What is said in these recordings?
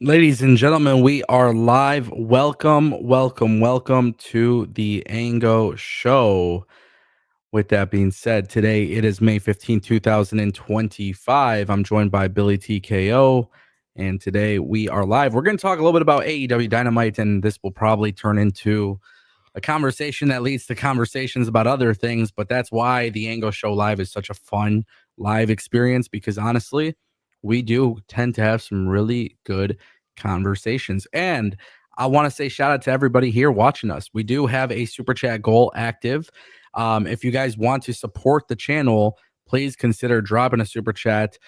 Ladies and gentlemen, we are live. Welcome to the Ango Show. With that being said, today it is May 15th, 2025. I'm joined by Billy TKO, and today we are live. We're going to talk a little bit about AEW Dynamite, and this will probably turn into a conversation that leads to conversations about other things, but that's why the Ango Show Live is such a fun live experience, because honestly, we do tend to have some really good conversations. And I want to say shout out to everybody here watching us. We do have a super chat goal active. If you guys want to support the channel, please consider dropping a super chat.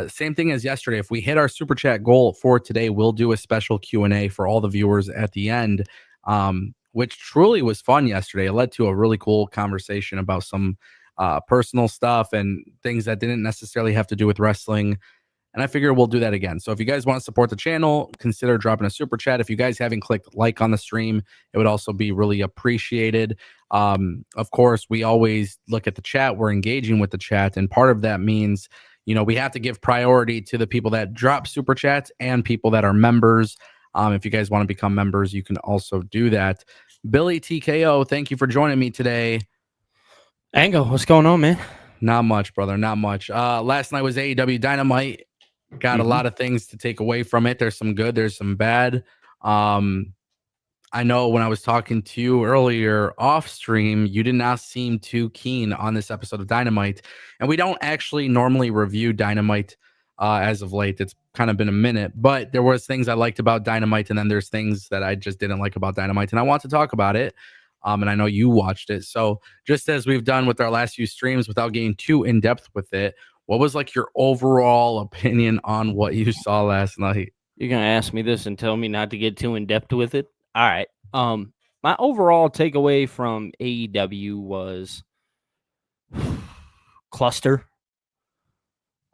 Same thing as yesterday. If we hit our super chat goal for today, we'll do a special Q&A for all the viewers at the end. Which truly was fun yesterday. It led to a really cool conversation about some personal stuff and things that didn't necessarily have to do with wrestling. And I figure we'll do that again. So if you guys want to support the channel, consider dropping a super chat. If you guys haven't clicked like on the stream, it would also be really appreciated. Of course, we always look at the chat. We're engaging with the chat. And part of that means, we have to give priority to the people that drop super chats and people that are members. If you guys want to become members, you can also do that. Billy TKO, thank you for joining me today. Ango, what's going on, man? Not much, brother. Not much. Last night was AEW Dynamite. Got a lot of things to take away from it. There's some good, there's some bad. I know when I was talking to you earlier off stream, you did not seem too keen on this episode of Dynamite. And we don't actually normally review Dynamite as of late. It's kind of been a minute, but there was things I liked about Dynamite, and then there's things that I just didn't like about Dynamite, and I want to talk about it. And I know you watched it. So just as we've done with our last few streams, without getting too in depth with it, what was like your overall opinion on what you saw last night? You're gonna ask me this and tell me not to get too in depth with it. All right. My overall takeaway from AEW was cluster.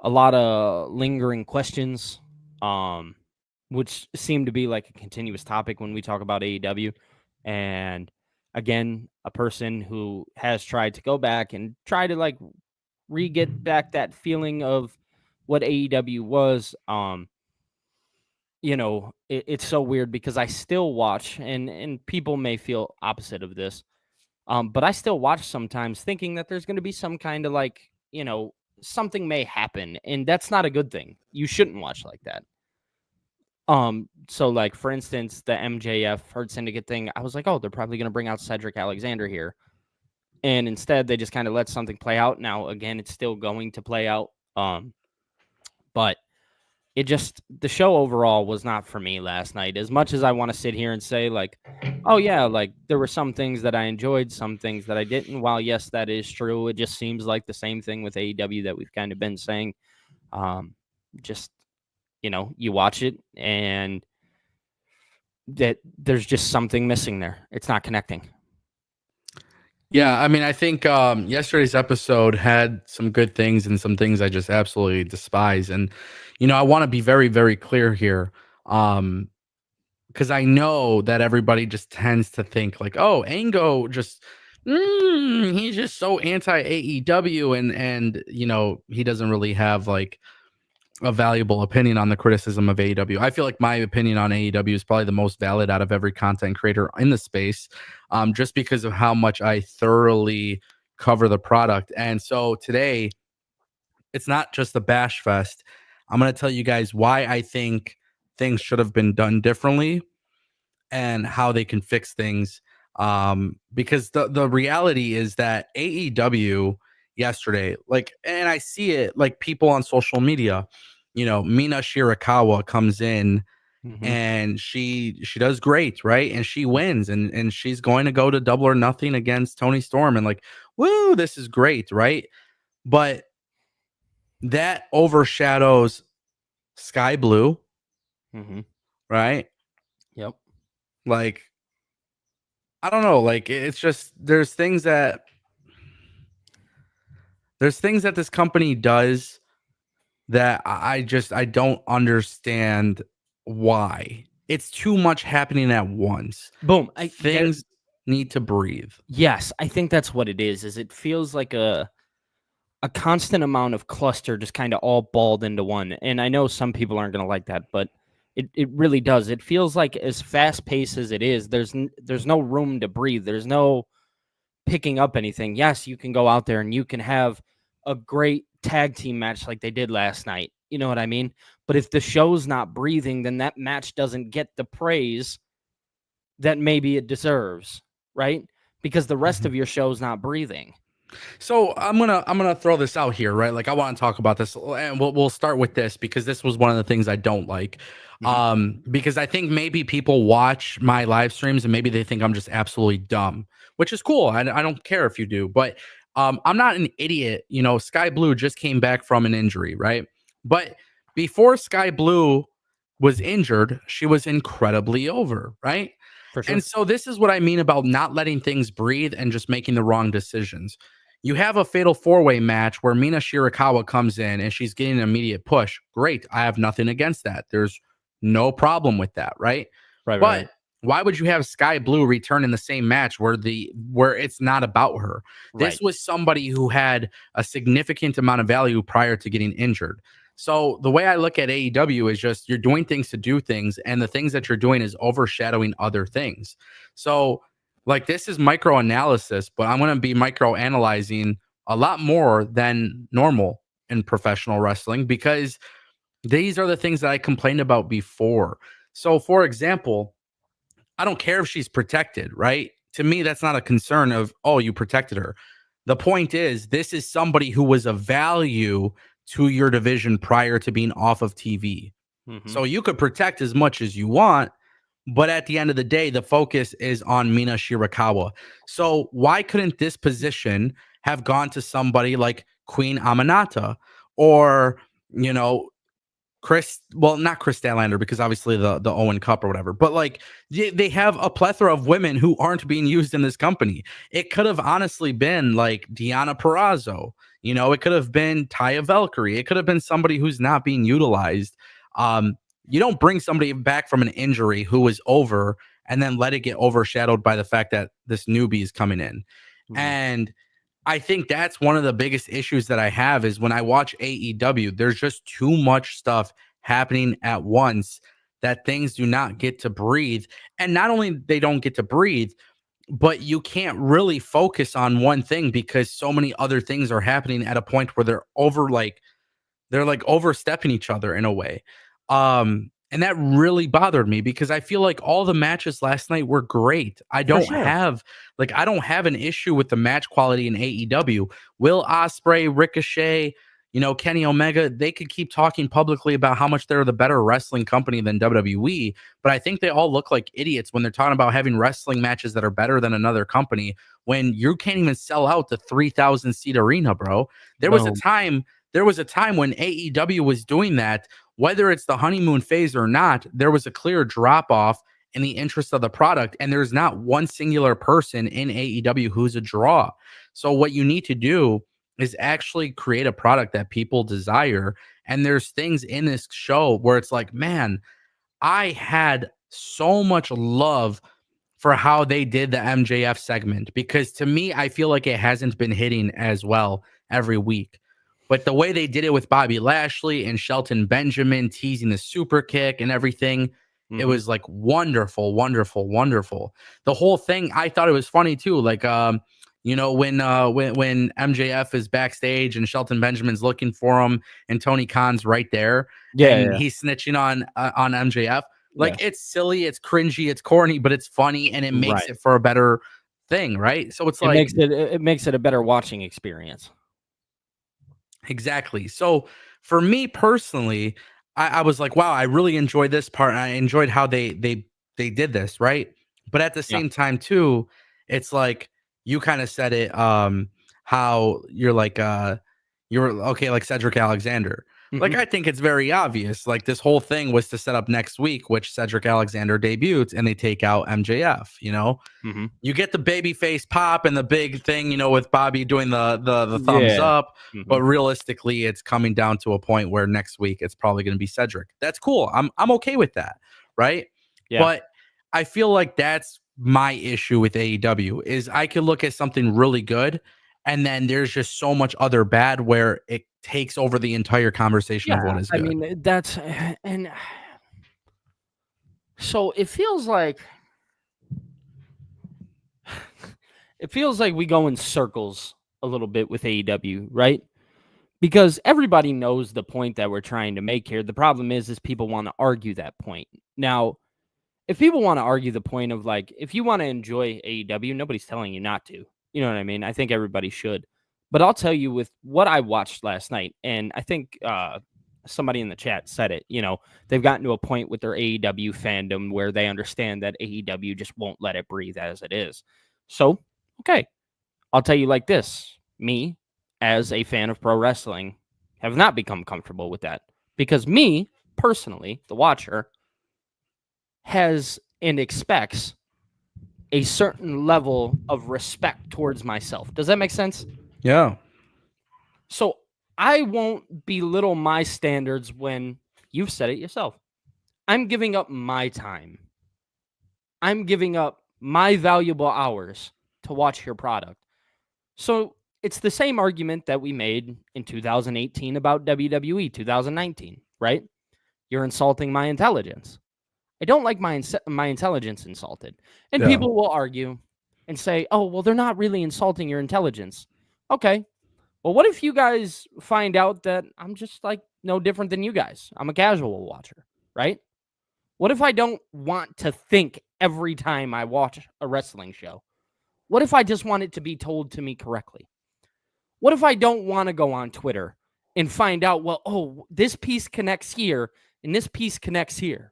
A lot of lingering questions, which seem to be like a continuous topic when we talk about AEW. And again, a person who has tried to go back and try to like re-get back that feeling of what AEW was. It's so weird because I still watch, and people may feel opposite of this, but I still watch sometimes thinking that there's going to be some kind of like, something may happen, and that's not a good thing. You shouldn't watch like that. So like, for instance, the MJF Hurt Syndicate thing, I was like, oh, they're probably going to bring out Cedric Alexander here. And instead, they just kind of let something play out. Now, again, it's still going to play out. But the show overall was not for me last night. As much as I want to sit here and say like, oh yeah, like there were some things that I enjoyed, some things that I didn't. While yes, that is true, it just seems like the same thing with AEW that we've kind of been saying. You watch it and that there's just something missing there. It's not connecting. Yeah, I mean, I think yesterday's episode had some good things and some things I just absolutely despise. And, I want to be very, very clear here, because I know that everybody just tends to think like, oh, Ango just, he's just so anti AEW, and he doesn't really have like a valuable opinion on the criticism of AEW. I feel like my opinion on AEW is probably the most valid out of every content creator in the space, just because of how much I thoroughly cover the product. And so today, it's not just a bash fest. I'm going to tell you guys why I think things should have been done differently and how they can fix things. Because the reality is that AEW yesterday, like, and I see it like people on social media, Mina Shirakawa comes in and she does great, right? And she wins, and she's going to go to Double or Nothing against Tony Storm, and like, woo, this is great, right? But that overshadows Sky Blue, right? Yep. Like, I don't know, like it's just there's things that this company does that I don't understand why. It's too much happening at once. Boom. Things need to breathe. Yes, I think that's what it is it feels like a constant amount of cluster just kind of all balled into one. And I know some people aren't going to like that, but It really does. It feels like as fast paced as it is, there's no room to breathe. There's no picking up anything. Yes, you can go out there and you can have a great tag team match like they did last night. You know what I mean? But if the show's not breathing, then that match doesn't get the praise that maybe it deserves, right? Because the rest of your show's not breathing. So I'm gonna throw this out here, right? Like I want to talk about this, and we'll start with this because this was one of the things I don't like. Mhm. Because I think maybe people watch my live streams and maybe they think I'm just absolutely dumb, which is cool. I don't care if you do, but I'm not an idiot. You know, Sky Blue just came back from an injury, right? But before Sky Blue was injured, she was incredibly over, right? For sure. And so this is what I mean about not letting things breathe and just making the wrong decisions. You have a fatal four-way match where Mina Shirakawa comes in and she's getting an immediate push. Great. I have nothing against that. There's no problem with that, right? Right, right. But why would you have Sky Blue return in the same match where it's not about her? Right. This was somebody who had a significant amount of value prior to getting injured. So the way I look at AEW is just you're doing things to do things, and the things that you're doing is overshadowing other things. So like this is micro analysis, but I'm going to be micro analyzing a lot more than normal in professional wrestling because these are the things that I complained about before. So, for example, I don't care if she's protected, right? To me, that's not a concern of, oh, you protected her. The point is, this is somebody who was of value to your division prior to being off of TV. Mhm. So you could protect as much as you want, but at the end of the day, the focus is on Mina Shirakawa. So why couldn't this position have gone to somebody like Queen Aminata or, you know, not Chris Statlander because obviously the Owen Cup or whatever, but like they have a plethora of women who aren't being used in this company. It could have honestly been like Deanna Perrazzo, you know, it could have been Taya Valkyrie, it could have been somebody who's not being utilized. You don't bring somebody back from an injury who is over and then let it get overshadowed by the fact that this newbie is coming in. Mhm. And I think that's one of the biggest issues that I have is when I watch AEW, there's just too much stuff happening at once that things do not get to breathe. And not only they don't get to breathe, but you can't really focus on one thing because so many other things are happening at a point where they're like overstepping each other in a way. And that really bothered me because I feel like all the matches last night were great. I don't sure. have an issue with the match quality in AEW. Will Ospreay, Ricochet, you know, Kenny Omega, they could keep talking publicly about how much they're the better wrestling company than WWE, but I think they all look like idiots when they're talking about having wrestling matches that are better than another company when you can't even sell out the 3,000 seat arena, bro. There was a time when AEW was doing that, whether it's the honeymoon phase or not, there was a clear drop off in the interest of the product. And there's not one singular person in AEW who's a draw. So what you need to do is actually create a product that people desire. And there's things in this show where it's like, man, I had so much love for how they did the MJF segment because to me, I feel like it hasn't been hitting as well every week. But the way they did it with Bobby Lashley and Shelton Benjamin teasing the super kick and everything, it was like wonderful, wonderful, wonderful. The whole thing, I thought it was funny too. Like, you know, when MJF is backstage and Shelton Benjamin's looking for him and Tony Khan's right there, and he's snitching on MJF. Like it's silly, it's cringy, it's corny, but it's funny and it makes it for a better thing, right? So it's like it makes it a better watching experience. exactly. So for me personally, I was like, wow, I really enjoyed this part. And I enjoyed how they did this, right? But at the same time, too, it's like you kind of said it, how you're okay, like Cedric Alexander. Like, I think it's very obvious. Like, this whole thing was to set up next week, which Cedric Alexander debuts, and they take out MJF. You know, you get the baby face pop and the big thing, you know, with Bobby doing the thumbs up. But realistically, it's coming down to a point where next week it's probably going to be Cedric. That's cool. I'm okay with that, right? Yeah. But I feel like that's my issue with AEW is I could look at something really good and then there's just so much other bad where it takes over the entire conversation of what is good. I mean, that's and So it feels like we go in circles a little bit with AEW, right? Because everybody knows the point that we're trying to make here. The problem is people want to argue that point. Now, if people want to argue the point of like, if you want to enjoy AEW, nobody's telling you not to. You know what I mean? I think everybody should. But I'll tell you with what I watched last night, and I think somebody in the chat said it, they've gotten to a point with their AEW fandom where they understand that AEW just won't let it breathe as it is. So, okay, I'll tell you like this. Me, as a fan of pro wrestling, have not become comfortable with that because me, personally, the watcher, has and expects a certain level of respect towards myself. Does that make sense? Yeah. So I won't belittle my standards when you've said it yourself. I'm giving up my time. I'm giving up my valuable hours to watch your product. So it's the same argument that we made in 2018 about WWE 2019, right? You're insulting my intelligence. I don't like my intelligence insulted. And people will argue and say, oh, well, they're not really insulting your intelligence. Okay. Well, what if you guys find out that I'm just like no different than you guys? I'm a casual watcher, right? What if I don't want to think every time I watch a wrestling show? What if I just want it to be told to me correctly? What if I don't want to go on Twitter and find out, well, oh, this piece connects here and this piece connects here?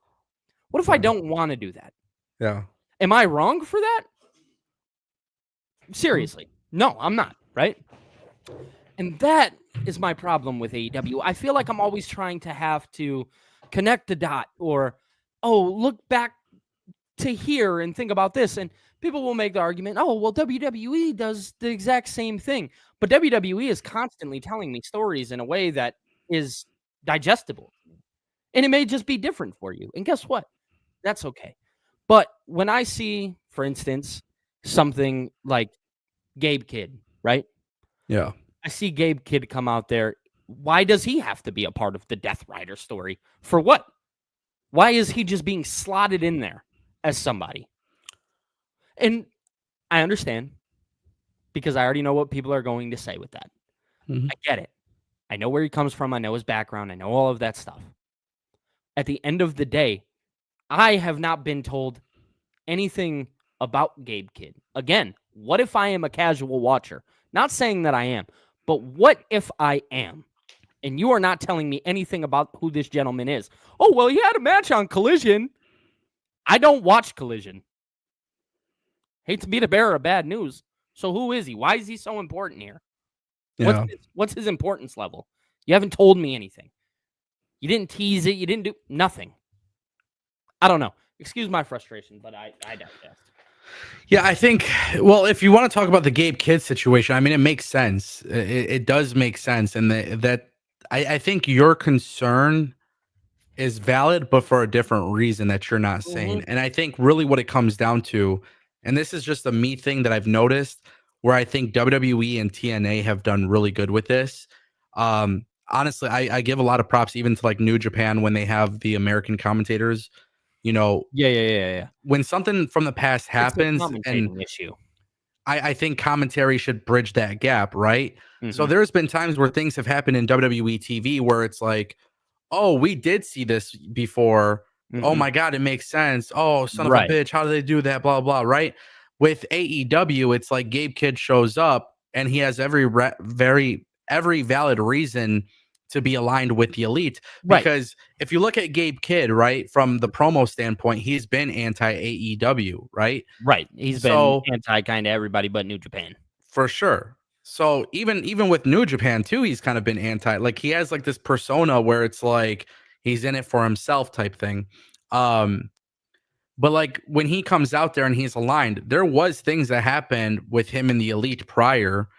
What if I don't want to do that? Yeah. Am I wrong for that? Seriously. No, I'm not, right? And that is my problem with AEW. I feel like I'm always trying to have to connect the dot or, oh, look back to here and think about this. And people will make the argument, oh, well, WWE does the exact same thing. But WWE is constantly telling me stories in a way that is digestible. And it may just be different for you. And guess what? That's okay. But when I see, for instance, something like Gabe Kidd, right? Yeah. I see Gabe Kidd come out there. Why does he have to be a part of the Death Rider story? For what? Why is he just being slotted in there as somebody? And I understand because I already know what people are going to say with that. Mhm. I get it. I know where he comes from. I know his background. I know all of that stuff. At the end of the day, I have not been told anything about Gabe Kidd. Again, what if I am a casual watcher? Not saying that I am, but what if I am? And you are not telling me anything about who this gentleman is. Oh, well, he had a match on Collision. I don't watch Collision. Hate to be the bearer of bad news. So who is he? Why is he so important here? Yeah. What's his importance level? You haven't told me anything. You didn't tease it. You didn't do nothing. I don't know. Excuse my frustration, but I digest. Yeah, I think, well, if you want to talk about the Gabe Kidd situation, I mean, it makes sense. It does make sense. And I think your concern is valid, but for a different reason that you're not saying. And I think really what it comes down to, and this is just a me thing that I've noticed, where I think WWE and TNA have done really good with this. Honestly, I give a lot of props even to like New Japan when they have the American commentators. Yeah. When something from the past happens, It's a and commentating issue. I think commentary should bridge that gap, right? So Mhm. there's been times where things have happened in WWE TV where it's like, oh, we did see this before. Oh Mhm. my God, it makes sense. Oh, son of a Right. bitch, how do they do that? Blah, blah, right? With AEW, it's like Gabe Kidd shows up and he has every valid reason to be aligned with the elite. Right. Because if you look at Gabe Kidd, right, from the promo standpoint, he's been anti AEW, right? Right. He's been anti kind of everybody but New Japan. For sure. So even with New Japan too, he's kind of been anti. Like he has like this persona where it's like he's in it for himself type thing. But like when he comes out there and he's aligned, there was things that happened with him in the elite prior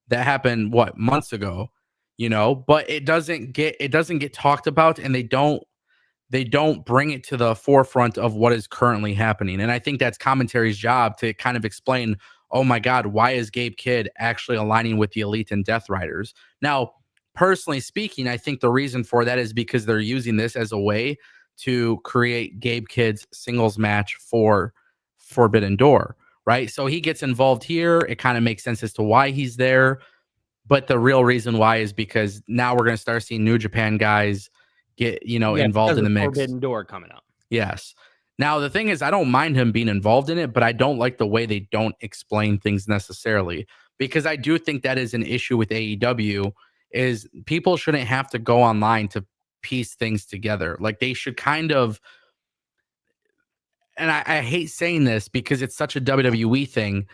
that happened months ago, but it doesn't get talked about, and they don't bring it to the forefront of what is currently happening. And I think that's commentary's job to kind of explain, oh my God, why is Gabe Kidd actually aligning with the elite and Death Riders? Now, personally speaking, I think the reason for that is because they're using this as a way to create Gabe Kidd's singles match for Forbidden Door, right? So he gets involved here. It kind of makes sense as to why he's there. But the real reason why is because now we're going to start seeing New Japan guys get, involved in the mix. Forbidden Door coming up. Yes. Now, the thing is, I don't mind him being involved in it, but I don't like the way they don't explain things necessarily, because I do think that is an issue with AEW is people shouldn't have to go online to piece things together. Like they should kind of, and I hate saying this because it's such a WWE thing,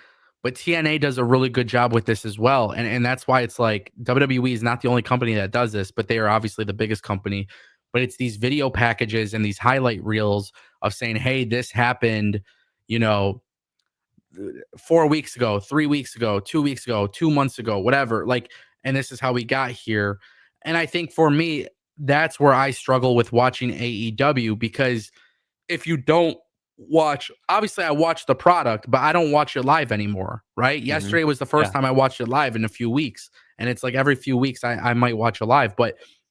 but TNA does a really good job with this as well. And that's why it's like WWE is not the only company that does this, but they are obviously the biggest company. But it's these video packages and these highlight reels of saying, hey, this happened, 4 weeks ago, 3 weeks ago, 2 weeks ago, 2 months ago, whatever. Like, and this is how we got here. And I think for me, that's where I struggle with watching AEW, because if you don't watch, obviously I watch the product, but I don't watch it live anymore, right? Mm-hmm. Yesterday was the first time I watched it live in a few weeks. And it's like every few weeks I might watch it live,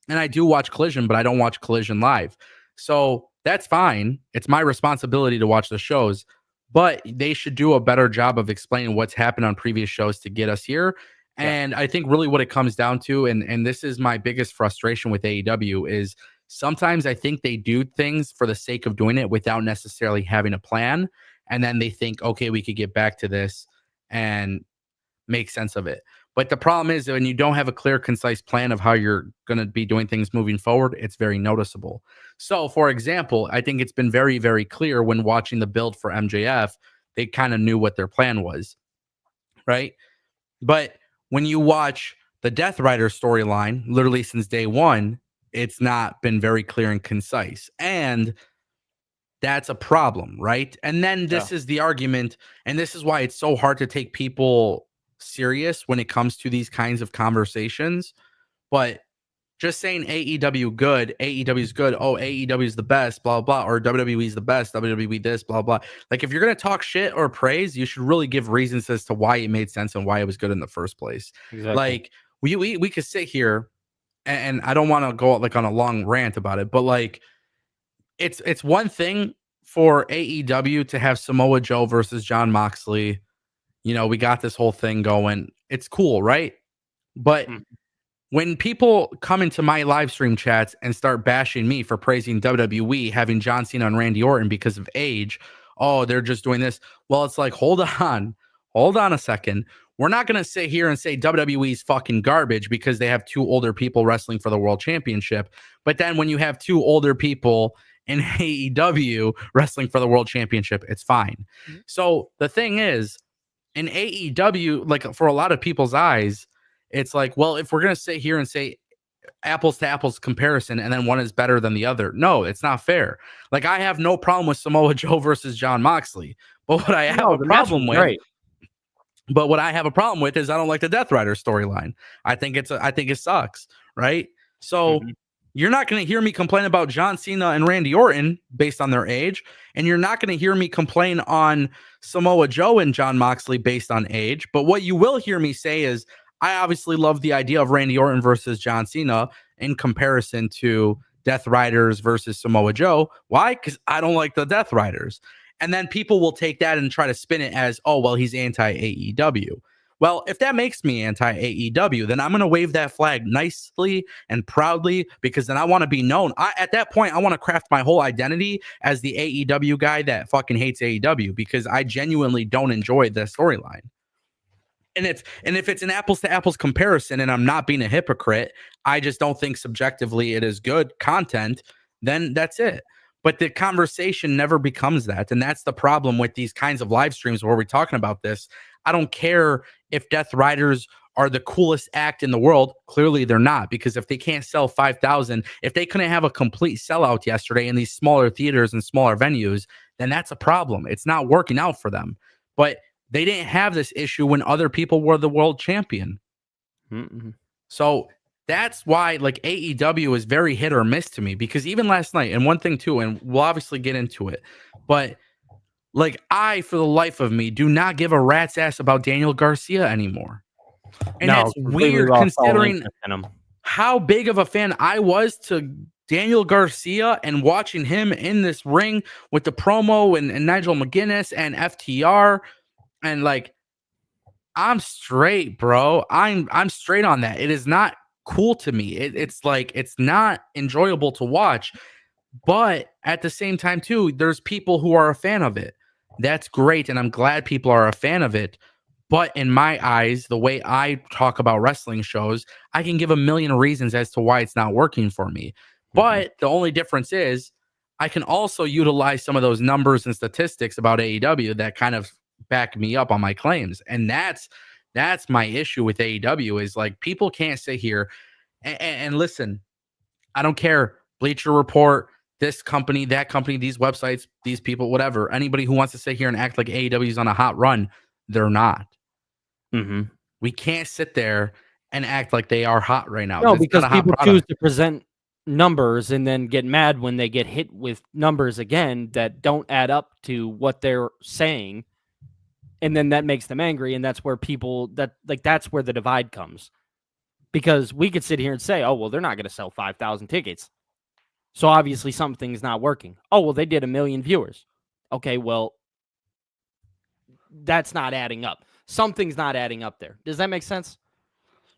and I do watch Collision, but I don't watch Collision live. So that's fine. It's my responsibility to watch the shows, but they should do a better job of explaining what's happened on previous shows to get us here. Yeah. And I think really what it comes down to, and this is my biggest frustration with AEW, is sometimes I think they do things for the sake of doing it without necessarily having a plan. And then they think, okay, we could get back to this and make sense of it. But the problem is that when you don't have a clear, concise plan of how you're going to be doing things moving forward, it's very noticeable. So, for example, I think it's been very, very clear when watching the build for MJF, they kind of knew what their plan was, right? But when you watch the Death Rider storyline, literally since day one, it's not been very clear and concise. And that's a problem, right? And then this is the argument, and this is why it's so hard to take people serious when it comes to these kinds of conversations. But just saying AEW good, AEW is good, oh, AEW is the best, blah, blah, or WWE is the best, WWE this, blah, blah. Like if you're going to talk shit or praise, you should really give reasons as to why it made sense and why it was good in the first place. Exactly. Like we could sit here, and I don't want to go like on a long rant about it, but like it's one thing for AEW to have Samoa Joe versus Jon Moxley. We got this whole thing going. It's cool, right? But when people come into my live stream chats and start bashing me for praising WWE, having John Cena and Randy Orton because of age, oh, they're just doing this. Well, it's like, hold on a second. We're not going to sit here and say WWE's fucking garbage because they have two older people wrestling for the world championship. But then when you have two older people in AEW wrestling for the world championship, it's fine. Mm-hmm. So the thing is, in AEW, like for a lot of people's eyes, it's like, well, if we're going to sit here and say apples to apples comparison and then one is better than the other, no, it's not fair. Like I have no problem with Samoa Joe versus Jon Moxley, but what I have a problem with, but what I have a problem with is I don't like the Death Rider storyline. I think it sucks, right? So you're not going to hear me complain about John Cena and Randy Orton based on their age, and you're not going to hear me complain on Samoa Joe and Jon Moxley based on age. But what you will hear me say is I obviously love the idea of Randy Orton versus John Cena in comparison to Death Riders versus Samoa Joe. Why? Because I don't like the Death Riders. And then people will take that and try to spin it as, oh, well, he's anti-AEW. Well, if that makes me anti-AEW, then I'm going to wave that flag nicely and proudly, because then I want to be known. At that point, I want to craft my whole identity as the AEW guy that fucking hates AEW, because I genuinely don't enjoy the storyline. And if it's an apples to apples comparison and I'm not being a hypocrite, I just don't think subjectively it is good content, then that's it. But the conversation never becomes that. And that's the problem with these kinds of live streams where we're talking about this. I don't care if Death Riders are the coolest act in the world. Clearly they're not, because if they can't sell 5,000, if they couldn't have a complete sellout yesterday in these smaller theaters and smaller venues, then that's a problem. It's not working out for them. But they didn't have this issue when other people were the world champion. Mm-hmm. So that's why like AEW is very hit or miss to me, because even last night, and one thing too, and we'll obviously get into it, but like I, for the life of me, do not give a rat's ass about Daniel Garcia anymore. And that's weird considering how big of a fan I was to Daniel Garcia and watching him in this ring with the promo and Nigel McGuinness and FTR, and like, I'm straight, bro. I'm straight on that. It is not cool to me. It's like, it's not enjoyable to watch. But at the same time, too, there's people who are a fan of it. That's great, and I'm glad people are a fan of it. But in my eyes, the way I talk about wrestling shows, I can give a million reasons as to why it's not working for me. But the only difference is I can also utilize some of those numbers and statistics about AEW that kind of back me up on my claims. And that's my issue with AEW is like, people can't sit here and listen. I don't care. Bleacher Report, this company, that company, these websites, these people, whatever. Anybody who wants to sit here and act like AEW is on a hot run, they're not. We can't sit there and act like they are hot right now. No, because people choose to present numbers and then get mad when they get hit with numbers again that don't add up to what they're saying. And then that makes them angry. And that's where that's where the divide comes. Because we could sit here and say, oh, well, they're not going to sell 5,000 tickets. So obviously something's not working. Oh, well, they did 1 million viewers. Okay, well, that's not adding up. Something's not adding up there. Does that make sense?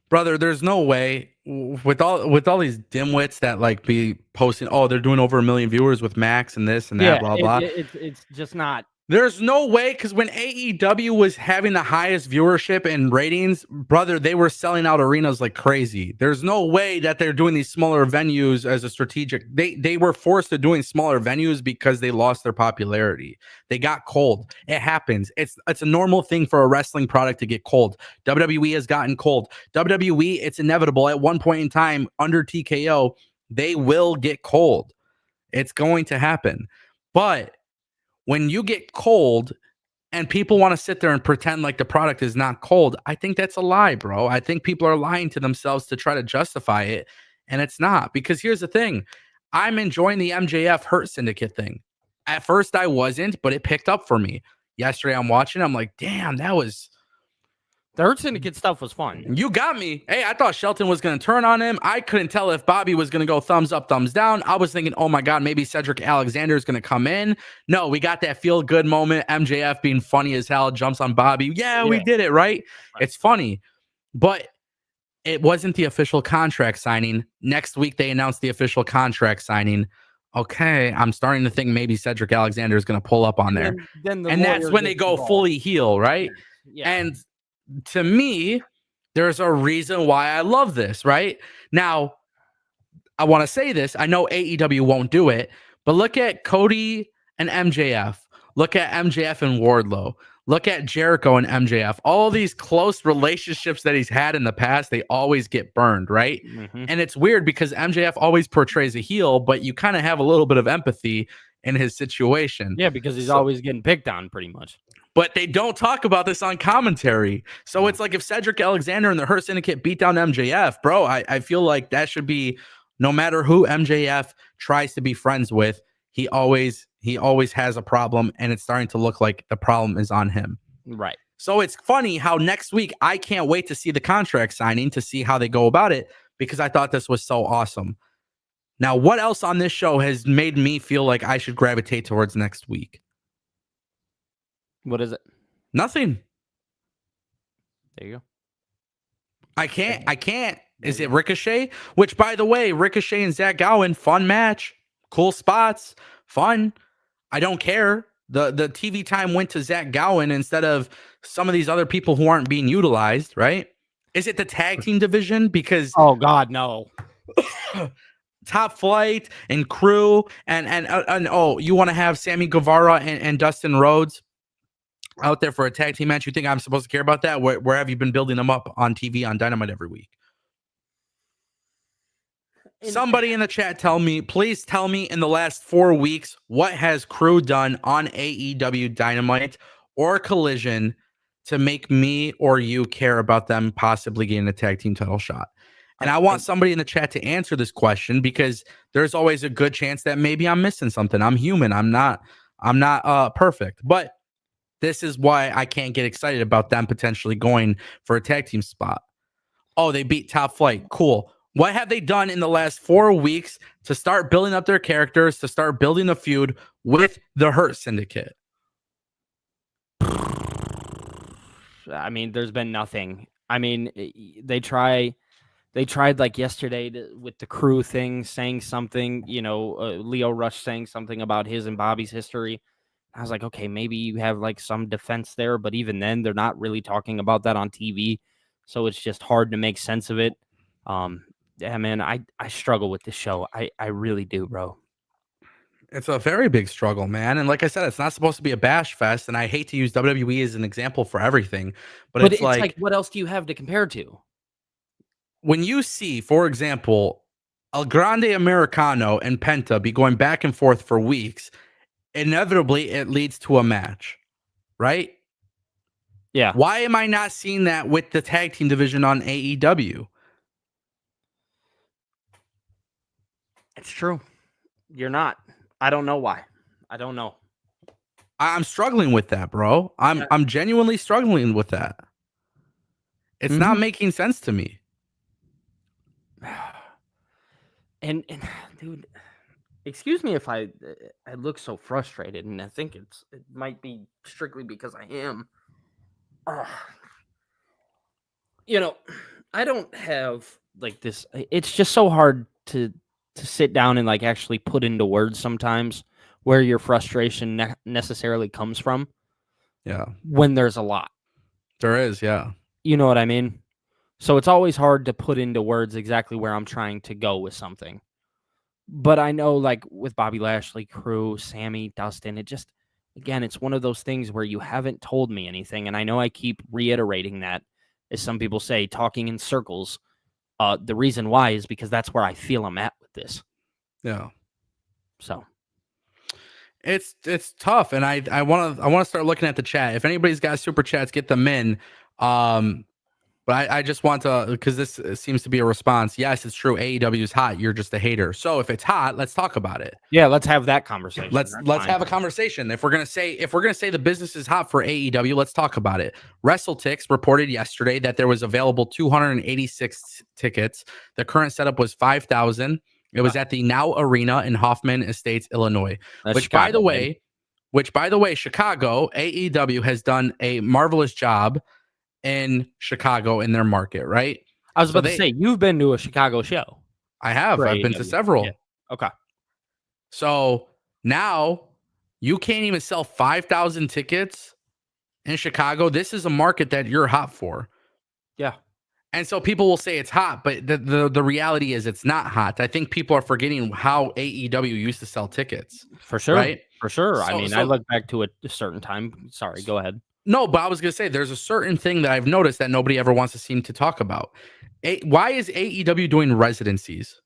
Brother, there's no way with all these dimwits that like be posting, oh, they're doing over 1 million viewers with Max and this and that, blah, blah. It's just not. There's no way, because when AEW was having the highest viewership and ratings, brother, they were selling out arenas like crazy. There's no way that they're doing these smaller venues as a strategic. They were forced to doing smaller venues because they lost their popularity. They got cold. It happens. It's a normal thing for a wrestling product to get cold. WWE has gotten cold. WWE, it's inevitable. At one point in time, under TKO, they will get cold. It's going to happen. But when you get cold and people want to sit there and pretend like the product is not cold, I think that's a lie, bro. I think people are lying to themselves to try to justify it, and it's not. Because here's the thing. I'm enjoying the MJF Hurt Syndicate thing. At first I wasn't, but it picked up for me. Yesterday I'm watching, I'm like, damn, that was... The Hurt Syndicate stuff was fun. You got me. Hey, I thought Shelton was going to turn on him. I couldn't tell if Bobby was going to go thumbs up, thumbs down. I was thinking, oh my God, maybe Cedric Alexander is going to come in. No, we got that feel good moment. MJF being funny as hell, jumps on Bobby. Yeah, we did it, right? It's funny. But it wasn't the official contract signing. Next week, they announced the official contract signing. Okay, I'm starting to think maybe Cedric Alexander is going to pull up on there. And that's when they go fully heel, right? Yeah. And to me, there's a reason why I love this, right? Now, I want to say this. I know AEW won't do it, but look at Cody and MJF. Look at MJF and Wardlow. Look at Jericho and MJF. All these close relationships that he's had in the past, they always get burned, right? And it's weird because MJF always portrays a heel, but you kind of have a little bit of empathy in his situation. Yeah, because he's always getting picked on pretty much. But they don't talk about this on commentary. So it's like if Cedric Alexander and the Hurt Syndicate beat down MJF, bro, I feel like that should be, no matter who MJF tries to be friends with, he always has a problem, and it's starting to look like the problem is on him. Right. So it's funny how next week I can't wait to see the contract signing to see how they go about it, because I thought this was so awesome. Now, what else on this show has made me feel like I should gravitate towards next week? What is it? Nothing. There you go. I can't. Is it Ricochet? Which, by the way, Ricochet and Zach Gowen, fun match. Cool spots. Fun. I don't care. The TV time went to Zach Gowen instead of some of these other people who aren't being utilized, right? Is it the tag team division? Because oh God, no. Top Flight and Crew and oh, you want to have Sammy Guevara and Dustin Rhodes out there for a tag team match? You think I'm supposed to care about that? Where have you been building them up on TV on Dynamite every week? Somebody in the chat please tell me in the last 4 weeks, what has Crew done on AEW Dynamite or Collision to make me or you care about them possibly getting a tag team title shot? And I want somebody in the chat to answer this question, because there's always a good chance that maybe I'm missing something. I'm human. I'm not perfect, but this is why I can't get excited about them potentially going for a tag team spot. Oh, they beat Top Flight. Cool. What have they done in the last 4 weeks to start building up their characters, to start building a feud with the Hurt Syndicate? I mean, there's been nothing. I mean, they tried like yesterday with the crew thing, saying something, Leo Rush saying something about his and Bobby's history. I was like, okay, maybe you have like some defense there, but even then they're not really talking about that on TV. So it's just hard to make sense of it. Yeah, man, I struggle with this show. I really do, bro. It's a very big struggle, man. And like I said, it's not supposed to be a bash fest. And I hate to use WWE as an example for everything, but But it's it's like what else do you have to compare to? when you see, for example, El Grande Americano and Penta be going back and forth for weeks, inevitably it leads to a match, right? Yeah, Why am I not seeing that with the tag team division on AEW? it's true. You're not. I don't know why. I don't know. I'm struggling with that, bro. I'm genuinely struggling with that. It's not making sense to me. And dude, excuse me if I look so frustrated, and I think it might be strictly because I am. I don't have like this. It's just so hard to sit down and like actually put into words sometimes where your frustration necessarily comes from. Yeah, when there's a lot. there is. Yeah. You know what I mean? So it's always hard to put into words exactly where I'm trying to go with something. But I know, like with Bobby Lashley, Crew, Sammy, Dustin, it's one of those things where you haven't told me anything. And I know I keep reiterating that, as some people say, talking in circles. The reason why is because that's where I feel I'm at with this. Yeah. So it's tough, and I want to start looking at the chat. If anybody's got super chats, get them in. But I just want to, because this seems to be a response. Yes, it's true. AEW is hot. You're just a hater. So if it's hot, let's talk about it. yeah, let's have that conversation. Let's have a conversation. If we're gonna say the business is hot for AEW, let's talk about it. WrestleTix reported yesterday that there was available 286 tickets. The current setup was 5,000. It was at the Now Arena in Hoffman Estates, Illinois. Which, by the way, Chicago AEW has done a marvelous job in Chicago in their market, right? I was about to say, you've been to a Chicago show. I have. I've been to several. Yeah. Okay. So now you can't even sell 5,000 tickets in Chicago. This is a market that you're hot for. Yeah. And so people will say it's hot, but the reality is it's not hot. I think people are forgetting how AEW used to sell tickets. For sure. Right? For sure. I look back to a certain time. Sorry, go ahead. No, but I was going to say there's a certain thing that I've noticed that nobody ever wants to seem to talk about. Why is AEW doing residencies?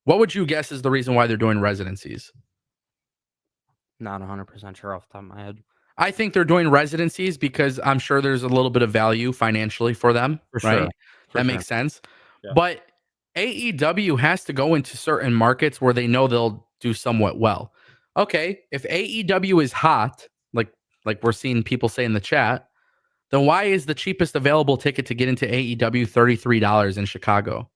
What would you guess is the reason why they're doing residencies? Not 100% sure off the top of my head. I think they're doing residencies because I'm sure there's a little bit of value financially for them, right? That makes sense. Yeah. But AEW has to go into certain markets where they know they'll do somewhat well. Okay, if AEW is hot, like we're seeing people say in the chat, then why is the cheapest available ticket to get into AEW $33 in Chicago?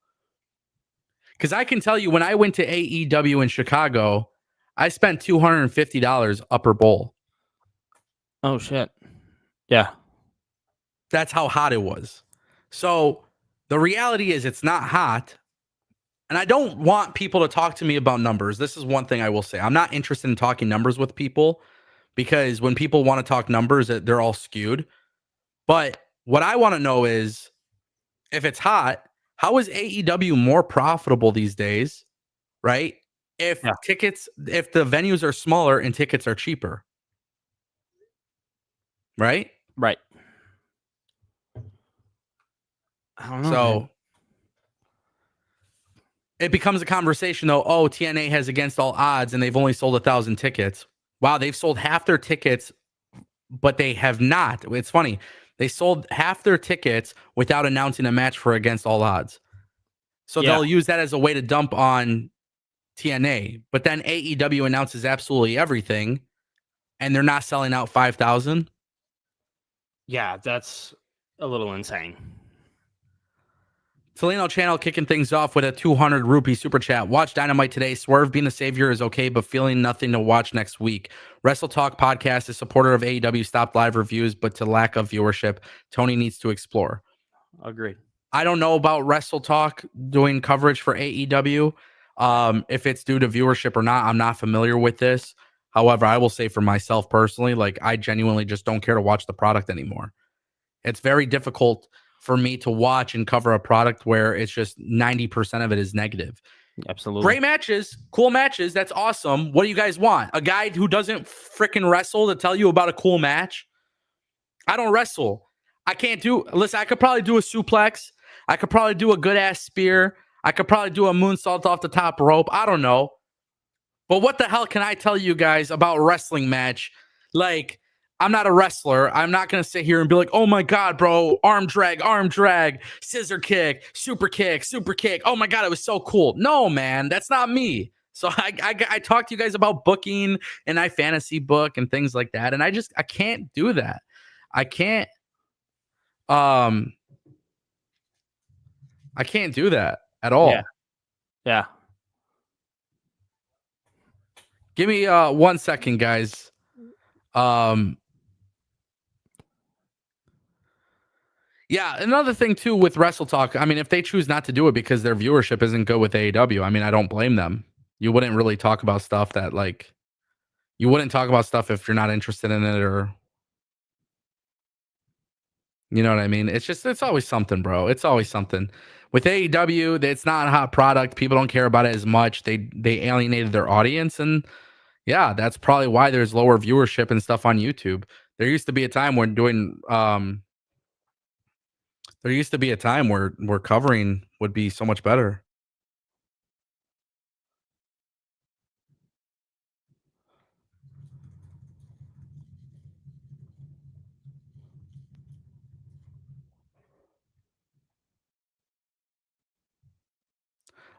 Because I can tell you, when I went to AEW in Chicago, I spent $250 upper bowl. Oh, shit. Yeah. That's how hot it was. So the reality is it's not hot. And I don't want people to talk to me about numbers. This is one thing I will say. I'm not interested in talking numbers with people, because when people want to talk numbers, they're all skewed. But what I want to know is, if it's hot, how is AEW more profitable these days, right? If the venues are smaller and tickets are cheaper, right? Right. I don't know. So man. It becomes a conversation though. Oh, TNA has Against All Odds and they've only sold 1,000 tickets. Wow, they've sold half their tickets, but they have not. It's funny. They sold half their tickets without announcing a match for Against All Odds. So they'll use that as a way to dump on TNA. But then AEW announces absolutely everything, and they're not selling out 5,000. Yeah, that's a little insane. Tolino channel kicking things off with a 200 rupee super chat. Watch Dynamite today. Swerve being the savior is okay, but feeling nothing to watch next week. Wrestle Talk podcast is supporter of AEW. Stopped live reviews, but to lack of viewership, Tony needs to explore. Agreed. I don't know about Wrestle Talk doing coverage for AEW. If it's due to viewership or not, I'm not familiar with this. However, I will say for myself personally, like I genuinely just don't care to watch the product anymore. It's very difficult for me to watch and cover a product where it's just 90% of it is negative. Absolutely. Great matches, cool matches. That's awesome. What do you guys want? A guy who doesn't freaking wrestle to tell you about a cool match? I don't wrestle. I can't do. Listen, I could probably do a suplex. I could probably do a good ass spear. I could probably do a moonsault off the top rope. I don't know. But what the hell can I tell you guys about a wrestling match? Like, I'm not a wrestler. I'm not going to sit here and be like, oh my God, bro, arm drag, scissor kick, super kick, super kick. Oh my God, it was so cool. No, man, that's not me. So I talk to you guys about booking and I fantasy book and things like that. And I can't do that. I can't do that at all. Yeah. Give me 1 second, guys. Yeah, another thing too with Wrestle Talk, I mean, if they choose not to do it because their viewership isn't good with AEW, I mean, I don't blame them. You wouldn't really talk about stuff that like you wouldn't talk about stuff if you're not interested in it, or you know what I mean? It's always something, bro. It's always something. With AEW, it's not a hot product. People don't care about it as much. They alienated their audience, and yeah, that's probably why there's lower viewership and stuff on YouTube. There used to be a time when where covering would be so much better.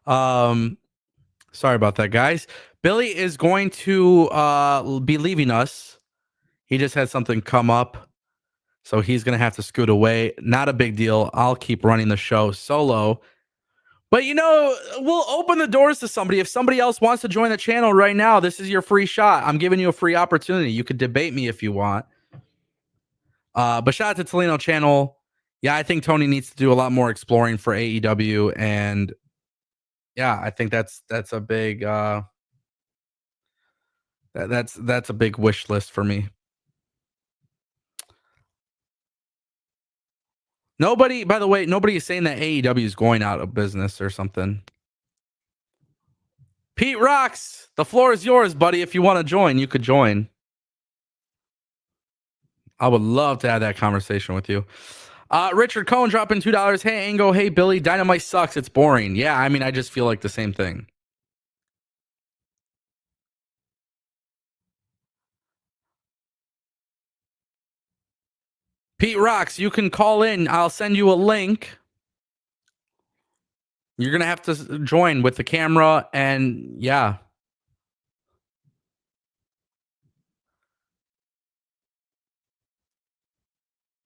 Sorry about that, guys. Billy is going to be leaving us. He just had something come up, so he's going to have to scoot away. Not a big deal. I'll keep running the show solo. But we'll open the doors to somebody. If somebody else wants to join the channel right now, this is your free shot. I'm giving you a free opportunity. You could debate me if you want. But shout out to Tolino channel. Yeah, I think Tony needs to do a lot more exploring for AEW, and yeah, I think that's a big that's a big wish list for me. Nobody, by the way, nobody is saying that AEW is going out of business or something. Pete Rocks, the floor is yours, buddy. If you want to join, you could join. I would love to have that conversation with you. Richard Cohen dropping $2. Hey, Ango. Hey, Billy. Dynamite sucks. It's boring. Yeah, I mean, I just feel like the same thing. Pete Rocks, you can call in. I'll send you a link. You're going to have to join with the camera, and yeah.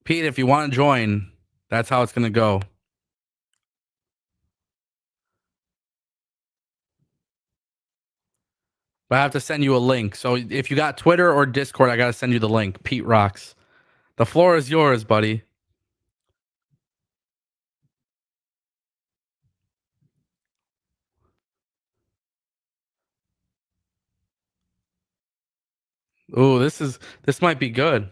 Pete, if you want to join, that's how it's going to go. But I have to send you a link. So if you got Twitter or Discord, I got to send you the link. Pete Rocks. The floor is yours, buddy. Ooh, this might be good.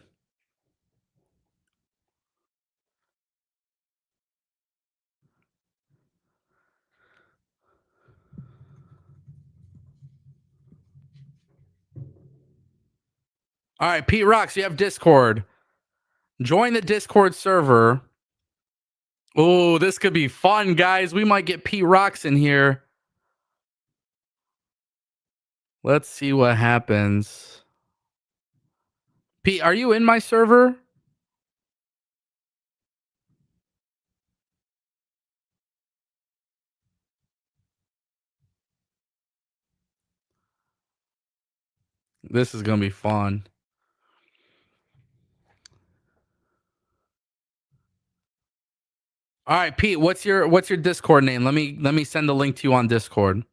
All right, Pete Rocks, you have Discord. Join the Discord server. Oh, this could be fun, guys. We might get Pete Rocks in here. Let's see what happens. Pete, are you in my server? This is going to be fun. All right, Pete, what's your Discord name? Let me send a link to you on Discord.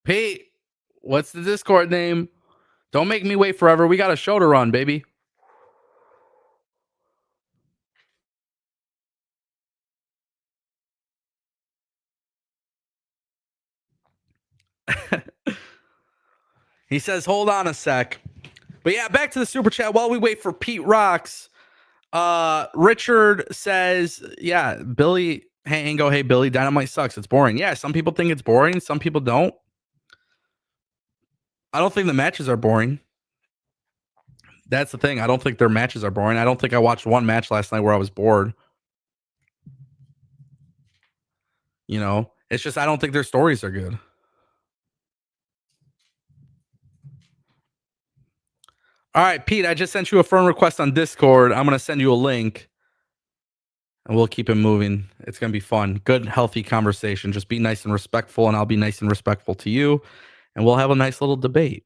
Pete, what's the Discord name? Don't make me wait forever. We got a show to run, baby. He says, hold on a sec. But yeah, back to the super chat while we wait for Pete Rocks. Richard says, yeah, Billy, hey, Ango, hey, Billy, Dynamite sucks. It's boring. Yeah, some people think it's boring. Some people don't. I don't think the matches are boring. That's the thing. I don't think their matches are boring. I don't think I watched one match last night where I was bored. You know, it's just I don't think their stories are good. All right, Pete, I just sent you a friend request on Discord. I'm going to send you a link and we'll keep it moving. It's going to be fun. Good, healthy conversation. Just be nice and respectful, and I'll be nice and respectful to you. And we'll have a nice little debate.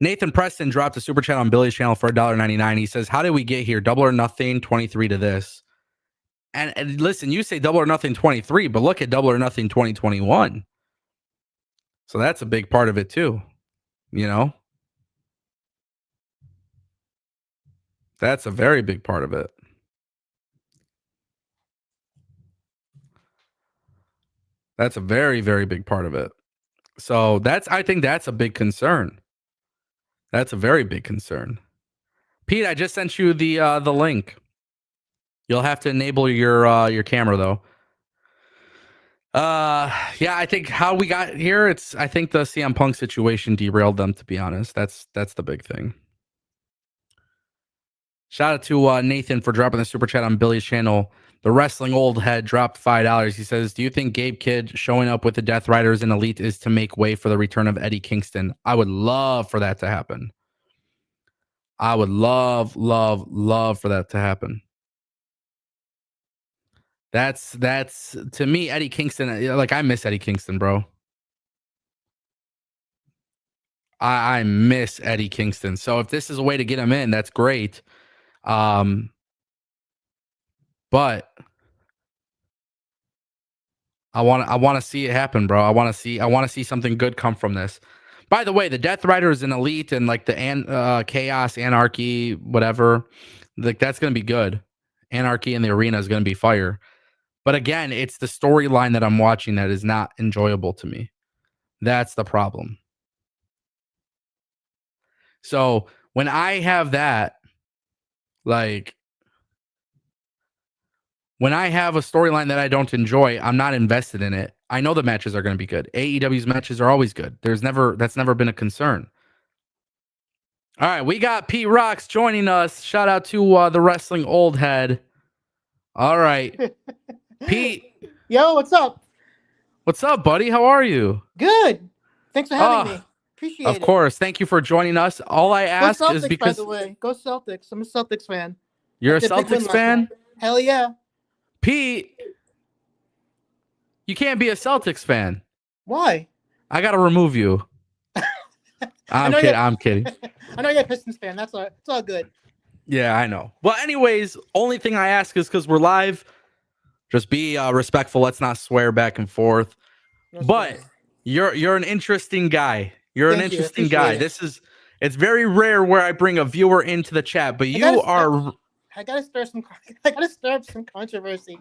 Nathan Preston dropped a super chat on Billy's channel for $1.99. He says, how did we get here? Double or nothing, 23 to this. And listen, you say double or nothing 23, but look at double or nothing 2021. So that's a big part of it too. You know? That's a very big part of it. That's a very, very big part of it. So I think that's a big concern. That's a very big concern. Pete, I just sent you the link. You'll have to enable your camera though. Yeah, I think how we got here, I think the CM Punk situation derailed them, to be honest. That's the big thing. Shout out to Nathan for dropping the super chat on Billy's channel. The wrestling old head dropped $5. He says, do you think Gabe Kidd showing up with the Death Riders and Elite is to make way for the return of Eddie Kingston? I would love for that to happen. I would love for that to happen. That's to me, Eddie Kingston. Like, I miss Eddie Kingston, bro. I miss Eddie Kingston. So if this is a way to get him in, that's great. But I want to see it happen, bro. I want to see something good come from this. By the way, the Death Riders and Elite and like the Chaos, Anarchy, whatever, like that's gonna be good. Anarchy in the arena is gonna be fire. But again, it's the storyline that I'm watching that is not enjoyable to me. That's the problem. So when I have that, like, when I have a storyline that I don't enjoy, I'm not invested in it. I know the matches are going to be good. AEW's matches are always good. That's never been a concern. All right, we got Pete Rocks joining us. Shout out to the wrestling old head. All right, Pete. Yo, what's up? What's up, buddy? How are you? Good. Thanks for having me. Appreciate it. Of course. Thank you for joining us. All I ask Celtics, is because, by the way, go Celtics. I'm a Celtics fan. You're a Celtics fan? Hell yeah. Pete, you can't be a Celtics fan. Why? I got to remove you. I'm kidding. I know you're a Pistons fan. That's all. It's all good. Yeah, I know. Well, anyways, only thing I ask is because we're live, just be respectful. Let's not swear back and forth. But you're an interesting guy. You're an interesting guy. It's very rare where I bring a viewer into the chat, but I gotta stir up some controversy.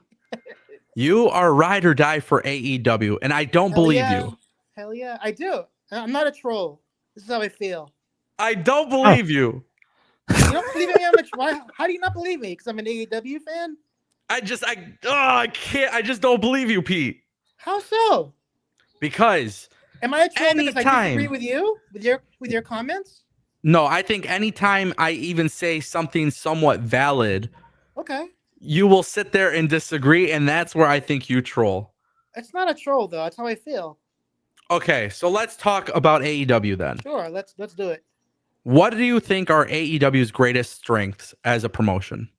You are ride or die for AEW, and I don't believe you. Hell yeah, I do. I'm not a troll. This is how I feel. I don't believe you. You don't believe me? How do you not believe me? Because I'm an AEW fan? I can't. I just don't believe you, Pete. How so? Because am I a troll because I disagree with you with your comments? No, I think anytime I even say something somewhat valid, okay, you will sit there and disagree, and that's where I think you troll. It's not a troll though. That's how I feel. Okay, so let's talk about AEW then. Sure, let's do it. What do you think are AEW's greatest strengths as a promotion?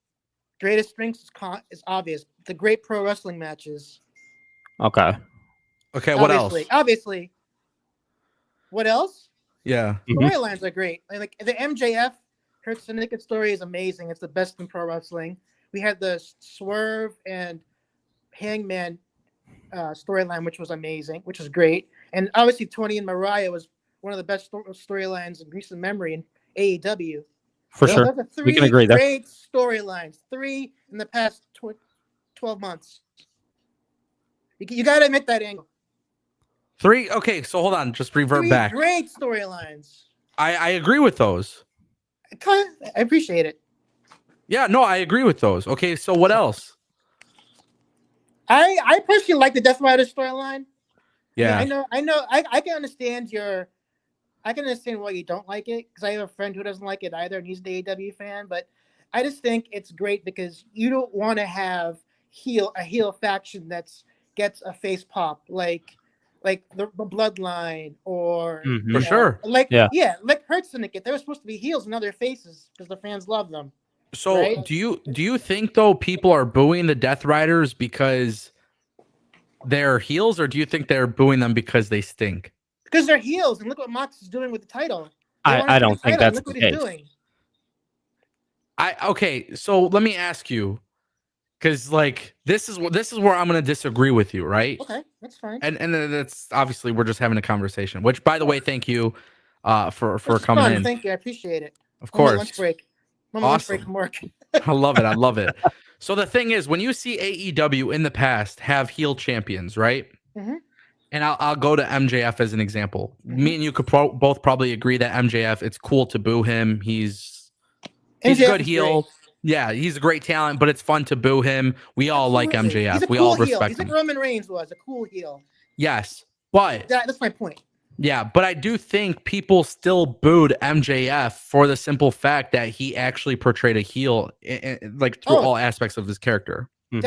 Greatest strengths is obvious. The great pro wrestling matches. Okay. Okay, what else? Obviously, What else? Yeah. Storylines are great. Like the MJF Hurt Syndicate story is amazing. It's the best in pro wrestling. We had the Swerve and Hangman storyline, which was amazing, which was great. And obviously, Tony and Mariah was one of the best storylines in recent memory in AEW. For So sure. those are We three can agree there. great storylines. 3 in the past 12 months. You got to admit that angle. 3. Okay, so hold on. Just revert 3 back. great storylines. I agree with those. I appreciate it. Yeah, no, I agree with those. Okay, so what else? I personally like the Death Rider storyline. Yeah. I know. I can understand I can understand why you don't like it, because I have a friend who doesn't like it either, and he's an AEW fan. But I just think it's great because you don't want to have a heel faction gets a face pop like the Bloodline or Mhm. For sure. like Yeah. like Hurt Syndicate. They were supposed to be heels and other faces because the fans love them. So Right? do you think though people are booing the Death Riders because they're heels, or do you think they're booing them because they stink? Because they're heels, and look what Mox is doing with the title. They want I him don't to think title, and that's look the what he's case. doing. Okay, so let me ask you, because like this is where I'm gonna disagree with you, right? Okay, that's fine. And that's obviously we're just having a conversation. Which, by the way, thank you for This is coming fun. in. Thank you. I appreciate it. Of On my course, lunch break. On my lunch break Awesome. from work. I love it. I love it. So the thing is, when you see AEW in the past have heel champions, right? Mhm. And I'll go to MJF as an example. Mhm. Me and you could both probably agree that MJF, it's cool to boo him. He's a MJF good is heel. great. Yeah, he's a great talent, but it's fun to boo him. We all like Absolutely. MJF. He's a We cool all heel. respect He's him. like Roman Reigns was a cool heel. Yes, but That's my point. yeah, but I do think people still booed MJF for the simple fact that he actually portrayed a heel, like through Oh. all aspects of his character. Mhm.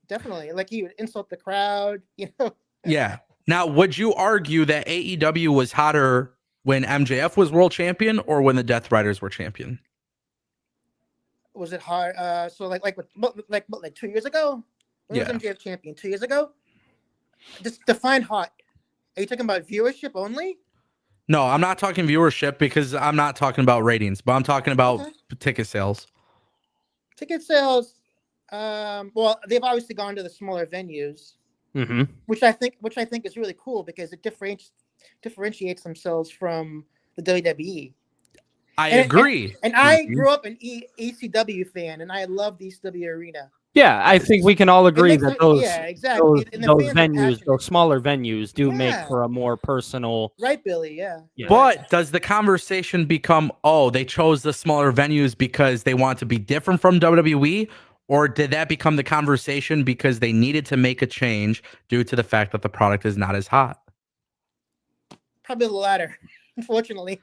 Definitely. Like he would insult the crowd. Yeah. Now, would you argue that AEW was hotter when MJF was world champion or when the Death Riders were champion? Was it hard? So like 2 years ago? When was Yeah. MJF champion? 2 years ago? Just define hot. Are you talking about viewership only? No, I'm not talking viewership because I'm not talking about ratings, but I'm talking about Okay. ticket sales. Ticket sales. Well, they've obviously gone to the smaller venues, Mhm. which I think is really cool because it differentiates themselves from the WWE. I And- agree. And I Mhm. grew up an ECW fan, and I love the ECW arena. Yeah, I think we can all agree makes that it- those yeah, exactly. And the those fans are venues, passionate. those smaller venues, do make Yeah. for a more personal. Right, Billy? Yeah. Yeah. But does the conversation become, oh, they chose the smaller venues because they want to be different from WWE? Or did that become the conversation because they needed to make a change due to the fact that the product is not as hot? Probably the latter, unfortunately.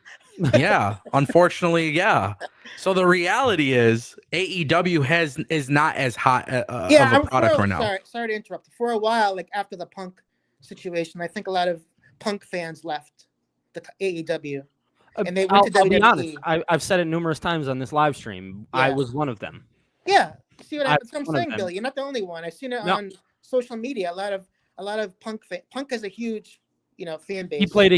Yeah, unfortunately, yeah. So the reality is AEW is not as hot of a product right now. Sorry to interrupt. For a while, like after the Punk situation, I think a lot of Punk fans left the AEW. And they went to I'll be honest. WWE. I've said it numerous times on this live stream. I Yeah. was one of them. Yeah. See what I- I'm one of saying, them. Billy? You're not the only one. I've seen it No. on social media. A lot of Punk Punk has a huge, fan base. He played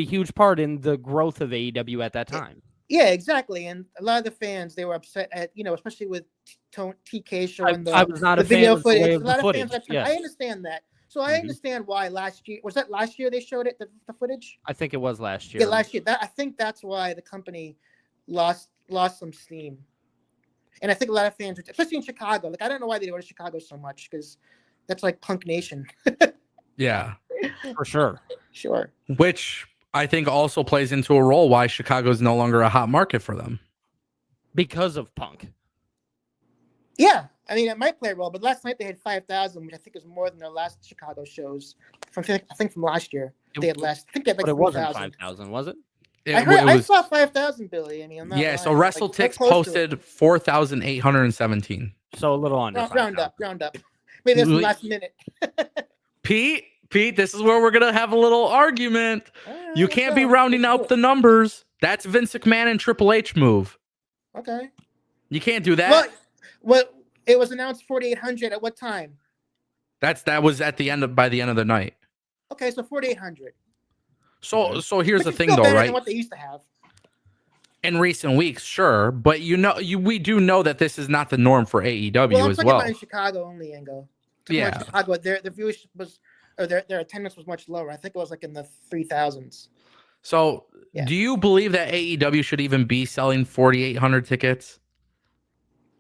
a huge part in the growth of AEW at that time. Yeah, exactly. And a lot of the fans, they were upset at, especially with TK showing I was not the a fan video of the way footage. of A lot the of footage. fans are upset. Yes. I understand that. So I Mhm. understand why last year, was that last year they showed it, the footage? I think it was last year. Yeah, last year. I think that's why the company lost some steam. And I think a lot of fans, especially in Chicago, like I don't know why they go to Chicago so much because that's like Punk Nation. Yeah. For sure. Sure. Which I think also plays into a role why Chicago is no longer a hot market for them. Because of Punk. Yeah, I mean it might play a role, but last night they had 5,000, which I think is more than their last Chicago shows. I think from last year they had less. I think they had like But it wasn't 3,000. 5,000, was it? I saw 5,000, Billy. I mean, I'm not yeah. lying. So Like, WrestleTix they're close to it. posted 4,817. So a little under. Round 5,000. up. Maybe that's the We- last minute. Pete, this is where we're gonna have a little argument. You Let's can't be go. rounding Let's out do the it. numbers. That's Vince McMahon and Triple H move. Okay. You can't do that. What? It was announced 4,800 at what time? That was by the end of the night. Okay, so 4,800. So here's Which the is thing still though, better right? than what they used to have. In recent weeks, sure, but we do know that this is not the norm for AEW Well, I'm as talking well. about in Chicago only, Ango. Yeah. In Chicago, their viewership was, or their attendance was much lower. I think it was like in the 3,000s. So, Yeah. do you believe that AEW should even be selling 4,800 tickets?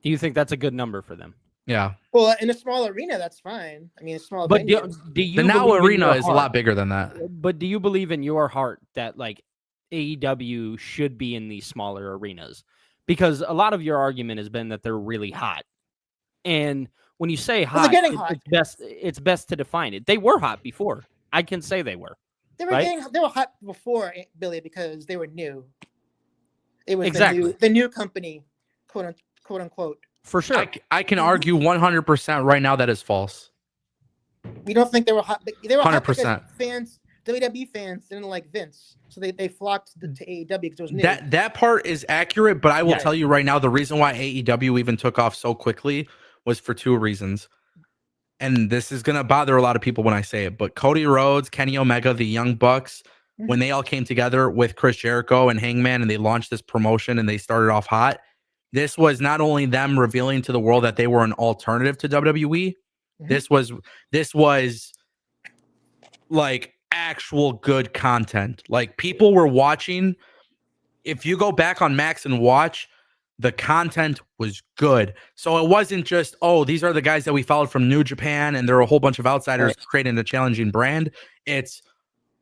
Do you think that's a good number for them? Yeah. Well, in a small arena, that's fine. I mean, a small But venue. do you The Now believe in Arena your is a heart- lot bigger than that. But do you believe in your heart that like AEW should be in these smaller arenas? Because a lot of your argument has been that they're really hot. And when you say Well, they're hot, getting hot. it's best to define it. They were hot before. I can say they were. They were right? they were hot before, Billy, because they were new. It was Exactly. the new company, quote unquote. For sure. I can argue 100% right now that is false. We don't think they were hot. They were hot because 100%. fans, WWE fans, didn't like Vince, so they flocked to AEW because it was new. That part is accurate, but I will Yeah. tell you right now, the reason why AEW even took off so quickly was for two reasons. And this is going to bother a lot of people when I say it, but Cody Rhodes, Kenny Omega, the Young Bucks, when they all came together with Chris Jericho and Hangman and they launched this promotion and they started off hot, this was not only them revealing to the world that they were an alternative to WWE, Mhm. this was like actual good content. Like people were watching. If you go back on Max and watch, the content was good. So it wasn't just, oh, these are the guys that we followed from New Japan and there are a whole bunch of outsiders Right. creating a challenging brand. It's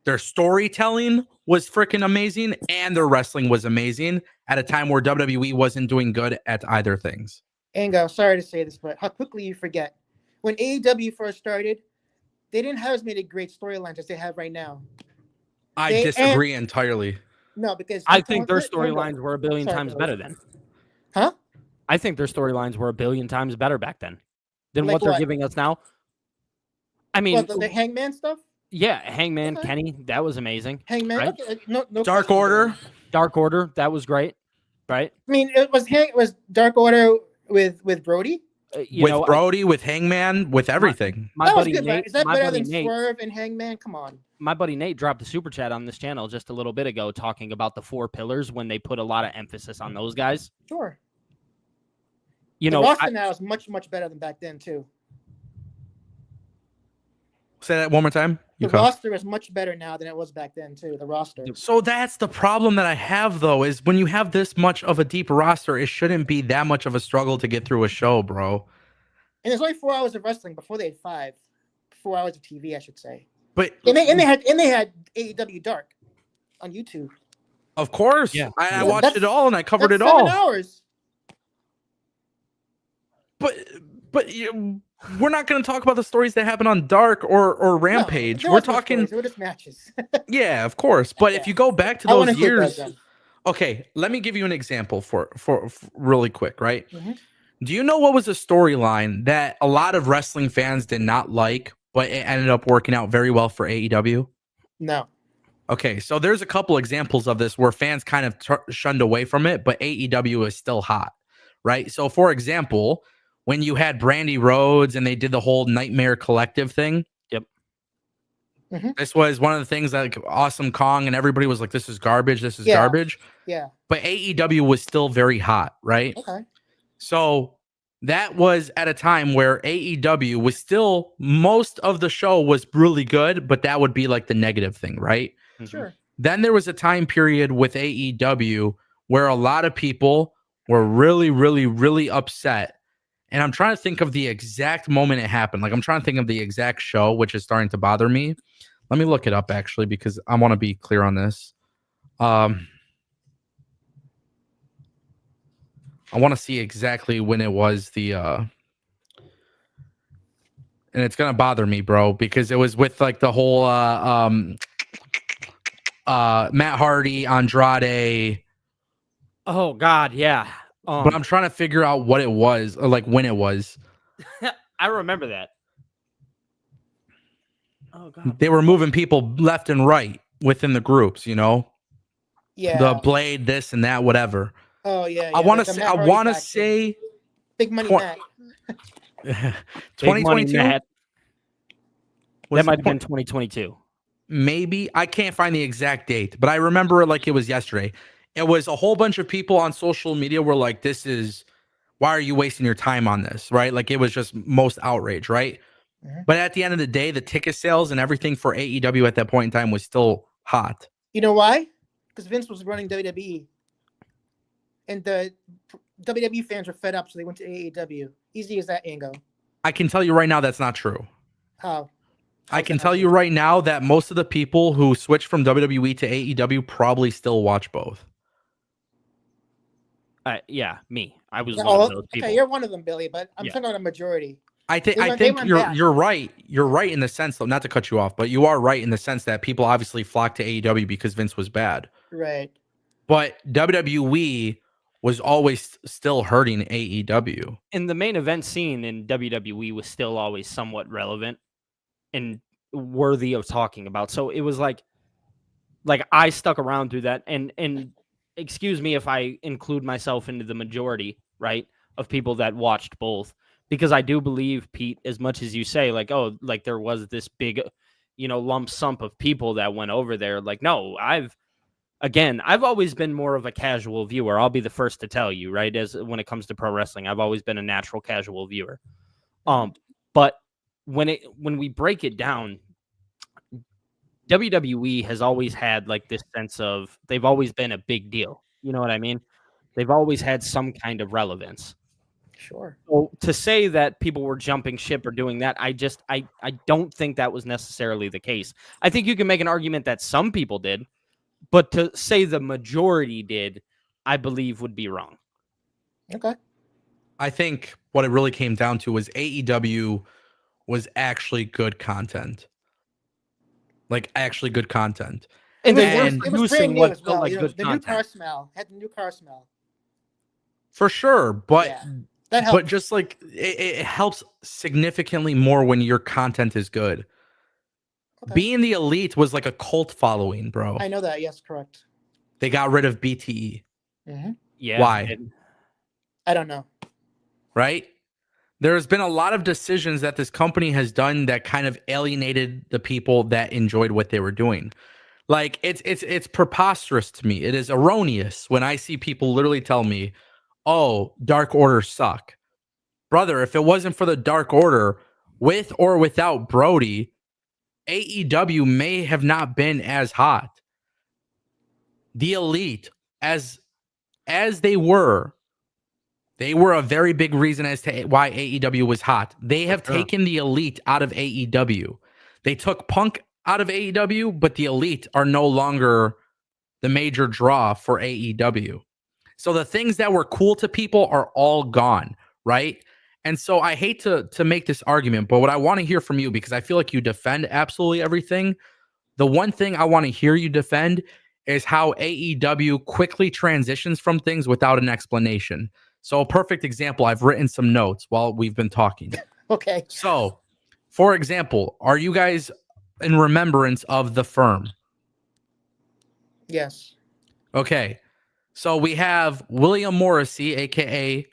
their storytelling was freaking amazing and their wrestling was amazing at a time where WWE wasn't doing good at either things. Ango, sorry to say this, but how quickly you forget. When AEW first started, they didn't have as many great storylines as they have right now. I disagree entirely. No, because I think their Hold on. storylines were a billion Sorry, times Billy. better then. Huh? I think their storylines were a billion times better back then than Like what they're what? giving us now. I mean, Well, the Hangman stuff. yeah, Hangman, Okay. Kenny, that was amazing. Hangman. Right? Okay, no Dark question Order. about it. Dark Order, that was great, right? I mean, it was Dark Order with Brody. You With know, Brody, with Hangman, with everything. my That was buddy good, right? Nate, Is that my better buddy than Nate, Swerve and Hangman? Come on. my buddy Nate dropped a super chat on this channel just a little bit ago talking about the four pillars when they put a lot of emphasis on those guys. Sure. You The know, roster now is much better than back then too. Say that one more time. The You go. roster is much better now than it was back then too. The roster. So that's the problem that I have though, is when you have this much of a deep roster, it shouldn't be that much of a struggle to get through a show, bro. And there's only 4 hours of wrestling before they had 5. 4 hours of TV, I should say. But And they had AEW Dark on YouTube. of course, Yeah. I Yeah, watched that's- it all and I covered That's it all. 7 hours. But we're not going to talk about the stories that happen on Dark or Rampage. No, there We're was no talking, stories, they were just matches. yeah, of course. But if Yeah. you go back to I wanna those include years, those then. okay, let me give you an example for really quick, right? Mhm. Do you know what was a storyline that a lot of wrestling fans did not like, but it ended up working out very well for AEW? No. Okay, so there's a couple examples of this where fans kind of shunned away from it, but AEW is still hot, right? So, for example, when you had Brandy Rhodes and they did the whole Nightmare Collective thing, Yep. Mhm. This was one of the things like Awesome Kong and everybody was like, "This is garbage. This is Yeah. garbage." Yeah. But AEW was still very hot, right? Okay. So that was at a time where AEW was still most of the show was really good, but that would be like the negative thing, right? Mhm. Sure. Then there was a time period with AEW where a lot of people were really, really, really upset. And I'm trying to think of the exact moment it happened. Like I'm trying to think of the exact show, which is starting to bother me. Let me look it up actually, because I want to be clear on this. I want to see exactly when it was and it's gonna bother me, bro, because it was with like the whole Matt Hardy, Andrade. Oh God, yeah. But I'm trying to figure out what it was, or like when it was. I remember that. Oh God. They were moving people left and right within the groups, you know, Yeah. the Blade, this and that, whatever. Oh yeah. I yeah, want the to say, Matt I Hardy want to faction. say, Big Money twen- Matt. Big money, 2022. Matt. Was That it might have been twen- 2022. maybe. I can't find the exact date, but I remember it like it was yesterday. It was a whole bunch of people on social media were like, why are you wasting your time on this? Right? Like it was just most outrage, right? Mhm. But at the end of the day, the ticket sales and everything for AEW at that point in time was still hot. You know why? Because Vince was running WWE, and the WWE fans were fed up, so they went to AEW. Easy as that, Ango. I can tell you right now that's not true. How? I How's can that tell not you true? right now that most of the people who switched from WWE to AEW probably still watch both. Yeah, me. I was Yeah, one oh, of those people. okay, you're one of them, Billy, but I'm Yeah. talking about a majority. I They think went you're back. you're right. You're right in the sense, though, not to cut you off, but you are right in the sense that people obviously flocked to AEW because Vince was bad. Right. But WWE was always still hurting AEW. And the main event scene in WWE was still always somewhat relevant and worthy of talking about. So it was like I stuck around through that, and excuse me if I include myself into the majority, right, of people that watched both, because I do believe, Pete, as much as you say, like, oh, like there was this big, lump sum of people that went over there. Like, no, I've always been more of a casual viewer. I'll be the first to tell you, right? As when it comes to pro wrestling, I've always been a natural casual viewer. But when we break it down, WWE has always had like this sense of they've always been a big deal. You know what I mean? They've always had some kind of relevance. Sure. So to say that people were jumping ship or doing that, I don't think that was necessarily the case. I think you can make an argument that some people did, but to say the majority did, I believe would be wrong. Okay. I think what it really came down to was AEW was actually good content. Like actually good content. And they And- were it was producing brand new what as felt well. like You know, good the new car content. smell had the new car smell. For sure, but Yeah, that helped. but just like it helps significantly more when your content is good. Okay. Being the Elite was like a cult following, bro. I know that. Yes, correct. They got rid of BTE, Mm-hmm. Yeah. Why? I don't know. right? There's been a lot of decisions that this company has done that kind of alienated the people that enjoyed what they were doing. Like it's preposterous to me. It is erroneous when I see people literally tell me, "Oh, Dark Order suck." Brother, if it wasn't for the Dark Order, with or without Brody, AEW may have not been as hot. The Elite, as they were a very big reason as to why AEW was hot. They have sure. taken the Elite out of AEW. They took Punk out of AEW, but the Elite are no longer the major draw for AEW. So the things that were cool to people are all gone, right? And so I hate to make this argument, but what I want to hear from you, because I feel like you defend absolutely everything. The one thing I want to hear you defend is how AEW quickly transitions from things without an explanation. So a perfect example, I've written some notes while we've been talking. Okay. So, for example, are you guys in remembrance of The Firm? Yes. Okay. So we have William Morrissey, aka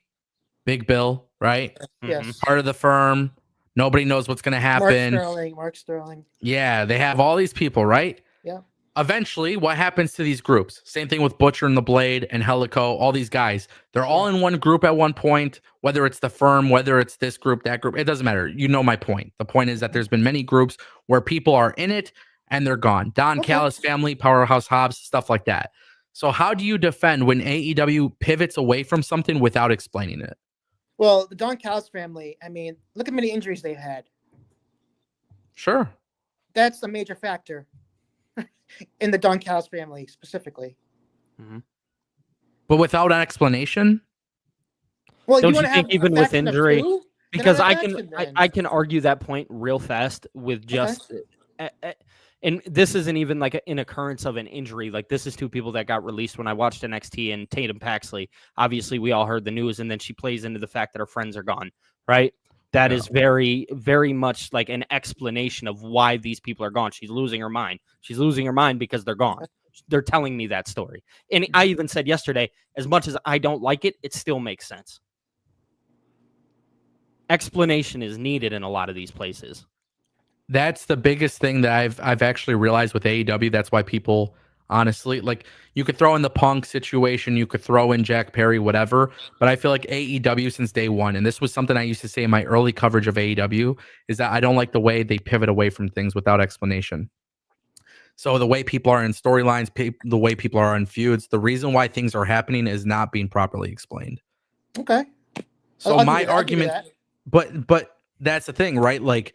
Big Bill, right? Yes. Part of The Firm. Nobody knows what's going to happen. Mark Sterling. Yeah, they have all these people, right? Yeah. Eventually, what happens to these groups? Same thing with Butcher and the Blade and Helico, all these guys. They're all in one group at one point, whether it's The Firm, whether it's this group, that group. It doesn't matter. You know my point. The point is that there's been many groups where people are in it and they're gone. Don Okay. Callis family, Powerhouse Hobbs, stuff like that. So how do you defend when AEW pivots away from something without explaining it? Well, the Don Callis family, I mean, look at how many injuries they've had. Sure. That's a major factor in the Don Callis family specifically. But without an explanation? Well, Don't you you want to think have even a with faction of injury? two? Because Then I have can action I, then. I can argue that point real fast with just and this isn't even like an occurrence of an injury. Like this is two people that got released when I watched NXT, and Tatum Paxley. Obviously, we all heard the news, and then she plays into the fact that her friends are gone, right? That is very, very much like an explanation of why these people are gone. She's losing her mind. She's losing her mind because they're gone. They're telling me that story. And I even said yesterday, as much as I don't like it, it still makes sense. Explanation is needed in a lot of these places. That's the biggest thing that I've actually realized with AEW. That's why people honestly like you could throw in the Punk situation, you could throw in Jack Perry, whatever. But I feel like AEW since day one, and this was something I used to say in my early coverage of AEW, is that I don't like the way they pivot away from things without explanation. So the way people are in storylines, the way people are in feuds, the reason why things are happening is not being properly explained. Okay. So I'll my give you argument, that. but that's the thing, right? Like,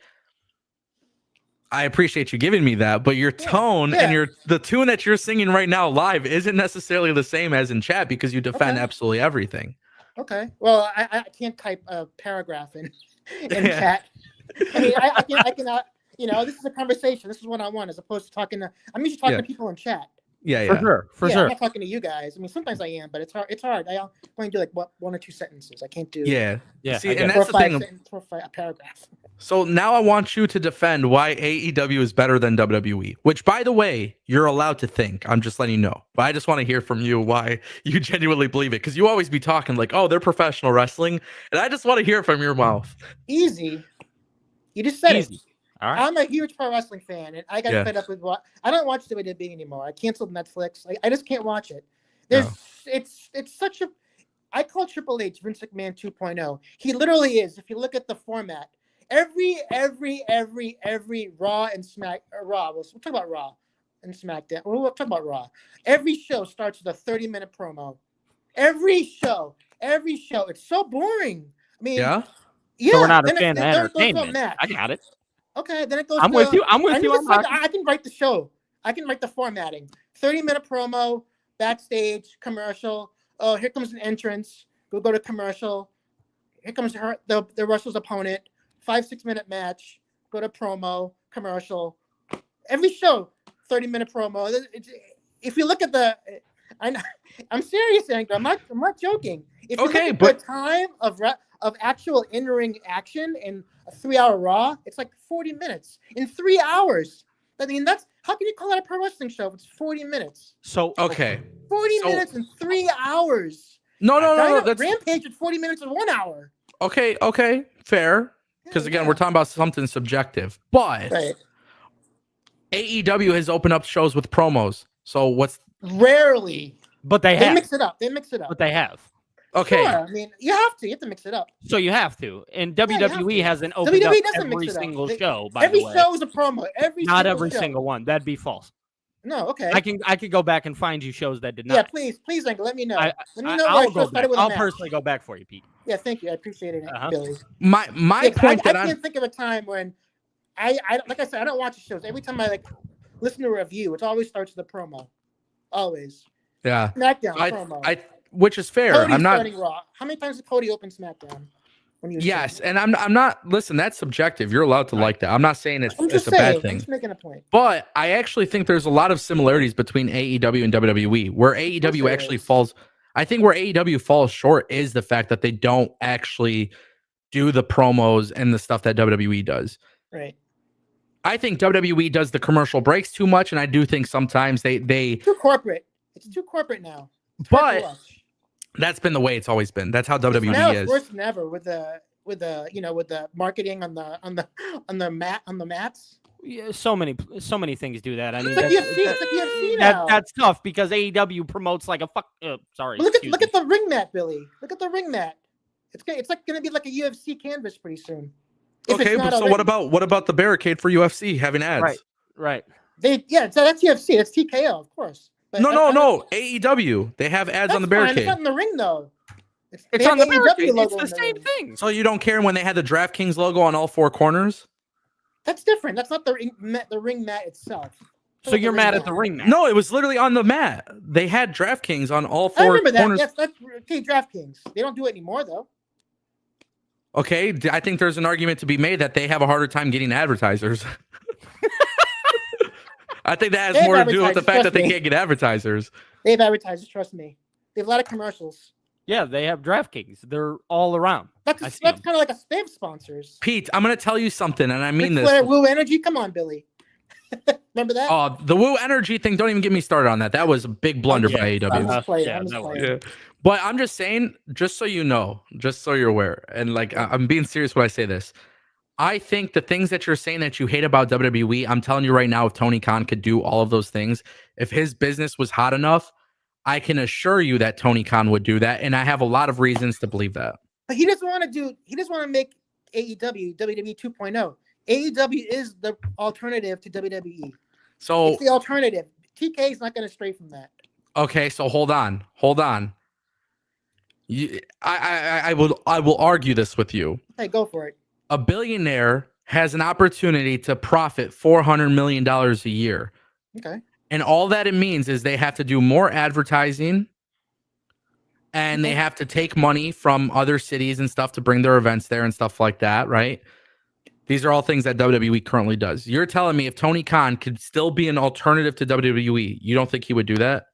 I appreciate you giving me that, but your tone and the tune that you're singing right now live isn't necessarily the same as in chat because you defend absolutely everything. Okay. Well, I can't type a paragraph in chat. I mean, I can you know, this is a conversation. This is what I want, as opposed to talking to. I'm usually talking to people in chat. Yeah, for sure. I'm not talking to you guys. I mean, sometimes I am, but it's hard. It's hard. I only do like one or two sentences. I can't do. Yeah. See, and four that's the thing. A paragraph. So now I want you to defend why AEW is better than WWE, which, by the way, you're allowed to think. I'm just letting you know. But I just want to hear from you why you genuinely believe it, because you always be talking like, "Oh, they're professional wrestling," and I just want to hear from your mouth. Easy. You just said it. All right. I'm a huge pro wrestling fan, and I got fed up with I don't watch WWE anymore. I canceled Netflix. I just can't watch it. It's such a. I call Triple H Vince McMahon 2.0. He literally is. If you look at the format, every Raw and Raw. We'll talk about Raw and SmackDown. We'll talk about Raw. Every show starts with a 30-minute promo. Every show. It's so boring. I mean, yeah. So we're not a fan of entertainment. I got it. Okay, then it goes. I'm with you. I can write the show. I can write the formatting. 30-minute promo, backstage, commercial. Oh, here comes an entrance. Go to commercial. Here comes the wrestler's opponent. 5-6-minute match. Go to promo, commercial. Every show, 30-minute promo. If you look at I'm serious, Anchor. I'm not joking. If you look at the time of actual in-ring action in a 3-hour Raw, it's like 40 minutes in 3 hours. I mean, how can you call that a pro wrestling show if it's 40 minutes? So 40 minutes in 3 hours. No. That's Rampage at 40 minutes in 1 hour. Okay, fair. Because again, we're talking about something subjective. But AEW has opened up shows with promos. So what's rarely? But they mix it up. But they have. Okay. Sure. I mean, you have to mix it up. So you have to. And WWE hasn't opened up every single show, by the way. Every show is a promo. Not every single one. That'd be false. No, okay. I could go back and find you shows that did not. Yeah, please, Uncle, let me know. Let me know. I'll personally go back for you, Pete. Yeah, thank you. I appreciate it, Billy. My point I can't think of a time when I like I said, I don't watch the shows. Every time I listen to a review, it always starts with a promo. Always. Yeah. SmackDown promo. Which is fair. Cody's I'm not starting Raw. How many times did Cody open SmackDown? Yes, and I'm not. Listen, that's subjective. You're allowed to like that. I'm not saying it's a bad thing. I'm just making a point. But I actually think there's a lot of similarities between AEW and WWE, where AEW actually falls. I think where AEW falls short is the fact that they don't actually do the promos and the stuff that WWE does. Right. I think WWE does the commercial breaks too much, and I do think sometimes they too corporate. It's too corporate now. But that's been the way it's always been. That's how WWE now is. It's worse than ever with the marketing on the mats. Yeah, so many things do that. I mean, that's tough because AEW promotes like a fuck. Sorry. Look at the ring mat, Billy. Look at the ring mat. It's like going to be like a UFC canvas pretty soon. Okay, but so what about the barricade for UFC having ads? Right. So that's UFC. That's TKO, of course. But no. AEW. They have ads on the barricade. It's not in the ring though. It's on the barricade. It's the same thing. So you don't care when they had the DraftKings logo on all four corners? That's different. That's not the ring mat itself. So you're mad at the ring mat? No, it was literally on the mat. They had DraftKings on all four corners. I remember that. Yes, that's okay. DraftKings. They don't do it anymore though. Okay, I think there's an argument to be made that they have a harder time getting advertisers. I think that has more to do with the fact that they can't get advertisers. They have advertisers, trust me. They have a lot of commercials. Yeah, they have DraftKings. They're all around. That's kind of like they have sponsors. Pete, I'm going to tell you something, and I mean this. Woo Energy, come on, Billy. Remember that? Oh, the Woo Energy thing, don't even get me started on that. That was a big blunder by AEW. But I'm just saying, just so you know, just so you're aware, and like I'm being serious when I say this, I think the things that you're saying that you hate about WWE, I'm telling you right now, if Tony Khan could do all of those things, if his business was hot enough, I can assure you that Tony Khan would do that. And I have a lot of reasons to believe that. But he doesn't want to do. He doesn't want to make AEW WWE 2.0. AEW is the alternative to WWE. So It's the alternative. TK is not going to stray from that. okay, so hold on. I will argue this with you. Hey, go for it. A billionaire has an opportunity to profit $400 million a year. Okay. And all that it means is they have to do more advertising and they have to take money from other cities and stuff to bring their events there and stuff like that, right? These are all things that WWE currently does. You're telling me if Tony Khan could still be an alternative to WWE, you don't think he would do that?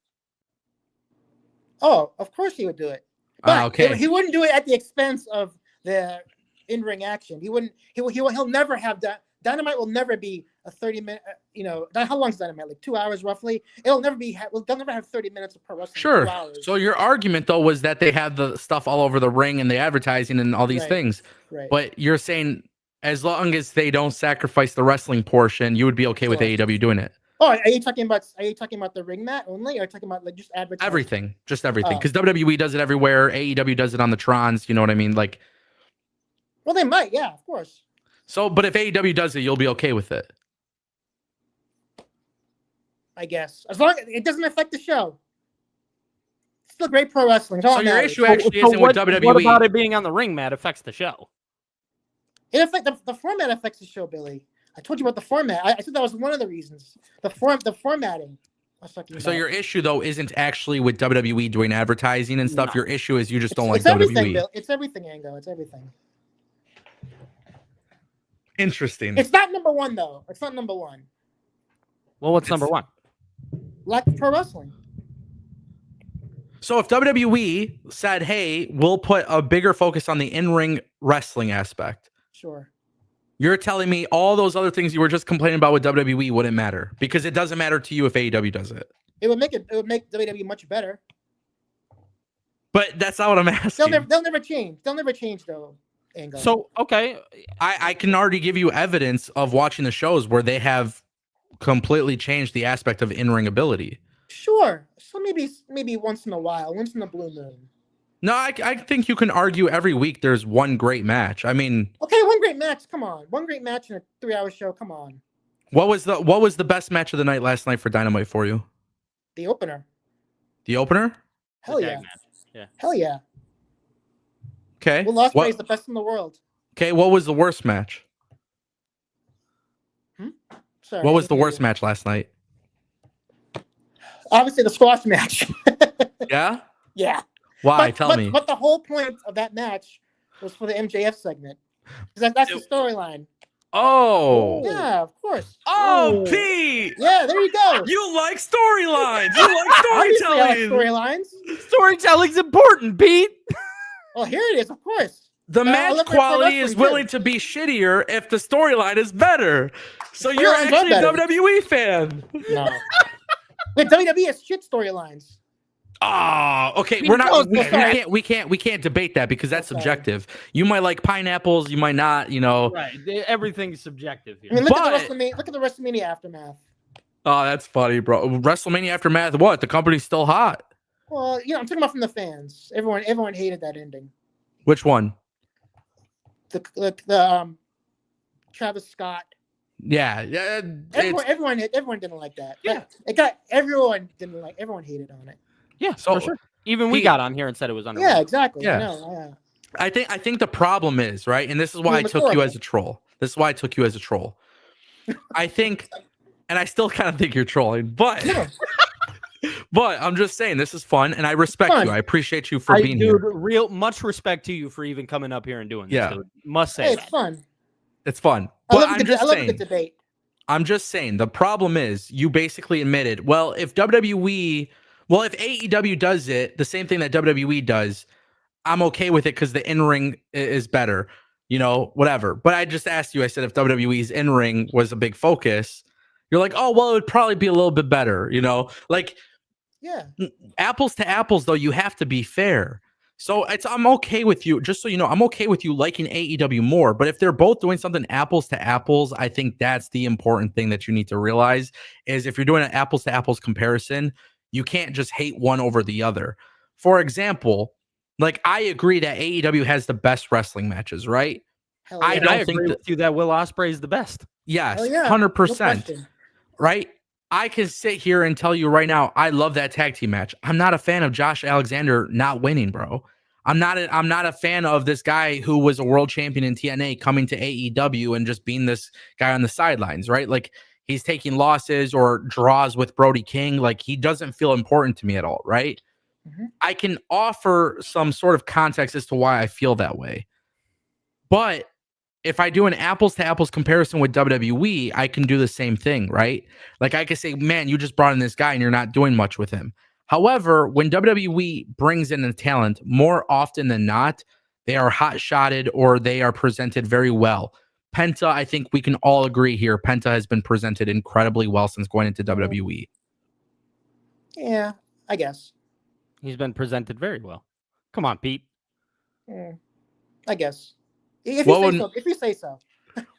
Oh, of course he would do it. But Okay. he wouldn't do it at the expense of the in-ring action. He wouldn't. He'll never have that. Dynamite will never be a 30-minute. How long is Dynamite? Like 2 hours roughly. It'll never be. They'll never have 30 minutes of pro wrestling. Sure. 2 hours. So your argument though was that they have the stuff all over the ring and the advertising and all these Right. things. Right. But you're saying as long as they don't sacrifice the wrestling portion, you would be okay with Sure. AEW doing it. Oh, are you talking about the ring mat only? Or are you talking about like just advertising? Everything, just everything. Oh. Because WWE does it everywhere. AEW does it on the Trons. You know what I mean? Like, Well, they might. Yeah, of course. so, but if AEW does it, you'll be okay with it. I guess as long as it doesn't affect the show. It's still great pro wrestling. It's all So that your matters. issue actually isn't what, with WWE. what about it being on the ring mat affects the show? It affects the format affects the show, Billy. I told you about the format. I said that was one of the reasons. The formatting. I was talking So about. your issue though isn't actually with WWE doing advertising and stuff. No. Your issue is you just don't It's like everything, WWE. Bill. It's everything, Ango. It's everything. Interesting. It's not number one though. It's not number one. Well, what's number one? Lack of pro wrestling. So if WWE said, "Hey, we'll put a bigger focus on the in-ring wrestling aspect," Sure. you're telling me all those other things you were just complaining about with WWE wouldn't matter because it doesn't matter to you if AEW does it. It would make WWE much better. But that's not what I'm asking. They'll never change. They'll never change though, Ango. So okay, I can already give you evidence of watching the shows where they have completely changed the aspect of in-ring ability. sure. So maybe once in a while, once in a blue moon. No, I think you can argue every week there's one great match. I mean, Okay, one great match. Come on, one great match in a 3-hour show. Come on, what was the best match of the night last night for Dynamite for you? the opener. The opener? Hell the yeah. tag match. Yeah. Hell yeah. Okay. Will Ospreay is What, the best in the world. okay, what was the worst match? Sorry, What I was the didn't hear worst you. match last night? Obviously, the squash match. Yeah? Yeah. Why? Tell me. But the whole point of that match was for the MJF segment. 'Cause that's the storyline. Oh. Yeah, of course. Oh, Pete! Yeah, there you go. You like storylines. You like Obviously, I like storytelling. storylines. Storytelling's important, Pete. Oh, here it is, of course. The I match look for quality is wrestling, too. willing to be shittier if the storyline is better. So you're Storylines are actually a better. WWE fan. No. But WWE has shit storylines. Oh, okay. We We're not. know We, that. we can't debate that because that's Okay. subjective. You might like pineapples. You might not. You know. Right. Everything's subjective here. I mean, look But- at the WrestleMania aftermath. Oh, that's funny, bro. WrestleMania aftermath. What? The company's still hot. Well, I'm talking about from the fans. Everyone hated that ending. Which one? The Travis Scott. Yeah. Yeah. it's- Everyone didn't like that. Yeah. Everyone hated on it. Yeah, So, for sure. Even we Pete- got on here and said it was under. Yeah, exactly. Yeah. No, I think the problem is right, and this is why I It was took you horrible. as a troll. This is why I took you as a troll. I think, and I still kind of think you're trolling, but No. but I'm just saying this is fun, and I respect Fun. you. I appreciate you for being dude, here. real much respect to you for even coming up here and doing this. Yeah. Dude. Must say Hey, it's that. fun. It's fun. I But love, I'm the, just I love a saying. good debate. I'm just saying the problem is you basically admitted, well, if if AEW does it, the same thing that WWE does, I'm okay with it because the in-ring is better, whatever. But I just asked you, I said, if WWE's in-ring was a big focus, you're like, oh, well, it would probably be a little bit better, like Yeah. apples to apples, though, you have to be fair. So I'm okay with you. Just so you know, I'm okay with you liking AEW more. But if they're both doing something apples to apples, I think that's the important thing that you need to realize is if you're doing an apples to apples comparison, you can't just hate one over the other. For example, like I agree that AEW has the best wrestling matches, right? Hell I yeah. And I don't think agree that. with you that Will Ospreay is the best. Yes, Hell yeah. 100%. question. Right? I can sit here and tell you right now, I love that tag team match. I'm not a fan of Josh Alexander not winning, bro. I'm not a fan of this guy who was a world champion in TNA coming to AEW and just being this guy on the sidelines, right? Like he's taking losses or draws with Brody King. Like he doesn't feel important to me at all, right? Mhm. I can offer some sort of context as to why I feel that way. But if I do an apples to apples comparison with WWE, I can do the same thing, right? Like I could say, man, you just brought in this guy and you're not doing much with him. However, when WWE brings in a talent, more often than not, they are hot shotted or they are presented very well. Penta, I think we can all agree here. Penta has been presented incredibly well since going into WWE. Yeah, I guess. He's been presented very well. Come on, Pete. Yeah, I guess. If What you say would- so. If you say so.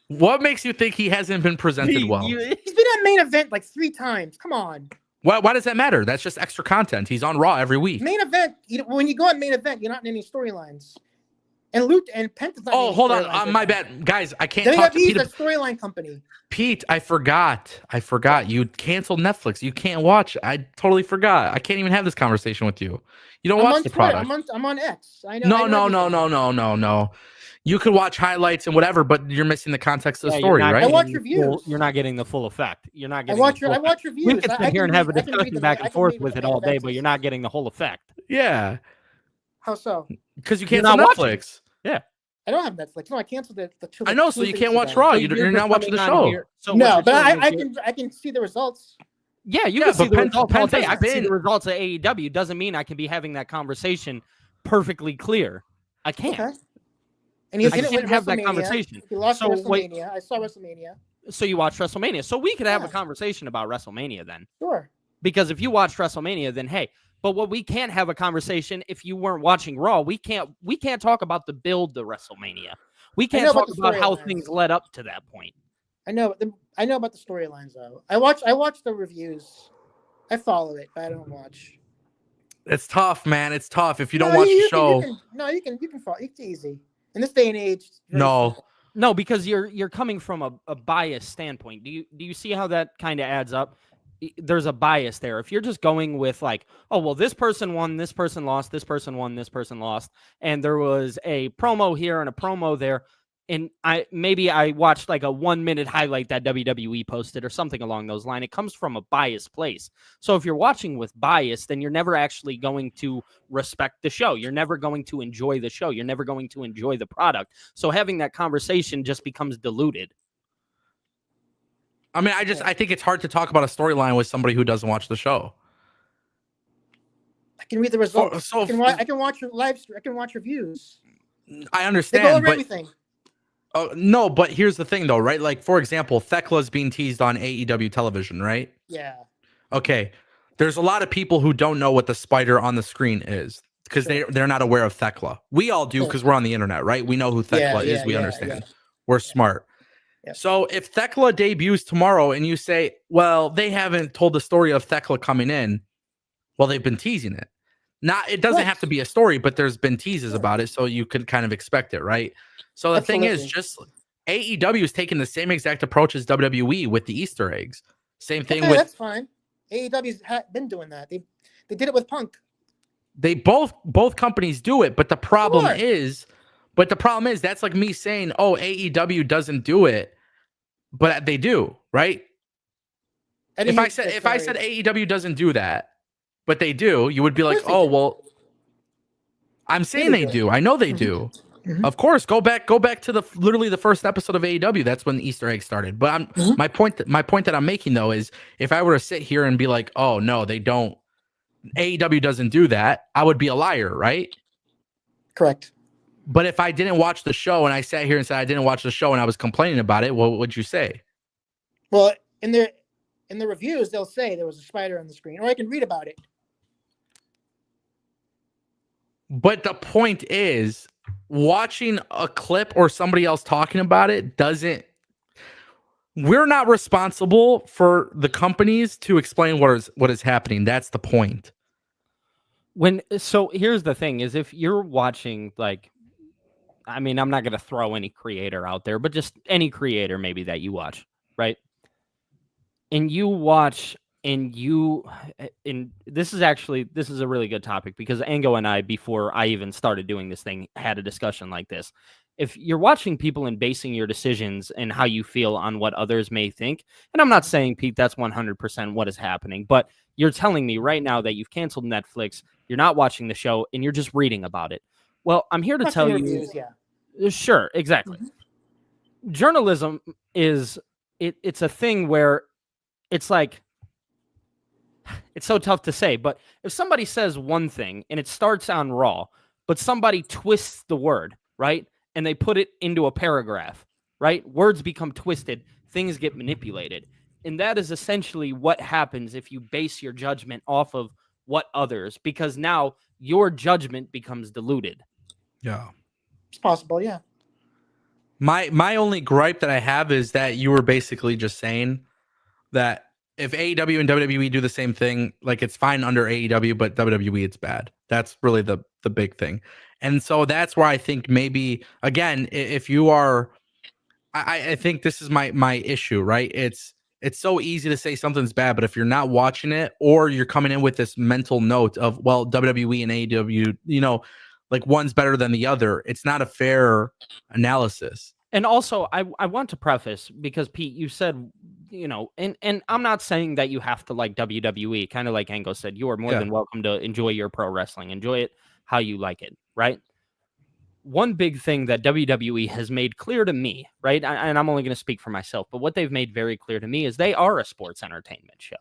What makes you think he hasn't been presented Pete, well? He's been at main event like 3 times. Come on. Why does that matter? That's just extra content. He's on Raw every week. Main event. When you go on main event, you're not in any storylines. And Luke and Penta's not. in Oh, any hold storylines on. right My now. bad. Guys, I can't talk to WWE is Pete. a storyline company. Pete, I forgot. You canceled Netflix. You can't watch. I totally forgot. I can't even have this conversation with you. You don't I'm watch on the Twitter. product. I'm on X. I know. No. You could watch highlights and whatever, but you're missing the context of the Yeah, story, not right? I watch getting the reviews. full- you're not getting the full effect. You're not I getting. watch. the full I watch effect. reviews. We could I sit here and have a read- I can read discussion the- back I and can forth read with the it main all day, events. but you're not getting the whole effect. Yeah, How so? because you You're canceled not watching. Netflix. I don't have Netflix. No, I canceled the two. I know, so you can't watch Raw. So You're just not watching the coming on show. here- So what No, you're but saying is I can see the results. Yeah, you Yeah, can see but the results all day. Penta's I can see been- the results of AEW. Doesn't mean I can be having that conversation perfectly clear. I can't. Okay. And he I didn't win can't have that WrestleMania. conversation. He lost So, WrestleMania. wait. I saw WrestleMania. So you watch WrestleMania. So we could have a Yeah. conversation about WrestleMania then. Sure. Because if you watch WrestleMania, then hey, but what we can't have a conversation if you weren't watching Raw, we can't talk about the build to WrestleMania. We can't know about talk the about how storylines. things led up to that point. I know about the storylines though. I watch the reviews. I follow it, but I don't watch. It's tough, man. It's tough if you don't No, watch the you show. you can follow. It's easy in this day and age. it's very No. simple. No, because you're coming from a biased standpoint. Do you see how that kind of adds up? There's a bias there. If you're just going with like, oh well, this person won, this person lost, this person won, this person lost, and there was a promo here and a promo there, and I watched like a 1 minute highlight that WWE posted or something along those lines. It comes from a biased place. So if you're watching with bias, then you're never actually going to respect the show. You're never going to enjoy the show. You're never going to enjoy the product. So having that conversation just becomes diluted. I mean, I think it's hard to talk about a storyline with somebody who doesn't watch the show. I can read the results. so- I can watch your live stream. I can watch reviews. I They go understand, over but everything. no, but here's the thing though, right? Like for example, Thekla's being teased on AEW television, right? Yeah. Okay. There's a lot of people who don't know what the spider on the screen is because Sure. they're not aware of Thekla. We all do Sure. because we're on the internet, right? We know who Thekla is. We understand. We're smart. Yep. So if Thekla debuts tomorrow and you say, well, they haven't told the story of Thekla coming in, well, they've been teasing it. It doesn't Right. have to be a story, but there's been teases Sure. about it, so you could kind of expect it, right? So the thing is, Absolutely. just AEW is taking the same exact approach as WWE with the Easter eggs. Same thing Okay, with that's fine. AEW's been doing that. They did it with Punk. they both companies do it, but the problem Sure. is that's like me saying, oh, AEW doesn't do it, but they do, right? If I said AEW doesn't do that, but they do, you would be like, course they oh, do. well, I'm saying they they do. do. I know they Mhm. do. Mhm. Of course, go back to literally the first episode of AEW. That's when the Easter egg started. But Mhm. my point that I'm making though is if I were to sit here and be like, oh no, they don't, AEW doesn't do that, I would be a liar, right? Correct. But if I didn't watch the show and I sat here and said I didn't watch the show and I was complaining about it, what would you say? Well, in the reviews, they'll say there was a spider on the screen, or I can read about it. But the point is, watching a clip or somebody else talking about it doesn't. We're not responsible for the companies to explain what is happening. That's the point. So here's the thing: is if you're watching, like, I mean, I'm not going to throw any creator out there, but just any creator maybe that you watch, right? And you watch, and this is a really good topic, because Ango and I, before I even started doing this thing, had a discussion like this. If you're watching people and basing your decisions and how you feel on what others may think, and I'm not saying, Pete, that's 100% what is happening, but you're telling me right now that you've canceled Netflix, you're not watching the show, and you're just reading about it. Well, I'm here to tell you. Reviews, yeah. Sure, exactly. Mm-hmm. Journalism is it's a thing where it's like, it's so tough to say, but if somebody says one thing and it starts on Raw, but somebody twists the word, right? And they put it into a paragraph, right? Words become twisted, things get manipulated. And that is essentially what happens if you base your judgment off of what others, because now your judgment becomes diluted. Yeah. It's possible, yeah. My only gripe that I have is that you were basically just saying that if AEW and WWE do the same thing, like, it's fine under AEW, but WWE, it's bad. That's really the big thing. And so that's where I think maybe, again, if you are, I think this is my issue, right? It's so easy to say something's bad, but if you're not watching it, or you're coming in with this mental note of, well, WWE and AEW, like, one's better than the other, it's not a fair analysis. And also, I want to preface, because Pete, you said, and I'm not saying that you have to like WWE. Kind of like Ango said, you are more than welcome to enjoy your pro wrestling. Enjoy it how you like it, right? One big thing that WWE has made clear to me, right, and I'm only going to speak for myself, but what they've made very clear to me is they are a sports entertainment show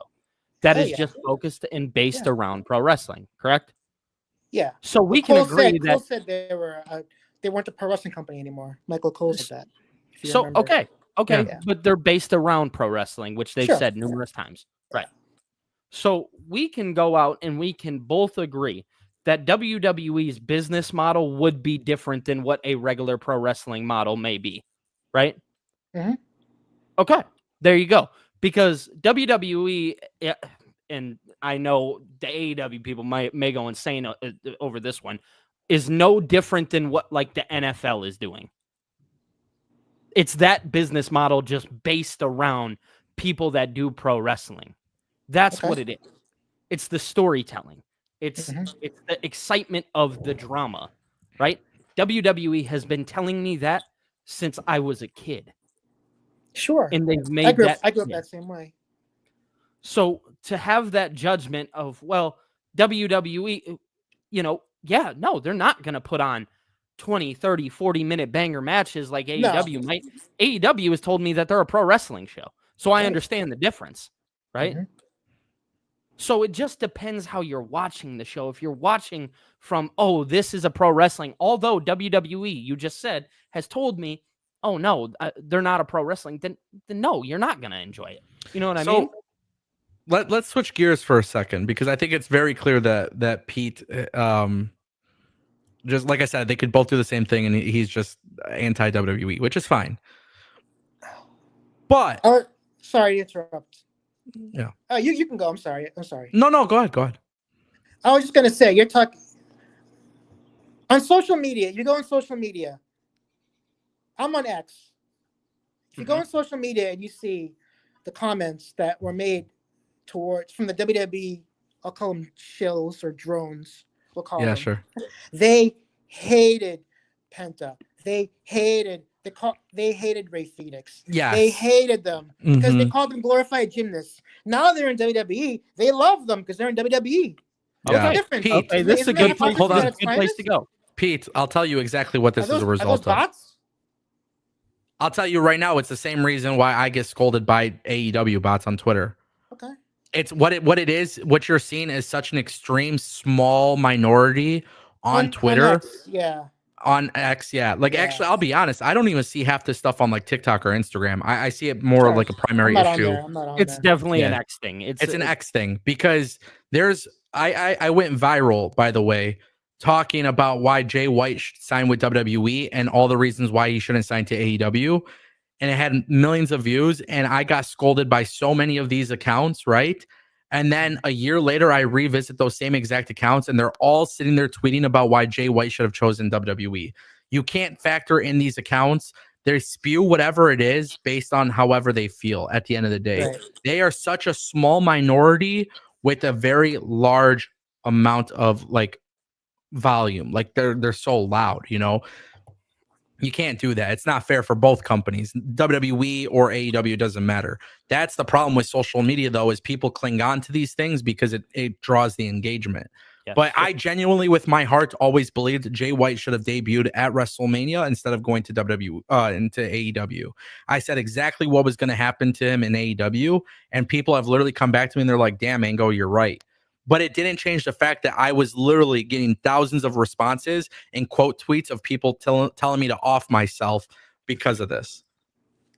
that is just focused and based around pro wrestling, correct? Yeah. So we can agree that Cole said they weren't a pro wrestling company anymore. Michael Cole said that. So remember. Okay, yeah. But they're based around pro wrestling, which they've said numerous times, right? So we can go out and we can both agree that WWE's business model would be different than what a regular pro wrestling model may be, right? Mm-hmm. Okay, there you go. Because WWE, and I know the AEW people may go insane over this one, is no different than what, like, the NFL is doing. It's that business model just based around people that do pro wrestling. That's what it is. It's the storytelling. It's the excitement of the drama, right? WWE has been telling me that since I was a kid. Sure. And they've made I grew that. up that same way. So to have that judgment of, well, WWE, no, they're not going to put on 20, 30, 40-minute banger matches like AEW might. AEW has told me that they're a pro wrestling show. So I understand the difference, right? Mm-hmm. So it just depends how you're watching the show. If you're watching from, oh, this is a pro wrestling, although WWE, you just said, has told me, oh, no, they're not a pro wrestling, then no, you're not going to enjoy it. You know what I mean? Let's switch gears for a second, because I think it's very clear that Pete, just like I said, they could both do the same thing, and he's just anti-WWE, which is fine. But sorry to interrupt. Yeah. You can go. I'm sorry. No, go ahead. I was just gonna say, you're talking on social media. You go on social media. I'm on X. If you go on social media and you see the comments that were made from the WWE, I'll call them shills or drones. We'll call them. Yeah, sure. They hated Penta. They hated Ray Phoenix. Yeah. They hated them because they called them glorified gymnasts. Now they're in WWE. They love them because they're in WWE. Yeah. Okay, different. Pete, okay, this is a good place. Hold on, a good place to go. Pete, I'll tell you exactly what this is a result of. Bots? I'll tell you right now, it's the same reason why I get scolded by AEW bots on Twitter. Okay. It's what it is. What you're seeing is such an extreme small minority on Twitter. On X, yeah. Like, actually, I'll be honest. I don't even see half this stuff on, like, TikTok or Instagram. I see it more like a primary issue. It's definitely an X thing. It's an X thing, because I went viral, by the way, talking about why Jay White should sign with WWE and all the reasons why he shouldn't sign to AEW. And it had millions of views. And I got scolded by so many of these accounts, right? And then a year later, I revisit those same exact accounts, and they're all sitting there tweeting about why Jay White should have chosen WWE. You can't factor in these accounts. They spew whatever it is based on however they feel at the end of the day. Right. They are such a small minority with a very large amount of like volume. Like they're so loud, you know. You can't do that. It's not fair for both companies, WWE or AEW, doesn't matter. That's the problem with social media, though, is people cling on to these things because it draws the engagement. Yeah, But sure. I genuinely, with my heart, always believed that Jay White should have debuted at WrestleMania instead of going to into AEW. I said exactly what was going to happen to him in AEW, and people have literally come back to me and they're like, "Damn, Mango, you're right." But it didn't change the fact that I was literally getting thousands of responses and quote tweets of people telling me to off myself because of this.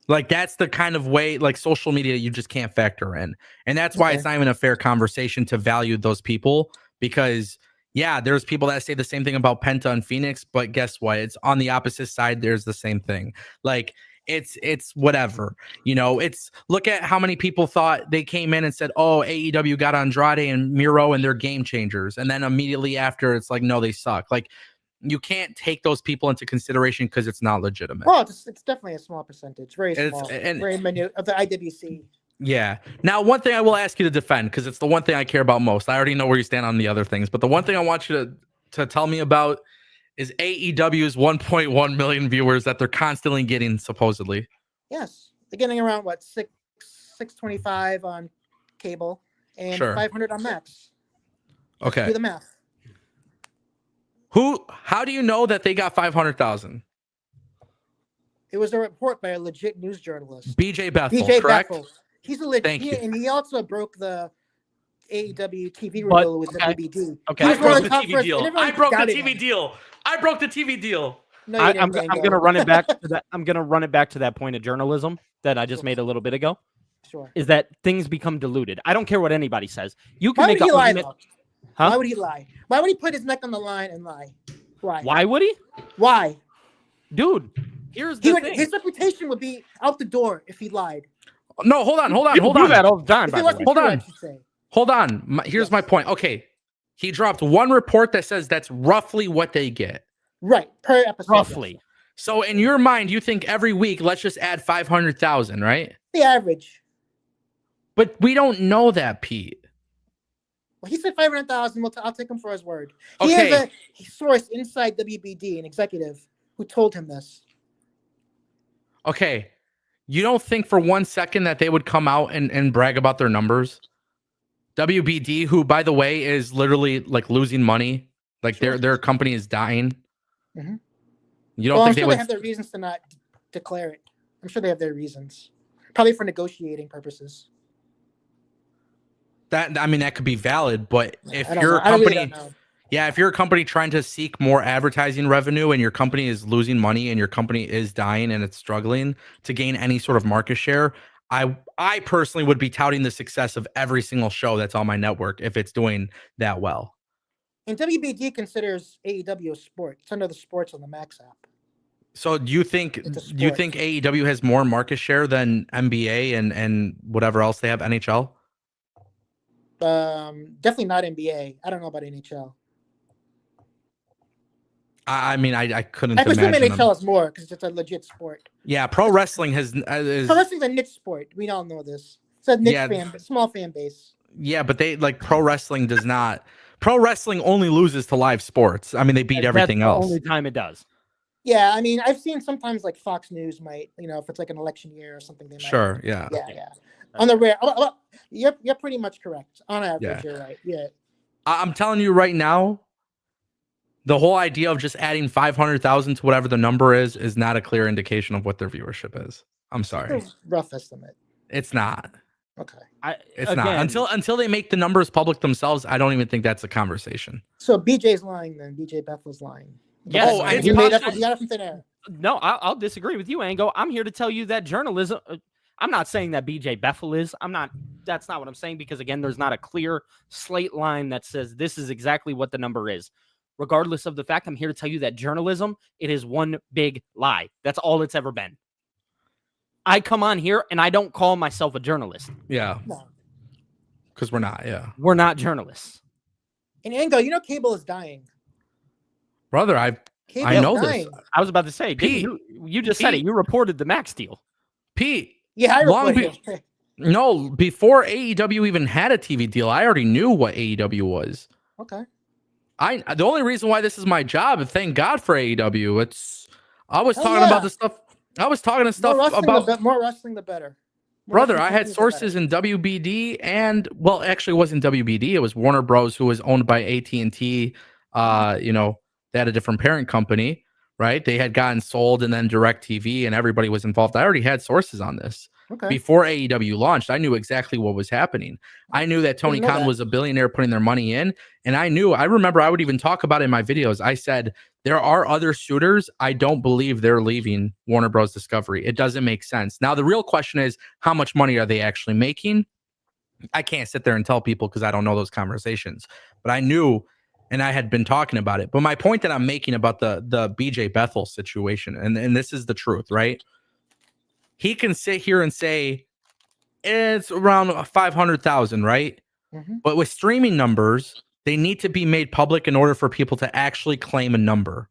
Like, that's the kind of way, like, social media you just can't factor in. And that's why it's not even a fair conversation to value those people, because yeah, there's people that say the same thing about Penta and Phoenix, but guess what? It's on the opposite side. There's the same thing. Like, it's whatever, you know. It's, look at how many people thought they came in and said, oh, AEW got Andrade and Miro and they're game changers, and then immediately after it's like, no, they suck. Like, you can't take those people into consideration because it's not legitimate. Well, it's definitely a small percentage, very It's- small, and- very minute of the IWC. Yeah. Now, one thing I will ask you to defend, because it's the one thing I care about most. I already know where you stand on the other things, but the one thing I want you to tell me about is AEW's 1.1 million viewers that they're constantly getting, supposedly. Yes, they're getting around what 625 on cable and Sure. 500 on Max. Do Okay. the math. How do you know that they got 500,000? It was a report by a legit news journalist. BJ Bethel, BJ correct? Bethel. He's a legit, Thank you. and he also broke the AEW TV But- deal with okay. WBD. Okay. He I was one broke of the top TV first- deal. and everyone I broke the doubted TV him. deal. I broke the TV deal. No, you I'm didn't, I'm Mango. gonna run it back to that. I'm gonna run it back to that point of journalism that I just Sure. made a little bit ago. Sure. Is that things become diluted? I don't care what anybody says. You can Why make would a he lie, argument. though? Huh? Why would he lie? Why would he put his neck on the line and lie? Why? Why would he, Why? dude? Here's He the would, thing. his reputation would be out the door if he lied. No, hold on. People do that all the time. If By it the wasn't way. Hold true, on. I should say. Hold on. Here's my point. Okay. He dropped one report that says that's roughly what they get. Right, per episode. Roughly. So in your mind, you think every week, let's just add 500,000, right? The average. But we don't know that, Pete. Well, he said 500,000. I'll take him for his word. He has Okay. a source inside WBD, an executive, who told him this. Okay. You don't think for 1 second that they would come out and brag about their numbers? WBD, who, by the way, is literally like losing money. Like Sure. their company is dying. Mhm. You don't Well, I'm think sure they they would? have their reasons to not declare it. I'm sure they have their reasons. Probably for negotiating purposes. That could be valid, but if I don't you're know. a I really company, don't know. yeah, if you're a company trying to seek more advertising revenue and your company is losing money and your company is dying and it's struggling to gain any sort of market share, I personally would be touting the success of every single show that's on my network if it's doing that well. And WBD considers AEW a sport. It's under the sports on the Max app. So do you think It's a sport. AEW has more market share than NBA and whatever else they have, NHL? Definitely not NBA. I don't know about NHL. I mean, I couldn't I presume imagine NHL them. is more because it's a legit sport. Yeah, pro wrestling is Pro wrestling's a niche sport. We all know this. It's a niche Yeah. small fan base. yeah, but they like pro wrestling does not. Pro wrestling only loses to live sports. I mean, they beat That's everything the else. only time it does. Yeah, I mean, I've seen sometimes like Fox News might, if it's like an election year or something, they might. Sure, yeah. Yeah. On the rare, you're pretty much correct. On average, Yeah. you're right. Yeah. I'm telling you right now, the whole idea of just adding 500,000 to whatever the number is not a clear indication of what their viewership is. I'm sorry, It's a rough estimate. it's not. Okay. It's not until they make the numbers public themselves. I don't even think that's a conversation. So BJ's lying then. BJ Bethel's lying. Yes, Oh, it's he made up. possible. He got it from thin air. No, I'll disagree with you, Ango. I'm here to tell you that journalism. I'm not saying that BJ Bethel is. I'm not. That's not what I'm saying because again, there's not a clear slate line that says this is exactly what the number is. regardless of the fact, I'm here to tell you that journalism, it is one big lie. That's all it's ever been. I come on here and I don't call myself a journalist. Yeah. No. Because we're not. Yeah. We're not journalists. And Ango, you know cable is dying. Brother, I Cable know is this. dying. I was about to say, Pete, you just said it. Pete. You reported the Max deal. Pete, Yeah, I Long reported be- it. no, before AEW even had a TV deal, I already knew what AEW was. Okay. The only reason why this is my job, and thank God for AEW. I was Hell talking yeah. about the stuff. I was talking to stuff about. More wrestling, the better. More Brother, wrestling I had companies, the sources in WBD and actually it wasn't WBD. It was Warner Bros, who was owned by AT&T. You know, they had a different parent company, right? They had gotten sold, and then DirecTV, and everybody was involved. I already had sources on this. better. Okay. Before AEW launched, I knew exactly what was happening. I knew that Tony Didn't know Khan that. was a billionaire putting their money in. And I remember I would even talk about it in my videos. I said, there are other suitors. I don't believe they're leaving Warner Bros. Discovery. It doesn't make sense. Now, the real question is, how much money are they actually making? I can't sit there and tell people because I don't know those conversations. But I knew, and I had been talking about it. But my point that I'm making about the BJ Bethel situation, and this is the truth, right? He can sit here and say it's around 500,000, right? Mhm. But with streaming numbers, they need to be made public in order for people to actually claim a number.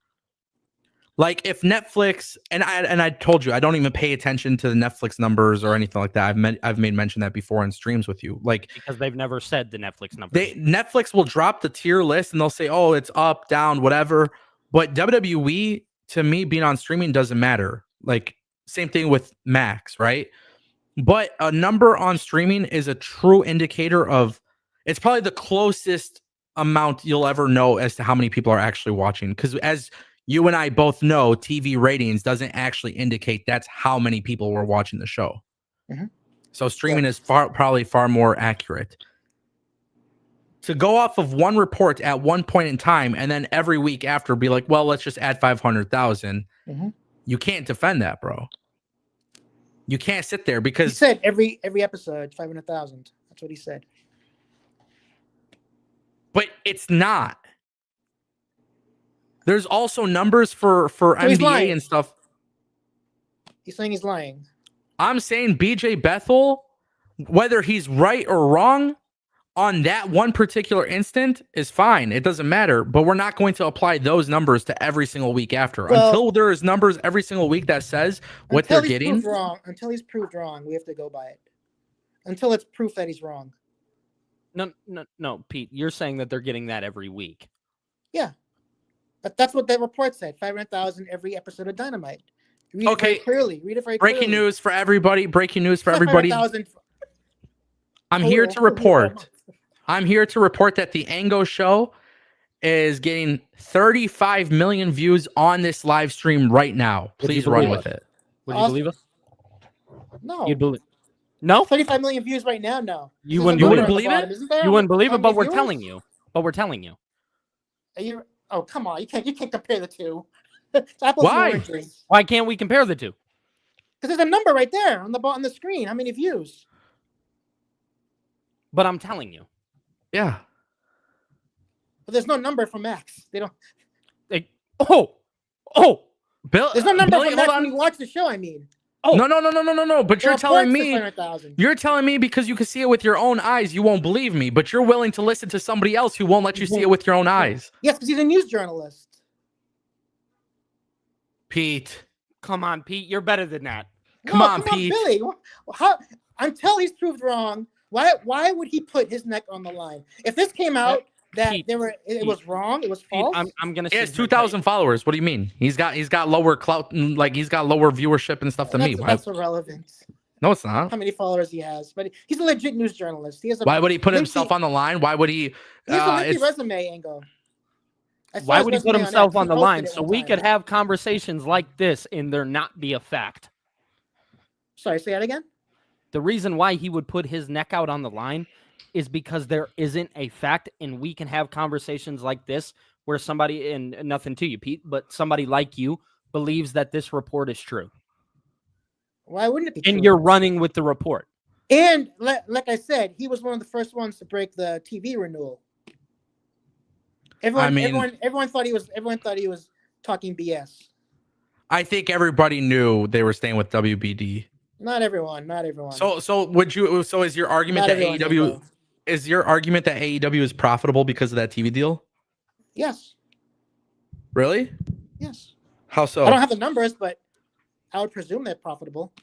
Like if Netflix, and I told you I don't even pay attention to the Netflix numbers or anything like that. I've made mention that before in streams with you. Like Because they've never said the Netflix number. Netflix will drop the tier list and they'll say, oh, it's up, down, whatever. But WWE, to me, being on streaming doesn't matter. Like same thing with Max, right? But a number on streaming is a true indicator of, it's probably the closest amount you'll ever know as to how many people are actually watching. Because as you and I both know, TV ratings doesn't actually indicate that's how many people were watching the show. Mhm. So streaming is probably far more accurate. To go off of one report at one point in time and then every week after be like, well, let's just add 500,000. Mhm. You can't defend that, bro. You can't sit there He because said every episode 500,000. That's what he said. but it's not. There's also numbers for he's NBA lying. and stuff. He's saying he's lying. I'm saying BJ Bethel, whether he's right or wrong on that one particular instant is fine. It doesn't matter. But we're not going to apply those numbers to every single week after. Well, until there is numbers every single week that says what Until they're he's getting. proved wrong, until he's proved wrong, we have to go by it. Until it's proof that he's wrong. No, Pete, you're saying that they're getting that every week. Yeah. But that's what that report said. 500,000 every episode of Dynamite. Read Okay. it very clearly. Read it very Breaking clearly. news for everybody. Breaking news for It's not everybody. 500,000 I'm here total to for a report. month. I'm here to report that the Ango Show is getting 35 million views on this live stream right now. Would you Please run believe with it. Would Awesome. you believe us? No. You'd believe? No, 35 million views right now. No. You There's a wouldn't number believe on the it? bottom, isn't there? you wouldn't believe How it, but many we're viewers? telling you. But we're telling you. Are you? Oh, come on! You can't compare the two. It's apples Why? and oranges. Why can't we compare the two? Because there's a number right there on the screen. How many views? But I'm telling you. Yeah. But there's no number for Max. They don't. Oh, Bill, There's no number Billy, for Max hold when you on. watch the show. I mean, oh. No. But The you're telling report says me 500,000. You're telling me because you can see it with your own eyes, you won't believe me, but you're willing to listen to somebody else who won't let you see it with your own eyes. Yes, because he's a news journalist. Pete. Come on, Pete. You're better than that. Come on, Pete. Billy. How, until he's proved wrong, why would he put his neck on the line? If this came out that Pete, it was wrong, it was Pete, false. I'm gonna. He has sit here and 2,000 followers. What do you mean? He's got lower clout, like he's got lower viewership and stuff than me. Why? That's irrelevant. No, it's not. How many followers he has, but he's a legit news journalist. He has a Why would he put lengthy- himself on the line? Why would he? He has a lengthy it's- resume, Ango. I saw Why his would he put resume himself X. on He the posted line it so one we time. could have conversations like this and there not be a fact? Sorry, say that again. The reason why he would put his neck out on the line is because there isn't a fact, and we can have conversations like this where somebody, and nothing to you, Pete, but somebody like you believes that this report is true, Why wouldn't it be? and true? you're running with the report. And like I said, he was one of the first ones to break the TV renewal. Everyone thought he was talking BS. I think everybody knew they were staying with WBD. Not everyone. So is your argument Not that everyone, AEW Ingo. is your argument that AEW is profitable because of that TV deal? Yes. Really? Yes. How so? I don't have the numbers, but I would presume they're profitable.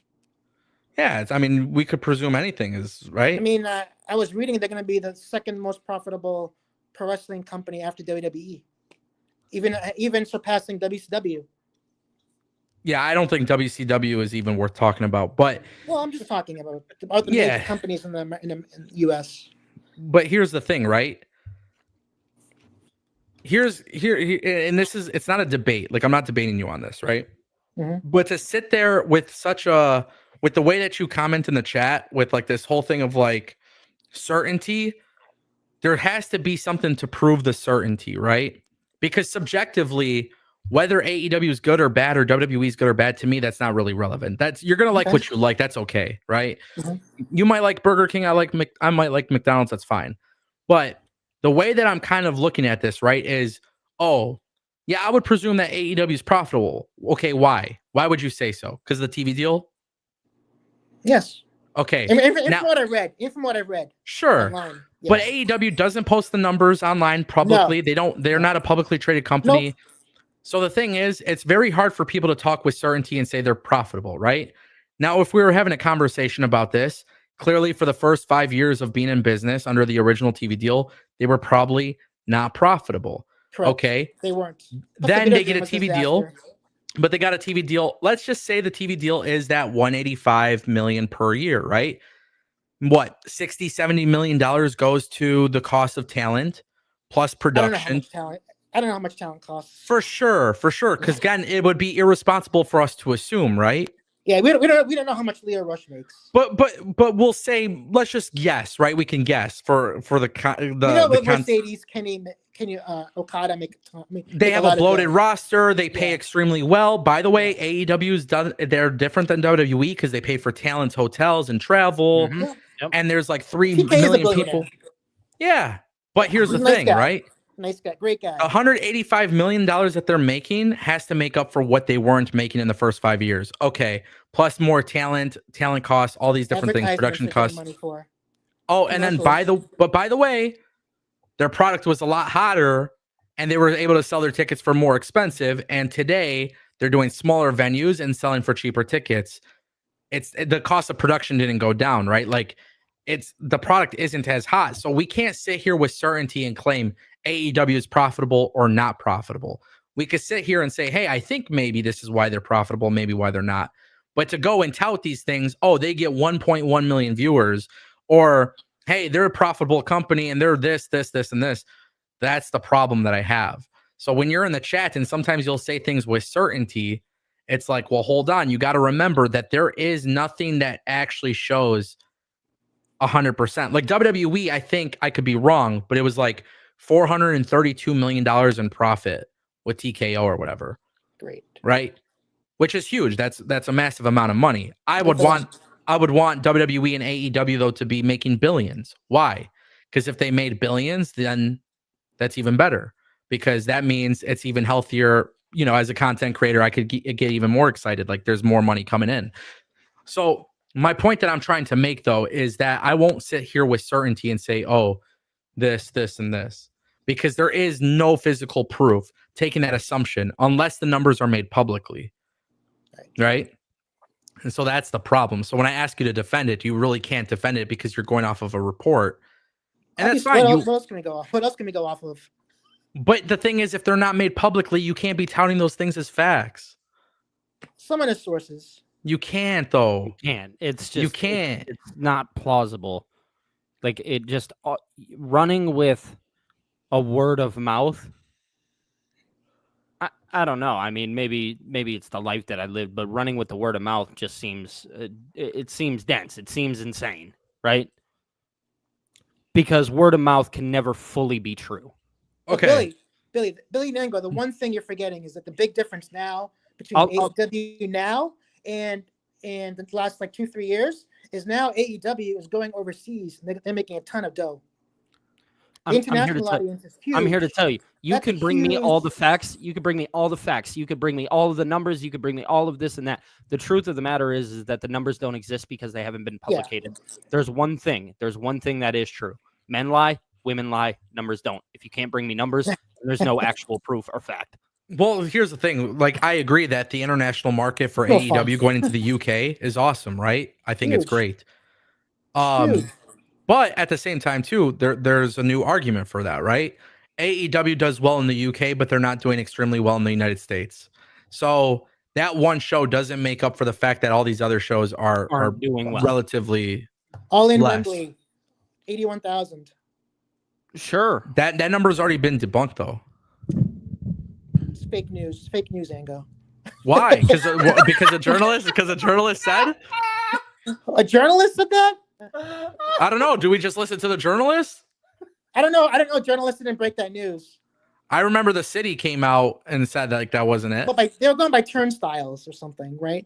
Yeah, I mean, we could presume anything is right. I mean, I was reading they're going to be the second most profitable pro wrestling company after WWE, even surpassing WCW. Yeah, I don't think WCW is even worth talking about. But Well, I'm just talking about the major companies in the U.S. But here's the thing, right? Here, and it's not a debate. Like, I'm not debating you on this, right? Mm-hmm. But to sit there with with the way that you comment in the chat with like this whole thing of like certainty, there has to be something to prove the certainty, right? Because subjectively, whether AEW is good or bad or WWE is good or bad, to me, that's not really relevant. You're gonna like what you like. That's okay, right? Mm-hmm. You might like Burger King. I might like McDonald's. That's fine. But the way that I'm kind of looking at this, right, is, oh, yeah, I would presume that AEW is profitable. Okay, why? Why would you say so? Because of the TV deal? Yes. Okay. From what I read. Sure. Online, yes. But AEW doesn't post the numbers online publicly. No. They're not a publicly traded company. Nope. So the thing is, it's very hard for people to talk with certainty and say they're profitable, right? Now, if we were having a conversation about this, clearly for the first 5 years of being in business under the original TV deal, they were probably not profitable. Correct. Okay. They weren't. Then they get a TV deal, but they got a TV deal. Let's just say the TV deal is that $185 million per year, right? What, $60-70 million goes to the cost of talent plus production. I don't know how much talent costs. For sure. Because again, it would be irresponsible for us to assume, right? Yeah, we don't know how much Leo Rush makes. But we'll say, let's just guess, right? We can guess for the Mercedes, Okada make. They have a bloated roster. They pay extremely well. By the way, AEW's done. They're different than WWE because they pay for talent, hotels, and travel. Mm-hmm. Yep. And there's like 3 million people. Yeah, but here's the thing, right? Nice guy, great guy. $185 million that they're making has to make up for what they weren't making in the first 5 years. Okay, plus more talent costs, all these different things, production costs. Money for. Oh, and then by the way, their product was a lot hotter, and they were able to sell their tickets for more expensive. And today they're doing smaller venues and selling for cheaper tickets. It's the cost of production didn't go down, right? Like the product isn't as hot, so we can't sit here with certainty and claim AEW is profitable or not profitable. We could sit here and say, hey, I think maybe this is why they're profitable, maybe why they're not. But to go and tout these things, oh, they get 1.1 million viewers, or hey, they're a profitable company and they're this, and this. That's the problem that I have. So when you're in the chat and sometimes you'll say things with certainty, it's like, well, hold on. You got to remember that there is nothing that actually shows 100%. Like WWE, I think I could be wrong, but it was like $432 million in profit with TKO or whatever. Great. Right? Which is huge. That's a massive amount of money. I would want WWE and AEW though to be making billions. Why? Because if they made billions, then that's even better, because that means it's even healthier. You know, as a content creator, I could get even more excited. Like there's more money coming in. So my point that I'm trying to make though is that I won't sit here with certainty and say, oh, this, and this, because there is no physical proof taking that assumption unless the numbers are made publicly. Right? And so that's the problem. So when I ask you to defend it, you really can't defend it because you're going off of a report. And that's fine. What else can we go off? What else can we go off of? But the thing is, if they're not made publicly, you can't be touting those things as facts. Some of the sources. You can't, though. You can't. It's just, you can't. It's not plausible. Like it just running with a word of mouth. I don't know. I mean, maybe it's the life that I lived, but running with the word of mouth just seems it seems dense. It seems insane, right? Because word of mouth can never fully be true. Okay, Billy Nango. The one thing you're forgetting is that the big difference now between AEW now and the last like 2-3 years is now AEW is going overseas and they're making a ton of dough. The international audience is huge. I'm here to tell you, You That's can bring me all huge. the facts. You could bring me all the facts. You could bring me all of the numbers. You could bring me all of this and that. The truth of the matter is that the numbers don't exist because they haven't been Yeah. publicated. There's one thing. There's one thing that is true. Men lie, women lie, numbers don't. If you can't bring me numbers, then there's no actual proof or fact. Well, here's the thing. Like, I agree that the international market for No AEW fun. going into the UK is awesome, right? I think it's Huge. great. Huge. But at the same time, too, there's a new argument for that, right? AEW does well in the UK, but they're not doing extremely well in the United States. So that one show doesn't make up for the fact that all these other shows are Aren't doing well. relatively All in less. Wembley, 81,000. Sure. That number's already been debunked, though. It's fake news. It's fake news, Ango. Why? Because a journalist said. A journalist said that? I don't know. Do we just listen to the journalist? I don't know. I don't know. Journalists didn't break that news. I remember the city came out and said that, like, that wasn't it. But they were going by turnstiles or something, right?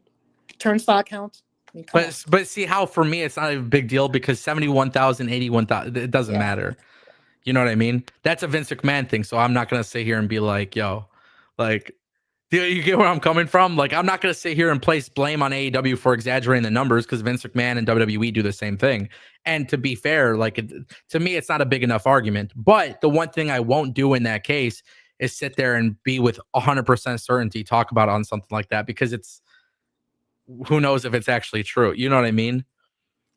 Turnstile count. I mean, come on. But see how for me it's not a big deal because 71,000, 81,000, it doesn't Yeah. matter. You know what I mean? That's a Vince McMahon thing. So I'm not gonna sit here and be like, yo, like, do you get where I'm coming from? Like, I'm not gonna sit here and place blame on AEW for exaggerating the numbers because Vince McMahon and WWE do the same thing. And to be fair, like, to me, it's not a big enough argument. But the one thing I won't do in that case is sit there and be with 100% certainty talk about it on something like that because it's who knows if it's actually true. You know what I mean?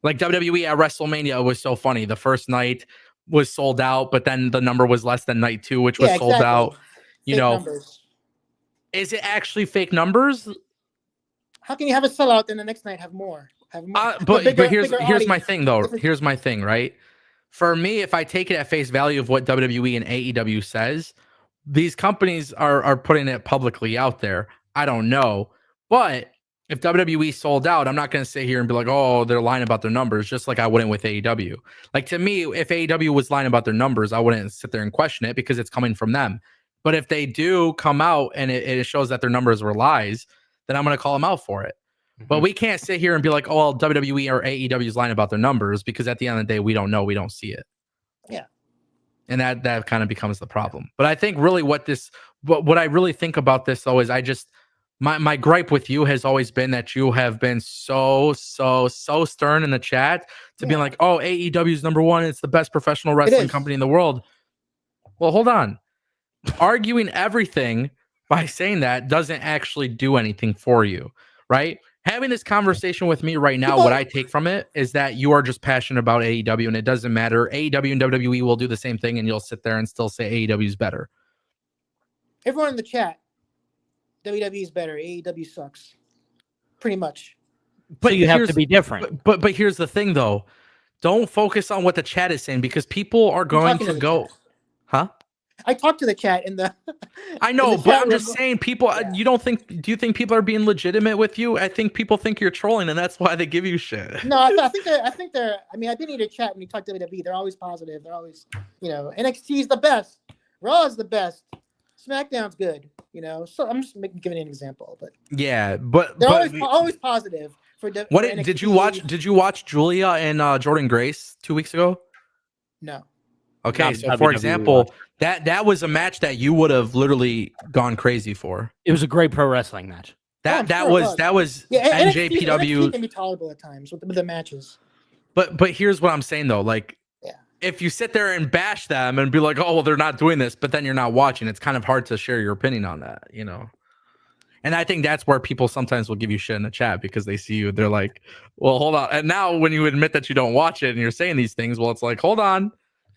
Like WWE at WrestleMania was so funny. The first night was sold out, but then the number was less than night 2, which was sold exactly. out. You Fake know, numbers. is it actually fake numbers? How can you have a sellout then the next night have more? Have more have a But here's bigger my audience? thing though. Different- Here's my thing, right? For me, if I take it at face value of what WWE and AEW says, these companies are putting it publicly out there. I don't know, but if WWE sold out, I'm not going to sit here and be like, oh, they're lying about their numbers, just like I wouldn't with AEW. Like, to me, if AEW was lying about their numbers, I wouldn't sit there and question it because it's coming from them. But if they do come out and it shows that their numbers were lies, then I'm going to call them out for it. But we can't sit here and be like, oh, well, WWE or AEW is lying about their numbers because at the end of the day, we don't know. We don't see it. Yeah. And that kind of becomes the problem. But I think really what I really think about this, though, is my gripe with you has always been that you have been so stern in the chat to being like, oh, AEW is number one. It's the best professional wrestling is. company in the world. Well, hold on. Arguing everything by saying that doesn't actually do anything for you, right? Having this conversation with me right now, what I take from it is that you are just passionate about AEW and it doesn't matter. AEW and WWE will do the same thing and you'll sit there and still say AEW is better. Everyone in the chat, WWE is better. AEW sucks. Pretty much. But you have to be different. But here's the thing, though. Don't focus on what the chat is saying because people are going talking to to the go, chat. huh? I talked to the chat in the. I know, in the but chat I'm just room. saying, people. Yeah. Do you think people are being legitimate with you? I think people think you're trolling, and that's why they give you shit. No, I think they're. I mean, I've been in the chat when you talk to WWE. They're always positive. They're always, NXT is the best. Raw is the best. SmackDown's good. So I'm just giving an example, but Yeah, but they're always positive for. what for did you NXT. watch? Did you watch Julia and Jordan Grace 2 weeks ago? No. Okay, Not so for WWE example, watch. that was a match that you would have literally gone crazy for. It was a great pro wrestling match. I'm That sure it that was Yeah, NJPW. NXT can be tolerable at times with the matches. But here's what I'm saying though, like, Yeah. if you sit there and bash them and be like, oh well, they're not doing this, but then you're not watching, it's kind of hard to share your opinion on that, And I think that's where people sometimes will give you shit in the chat because they see you, they're like, well, hold on. And now when you admit that you don't watch it and you're saying these things, well, it's like, hold on.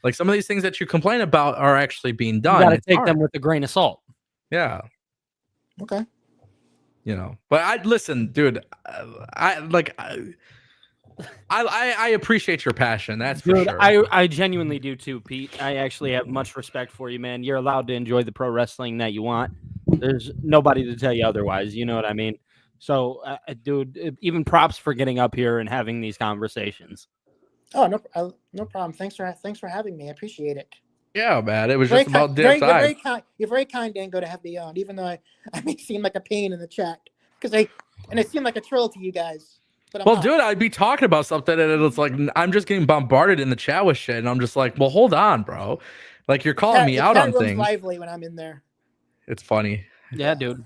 Like some of these things that you complain about are actually being done. You got to It's take hard. them with a grain of salt. Yeah. Okay. But I listen, dude. I appreciate your passion. That's for Dude, sure. I genuinely do too, Pete. I actually have much respect for you, man. You're allowed to enjoy the pro wrestling that you want. There's nobody to tell you otherwise. You know what I mean? So, dude, even props for getting up here and having these conversations. Oh no problem. Thanks for having me. I appreciate it. Yeah, man. It was Very just about kind, damn time. you're very kind, Dango, to have me on, even though I may seem like a pain in the chat because I seem like a troll to you guys. But I'm Well, not. dude, I'd be talking about something and it's like I'm just getting bombarded in the chat with shit, and I'm just like, well, hold on, bro. Like you're calling me out on room's things. lively when I'm in there. It's funny. Yeah, dude.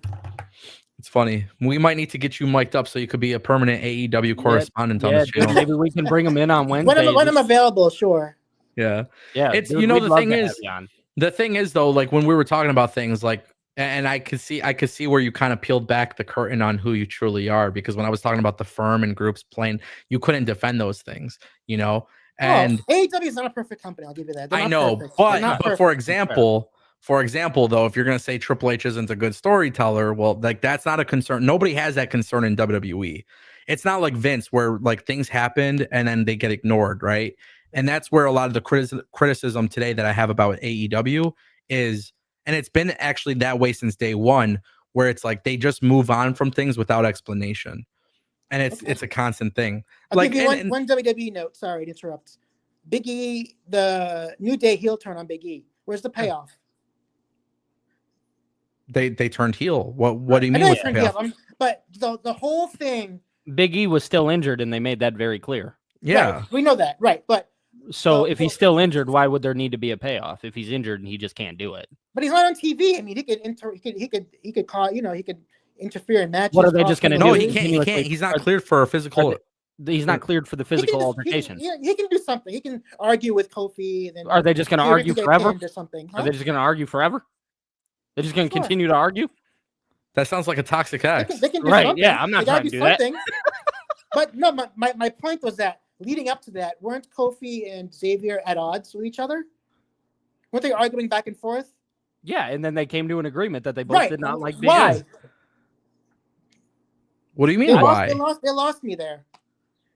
It's funny. We might need to get you mic'd up so you could be a permanent AEW correspondent on this dude, channel. maybe we can bring him in on Wednesday. When I'm available, sure. Yeah. Yeah, It's dude, you know we'd the love thing to have is you on. the thing is though, like when we were talking about things like and I could see where you kind of peeled back the curtain on who you truly are, because when I was talking about the firm and groups playing, you couldn't defend those things, you know. And AEW is not a perfect company. I'll give you that. They're I not know, perfect. They're not but perfect. for example, though, if you're gonna say Triple H isn't a good storyteller, well, like that's not a concern. Nobody has that concern in WWE. It's not like Vince where like things happened and then they get ignored, right? And that's where a lot of the criticism today that I have about AEW is, and it's been actually that way since day one, where it's like they just move on from things without explanation, and it's a constant thing. I'll Like give you one WWE note. Sorry to interrupt. Big E, the New Day heel turn on Big E. Where's the payoff? They turned heel. What do you mean? I know With they turned payoff? heel, but the whole thing. Big E was still injured, and they made that very clear. Yeah, Right, we know that, right? But So if he's still injured, why would there need to be a payoff? If he's injured and he just can't do it, he's not on TV. I mean, he could call. You know, he could interfere in matches. What are they just gonna no, do? he can't. He can't. He's not cleared for a physical. he's not cleared for the physical altercations. He can do something. He can argue with Kofi. And then Are they just going to see if he argue can get forever? pinned or something? Are they just going to argue forever? They're just going to Sure. continue to argue? That sounds like a toxic They ex. can do Right, something. yeah, I'm not They gotta trying to do that. something. But no, my point was that leading up to that, weren't Kofi and Xavier at odds with each other? Weren't they arguing back and forth? Yeah, and then they came to an agreement that they both Right. did not like Big Why? E. What do you mean? Why? They lost me there.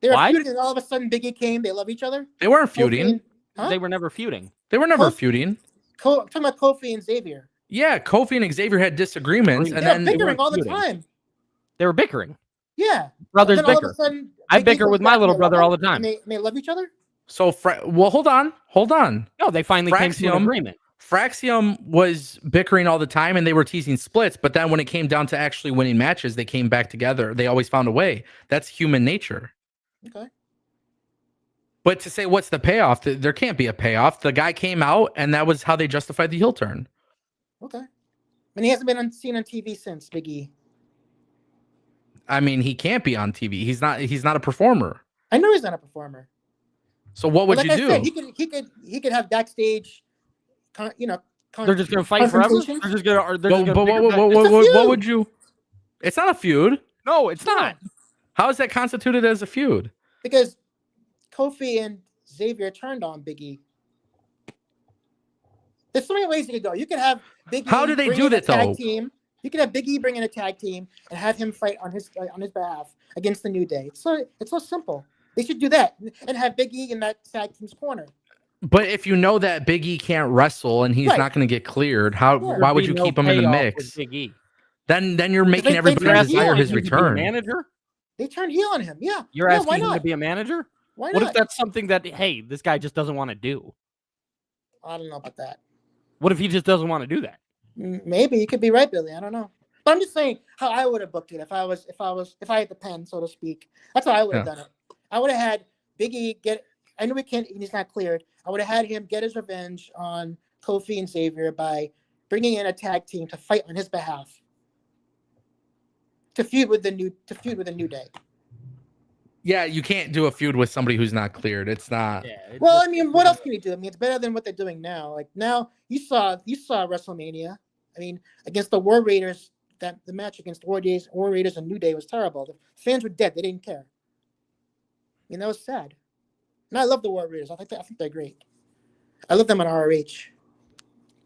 They were Why? feuding, and all of a sudden Big E came. They love each other. They weren't Kofi feuding. and- huh? They were never feuding. They were never Kofi- feuding. Talking about Kofi and Xavier. Yeah, Kofi and Xavier had disagreements, and They were then bickering weren't all the feuding. time. They were bickering. Yeah. Brothers Then all of bicker. a sudden, I Big E bicker comes with my back little and they brother love all the them, time. and they love each other. so well, hold on. No, they finally came to an Fraxium- agreement. Fraxium was bickering all the time, and they were teasing splits. But then when it came down to actually winning matches, they came back together. They always found a way. That's human nature. Okay. But to say what's the payoff? There can't be a payoff. The guy came out, and that was how they justified the heel turn. Okay. And he hasn't been seen on TV since Big E. I mean, he can't be on TV. He's not a performer. I know he's not a performer. So what would But you like I do? said, he could have backstage, They're just going to fight forever? confrontations. They're just going to But bicker back. what would you? It's not a feud. No, it's not. How is that constituted as a feud? Because Kofi and Xavier turned on Big E. There's so many ways you could go. You could have Big E. How do they bring do in a that, though? tag team. You could have Big E bring in a tag team and have him fight on his behalf against the New Day. It's so simple. They should do that and have Big E in that tag team's corner. But if you know that Big E can't wrestle and he's Right. not going to get cleared, why would you keep him in the mix? Big E. Then you're making they everybody turned desire heel his on him to be return. Manager? They turned heel on him. Yeah. You're Yeah, asking why him to not? be a manager? Why What not? if that's something that, hey, this guy just doesn't want to do? I don't know about that. What if he just doesn't want to do that? Maybe you could be right, Billy. I don't know. But I'm just saying how I would have booked it if I had the pen, so to speak. That's how I would have done it. I would have had Big E get. I know he's not cleared. I would have had him get his revenge on Kofi and Xavier by bringing in a tag team to fight on his behalf. To feud with the New Day. Yeah, you can't do a feud with somebody who's not cleared. It's not. Well, I mean, what else can you do? I mean, it's better than what they're doing now. Like now, you saw WrestleMania. I mean, against the War Raiders, the match against War Raiders and New Day was terrible. The fans were dead; they didn't care. I mean, that was sad. And I love the War Raiders. I think they're great. I love them on ROH.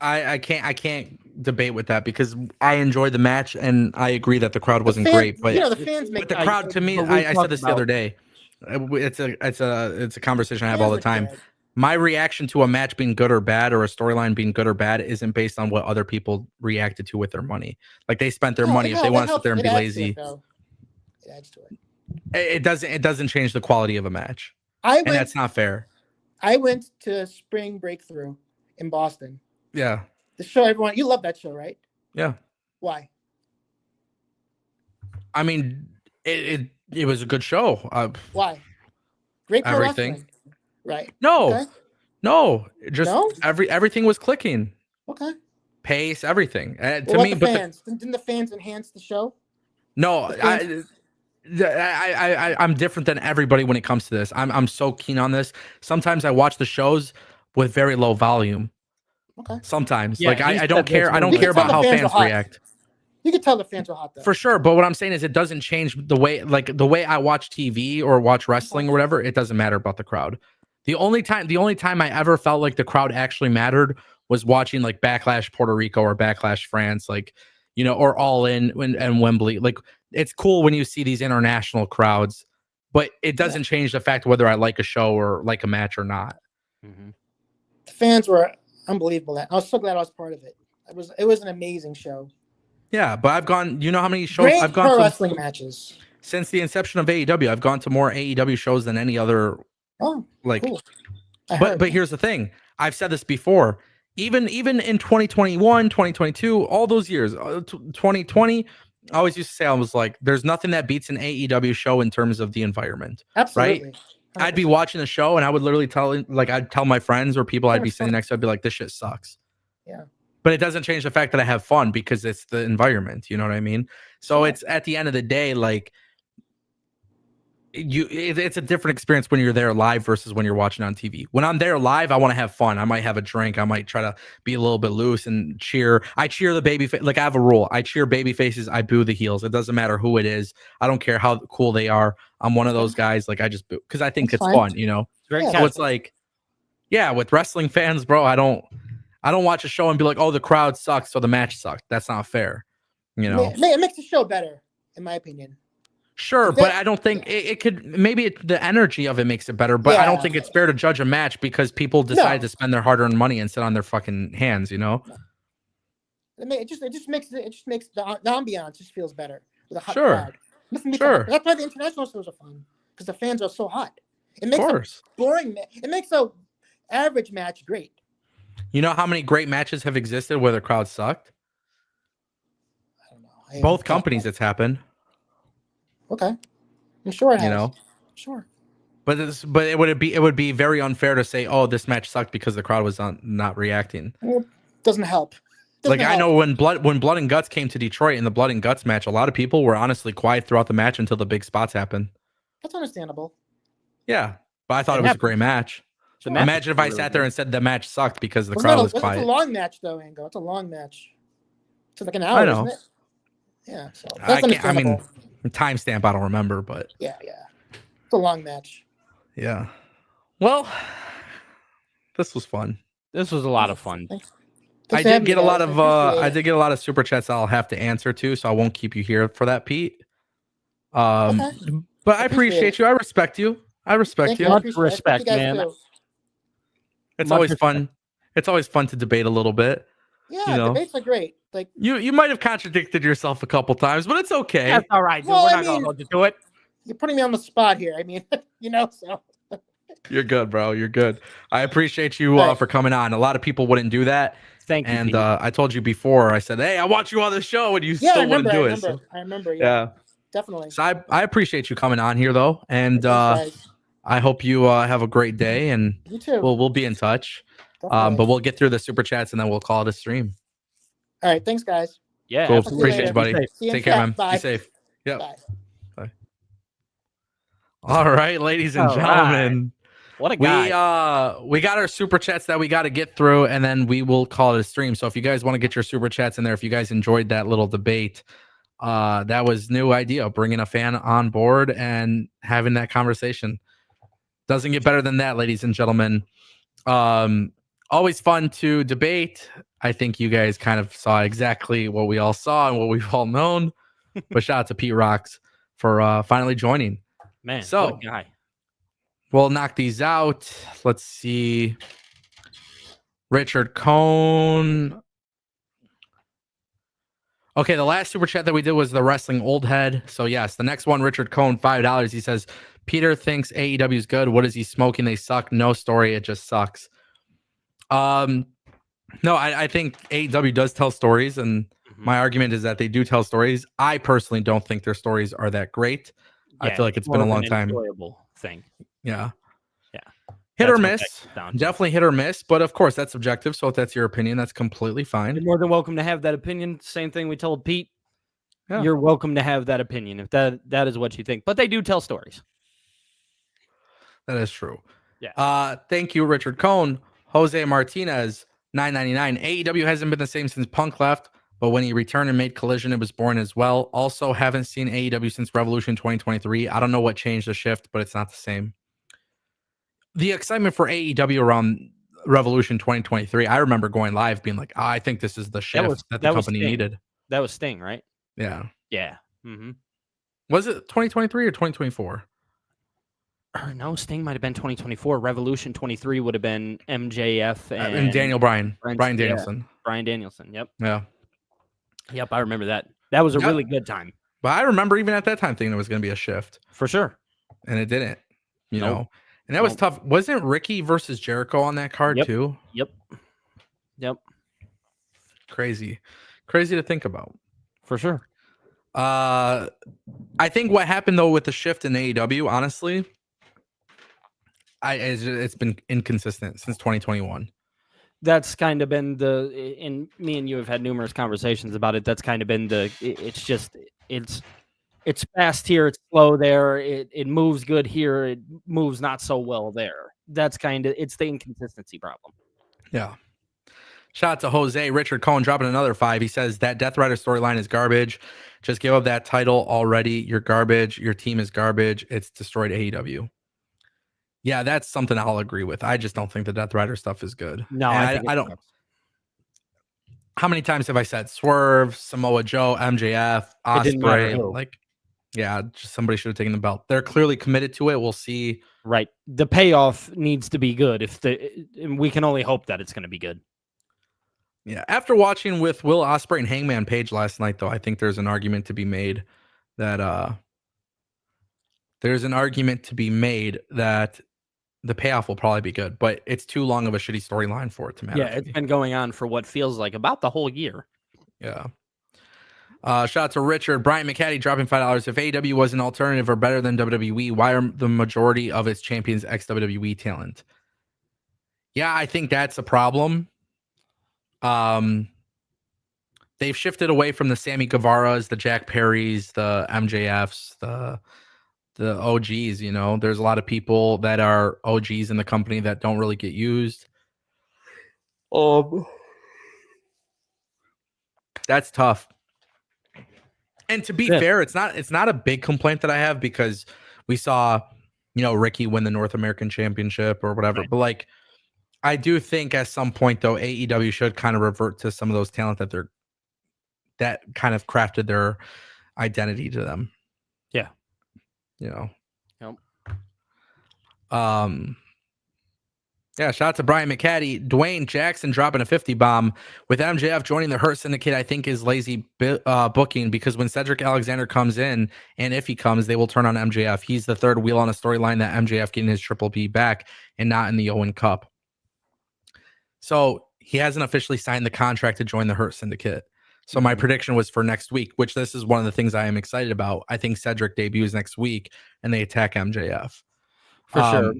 I can't debate with that because I enjoyed the match and I agree that the crowd wasn't fans, great. But the fans make the crowd, to me, I said this the other day. It's a conversation I have all the time. My reaction to a match being good or bad or a storyline being good or bad isn't based on what other people reacted to with their money. Like they spent their money. If they want to sit there and be lazy, it adds to it. It doesn't change the quality of a match. And that's not fair. I went to Spring Breakthrough in Boston. Yeah. The show, everyone, you love that show, right? Yeah. Why? I mean, it was a good show. Why? Great pro everything. wrestling. Right. No, Okay. No, just No? everything was clicking, Okay. pace, everything. To What about me, the but fans? Didn't the fans enhance the show? no, The fans- I'm different than everybody when it comes to this. I'm so keen on this. Sometimes I watch the shows with very low volume. Okay. Sometimes, Yeah, like he I don't said this care. I don't when care You can about tell how the fans fans are hot. react. You can tell the fans are hot though. For sure, but what I'm saying is it doesn't change the way I watch TV or watch wrestling or whatever. It doesn't matter about the crowd. The only time I ever felt like the crowd actually mattered was watching like Backlash Puerto Rico or Backlash France, like or All In and Wembley. Like it's cool when you see these international crowds, but it doesn't change the fact whether I like a show or like a match or not. Mm-hmm. The fans were unbelievable. I was so glad I was part of it. It was an amazing show. Yeah, but I've gone. You know how many shows Great I've gone pro to wrestling matches. since the inception of AEW? I've gone to more AEW shows than any other. Oh, Like, cool. I but heard. but here's the thing. I've said this before. Even in 2021, 2022, all those years, 2020, I always used to say I was like, there's nothing that beats an AEW show in terms of the environment. Absolutely. I'd be watching the show and I would literally I'd tell my friends or people I'd be sitting next to, I'd be like, this shit sucks. Yeah. But it doesn't change the fact that I have fun because it's the environment. You know what I mean? So it's at the end of the day, like it's a different experience when you're there live versus when you're watching on TV. When I'm there live, I want to have fun. I might have a drink. I might try to be a little bit loose and cheer. I cheer the baby. Like I have a rule. I cheer baby faces. I boo the heels. It doesn't matter who it is. I don't care how cool they are. I'm one of those guys. Like I just boo because I think That's it's fine. fun. You know. Great Yeah. So it's like, yeah, with wrestling fans, bro, I don't watch a show and be like, oh, the crowd sucks, so the match sucked. That's not fair. You know. It makes the show better, in my opinion. Sure, but I don't think it could. Maybe the energy of it makes it better, but I don't think it's fair to judge a match because people decide to spend their hard-earned money and sit on their fucking hands. You know. It just makes the ambiance just feels better with a hot Sure. crowd. Sure. That's why the international shows are fun because the fans are so hot. It Of makes course. a boring. It makes a average match great. You know how many great matches have existed where the crowd sucked? I don't know. I haven't Both thought companies, about it's happened. it. Okay. I'm sure it has. You know. Sure. But it would be very unfair to say, oh, this match sucked because the crowd was not reacting. Well, doesn't help. Doesn't Like I help. know when Blood and Guts came to Detroit in the Blood and Guts match, a lot of people were honestly quiet throughout the match until the big spots happened. That's understandable. Yeah, but I thought it was a great match. The match Imagine if was I really sat there and said the match sucked because the Wasn't crowd that was It's quiet. a long match though, Ango. It's a long match. It's like an hour, I know. isn't it? Yeah. So I that's can't. I mean, understandable. timestamp I don't remember, but Yeah. It's a long match. yeah. Well, this was fun. This was a lot of fun. Thanks I for having did get me, a lot guys. of appreciate I it. did get a lot of super chats I'll have to answer to, so I won't keep you here for that, Pete. But I appreciate you. I respect you. I respect Thank you. you. I Much appreciate it. I respect, respect you guys man. too. It's Much always respect. fun. It's always fun to debate a little bit. Yeah, You know. debates are great. Like, You might have contradicted yourself a couple times, but it's okay. That's all right, dude. Well, We're I not gonna mean- hold you to it. you're putting me on the spot here. I mean, so You're good, bro. You're good. I appreciate you All right. for coming on. A lot of people wouldn't do that. Thank you. And Pete. I told you before, I said, hey, I watch you on the show, and you yeah, I still wouldn't remember. do it. So, I remember. yeah. Definitely. So I appreciate you coming on here, though. And Thanks, guys. I hope you have a great day, and You too. we'll be in touch. Definitely. But we'll get through the super chats, and then we'll call it a stream. All right. Thanks, guys. yeah, Cool. absolutely. Appreciate you, buddy. Be safe. See you in Take care, chat. man. Bye. Be safe. Yep. Bye. All right, ladies and All right. gentlemen. What a guy. We got our super chats that we got to get through, and then we will call it a stream. So if you guys want to get your super chats in there, if you guys enjoyed that little debate, that was new idea, bringing a fan on board and having that conversation. Doesn't get better than that, ladies and gentlemen. Always fun to debate. I think you guys kind of saw exactly what we all saw and what we've all known. But shout out to Pete Rocks for finally joining. Man, so- what a guy. We'll knock these out. Let's see. Richard Cohn. Okay, the last super chat that we did was the wrestling old head. So yes, the next one, Richard Cohn, $5. He says, Peter thinks AEW is good. What is he smoking? They suck. No story. It just sucks. No, I think AEW does tell stories, and my argument is that they do tell stories. I personally don't think their stories are that great. I Yeah, feel like it's more been a of long an time. enjoyable thing. Yeah. Yeah. Hit or That's what that miss. comes down to. Definitely hit or miss. But of course, that's subjective. So if that's your opinion, that's completely fine. You're more than welcome to have that opinion. Same thing we told Pete. Yeah. You're welcome to have that opinion if that is what you think. But they do tell stories. That is true. Yeah. Thank you, Richard Cohn. Jose Martinez, $9.99. AEW hasn't been the same since Punk left, but when he returned and made Collision, it was boring as well. Also, haven't seen AEW since Revolution 2023. I don't know what changed the shift, but it's not the same. The excitement for AEW around Revolution 2023, I remember going live being like, I think this is the shift that the company Sting. needed. That was Sting, right? Yeah. Yeah. Mm-hmm. Was it 2023 or 2024? No, Sting might have been 2024. Revolution 23 would have been MJF And Daniel Bryan. Brian yeah. Danielson. Brian Danielson. Yep. Yeah. Yep. I remember that. That was a Yep. really good time. But I remember even at that time thinking it was going to be a shift. For sure. And it didn't, you Nope. know. And that was Nope. tough. Wasn't Ricky versus Jericho on that card Yep. too? Yep. Crazy to think about. For sure. I think what happened though with the shift in AEW, honestly, it's been inconsistent since 2021. That's kind of been and me and you have had numerous conversations about it. That's kind of been it's fast here, it's slow there, it moves good here, it moves not so well there. That's it's the inconsistency problem. Yeah. Shout out to Jose. Richard Cohen dropping another 5. He says that Death Rider storyline is garbage. Just give up that title already. You're garbage. Your team is garbage. It's destroyed AEW. Yeah, that's something I'll agree with. I just don't think the Death Rider stuff is good. No, and I don't. sucks. How many times have I said Swerve, Samoa Joe, MJF, Ospreay? Like, yeah, just somebody should have taken the belt. They're clearly committed to it. We'll see. Right. The payoff needs to be good. And we can only hope that it's going to be good. Yeah. After watching with Will Ospreay and Hangman Page last night, though, I think there's an argument to be made that the payoff will probably be good, but it's too long of a shitty storyline for it to matter. Yeah, it's been going on for what feels like about the whole year. Yeah. Shout out to Richard. Brian McCaddy dropping $5. If AEW was an alternative or better than WWE, why are the majority of its champions ex-WWE talent? Yeah, I think that's a problem. They've shifted away from the Sammy Guevaras, the Jack Perrys, the MJFs, the OGs, you know. There's a lot of people that are OGs in the company that don't really get used. That's tough. And to be fair, it's not a big complaint that I have because we saw, you know, Ricky win the North American Championship or whatever. Right. But like, I do think at some point though, AEW should kind of revert to some of those talent that kind of crafted their identity to them. Yeah. You know. Yep. Yeah, shout out to Brian McCaddy. Dwayne Jackson dropping a 50 bomb. With MJF joining the Hurt Syndicate, I think is lazy booking because when Cedric Alexander comes in, and if he comes, they will turn on MJF. He's the third wheel on a storyline that MJF getting his Triple B back and not in the Owen Cup. So he hasn't officially signed the contract to join the Hurt Syndicate. So my prediction was for next week, which this is one of the things I am excited about. I think Cedric debuts next week and they attack MJF. For sure.